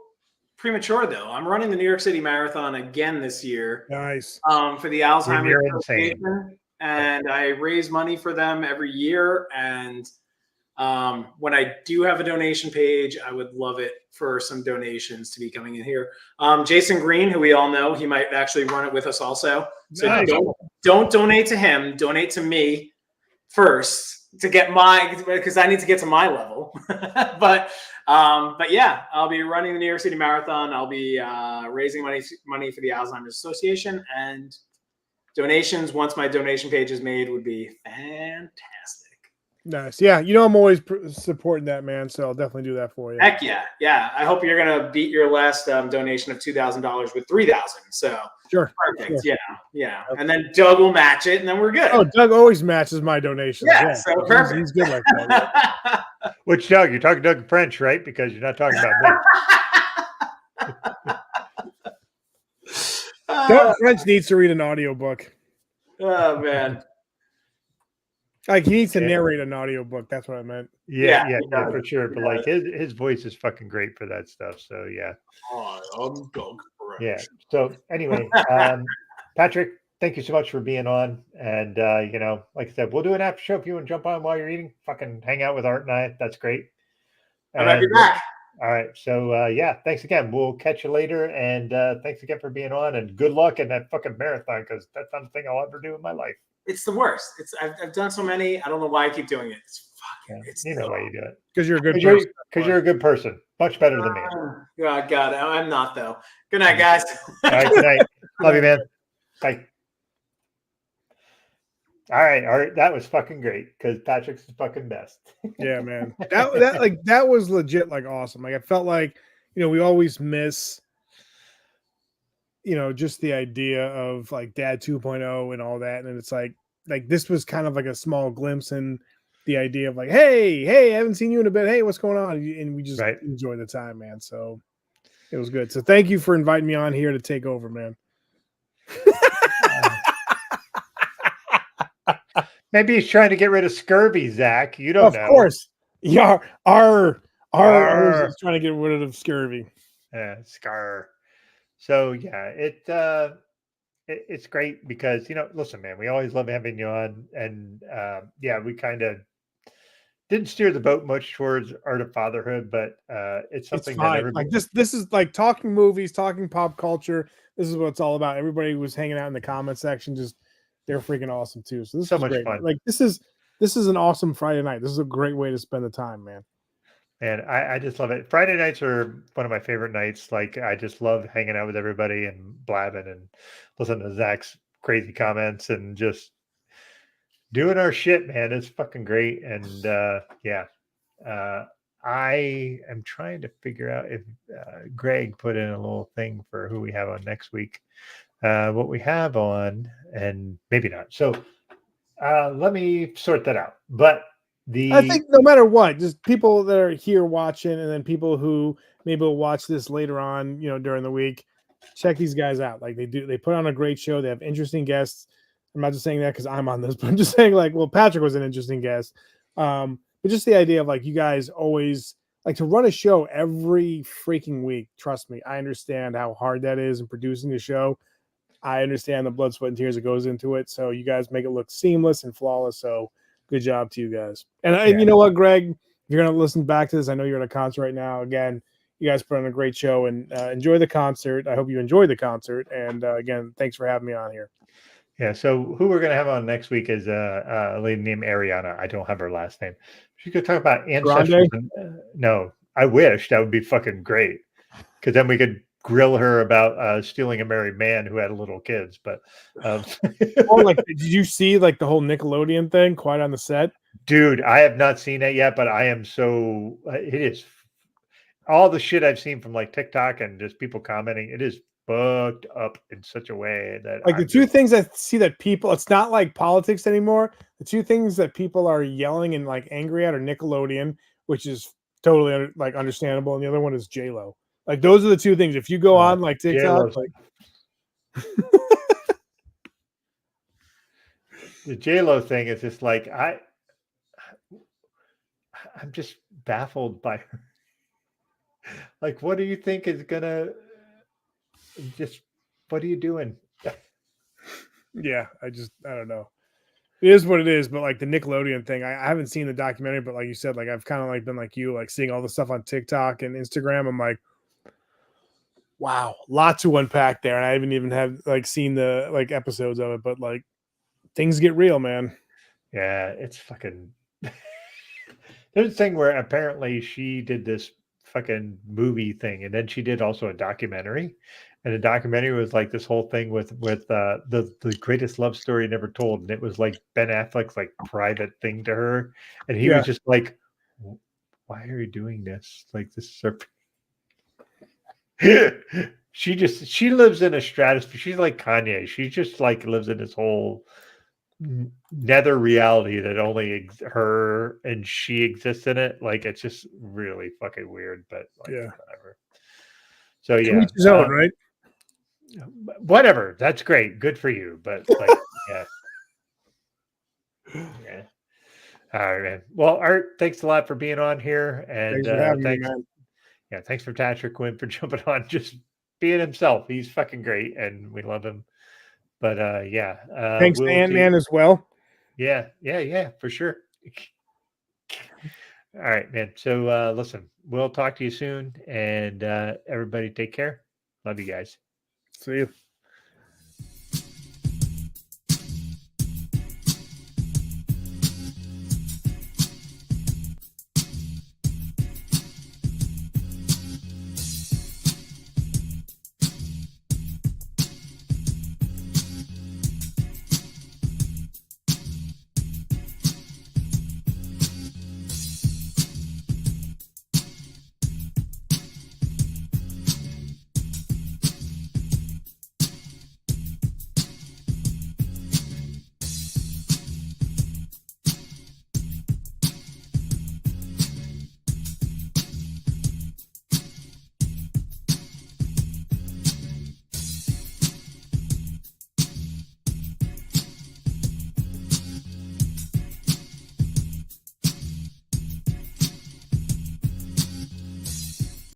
premature though. I'm running the New York City Marathon again this year. Nice. For the Alzheimer's Association. And I raise money for them every year. And when I do have a donation page, I would love it for some donations to be coming in here. Jason Green, who we all know, he might actually run it with us also. So nice. Don't donate to him. Donate to me first to get because I need to get to my level. but yeah, I'll be running the New York City Marathon. I'll be raising money for the Alzheimer's Association, and donations, once my donation page is made, would be fantastic. Nice. Yeah. You know, I'm always supporting that, man. So I'll definitely do that for you. Heck yeah. Yeah. I hope you're going to beat your last donation of $2,000 with 3,000. So sure. Perfect. Sure. Yeah. Yeah. And then Doug will match it and then we're good. Oh, Doug always matches my donations. Yeah. So perfect. He's good like that. Which Doug? You're talking Doug French, right? Because you're not talking about me. Doug French needs to read an audiobook. Oh, man. Like he needs to narrate an audiobook. That's what I meant. Yeah, for sure. But like his voice is fucking great for that stuff. So yeah. I'm Doug French. Yeah. So anyway, Patrick, thank you so much for being on. And you know, like I said, we'll do an after show if you want to jump on while you're eating. Fucking hang out with Art and I. That's great. I might be back. All right. So yeah, thanks again. We'll catch you later. And thanks again for being on. And good luck in that fucking marathon, because that's not a thing I'll ever do in my life. It's the worst. I've done so many. I don't know why I keep doing it. It's fucking. Yeah, you know why you do it. Because you're a good person. Because you're a good person. Much better than me. God, I'm not though. Good night, guys. All right. Good night. Love you, man. Bye. All right, Art. That was fucking great because Patrick's the fucking best. Yeah, man. That was legit like awesome. Like I felt like, you know, we always miss, you know, just the idea of like Dad 2.0 and all that. And it's like this was kind of like a small glimpse in the idea of like, hey, I haven't seen you in a bit. Hey, what's going on? And we just enjoy the time, man. So it was good. So thank you for inviting me on here to take over, man. Maybe he's trying to get rid of scurvy, Zach. You don't know. Of course. Yeah, our is trying to get rid of scurvy. Yeah, scar. So yeah, it's great because, you know, listen, man, we always love having you on, and yeah, we kind of didn't steer the boat much towards Art of Fatherhood, but it's something that everybody... like this is like talking movies, talking pop culture. This is what it's all about. Everybody was hanging out in the comment section, just they're freaking awesome too. So this is much great. Fun. Like this is an awesome Friday night. This is a great way to spend the time, man. And I just love it. Friday nights are one of my favorite nights. Like I just love hanging out with everybody and blabbing and listening to Zach's crazy comments and just doing our shit, man. It's fucking great. And yeah, I am trying to figure out if Greg put in a little thing for who we have on next week, what we have on, and maybe not. So let me sort that out. But I think no matter what, just people that are here watching, and then people who maybe will watch this later on, you know, during the week, check these guys out. Like they put on a great show. They have interesting guests. I'm not just saying that because I'm on this, but I'm just saying like, well, Patrick was an interesting guest. But just the idea of like, you guys always like to run a show every freaking week. Trust me, I understand how hard that is in producing a show. I understand the blood, sweat, and tears that goes into it. So you guys make it look seamless and flawless. So good job to you guys. And you know what, Greg, if you're going to listen back to this, I know you're at a concert right now. Again, you guys put on a great show, and enjoy the concert. I hope you enjoy the concert. And again, thanks for having me on here. Yeah. So who we're going to have on next week is a lady named Ariana. I don't have her last name. She could talk about ancestors. No, I wish. That would be fucking great. Because then we could grill her about stealing a married man who had little kids. But like, did you see like the whole Nickelodeon thing Quiet on the Set? Dude, I have not seen it yet, but I am so it is all the shit I've seen from like TikTok and just people commenting. It is fucked up in such a way that like the two things I see that people, it's not like politics anymore. The two things that people are yelling and like angry at are Nickelodeon, which is totally like understandable, and the other one is J-Lo. Like those are the two things. If you go on like TikTok, like the J-Lo thing is just like I'm just baffled by her. Like, what do you think is gonna what are you doing? Yeah, I don't know. It is what it is, but like the Nickelodeon thing, I haven't seen the documentary, but like you said, like I've kind of like been like you, like seeing all the stuff on TikTok and Instagram. I'm like, wow, lot to unpack there. And I haven't even have like seen the like episodes of it, but like things get real, man. Yeah, it's fucking there's a thing where apparently she did this fucking movie thing, and then she did also a documentary, And the documentary was like this whole thing with the greatest love story never told, and it was like Ben Affleck's like private thing to her, and he was just like, "Why are you doing this? Like this is her." She lives in a stratosphere. She's like Kanye. She just like lives in this whole nether reality that only her and she exists in it. Like it's just really fucking weird, but like whatever. So To each his own, right? Whatever. That's great. Good for you. But like, yeah. All right, man. Well, Art, thanks a lot for being on here, and Thanks for having me, man. Yeah, thanks for Patrick Quinn for jumping on, just being himself. He's fucking great, and we love him. But thanks to Ant-Man as well. Yeah, for sure. All right, man. So listen, we'll talk to you soon, and everybody take care. Love you guys. See you.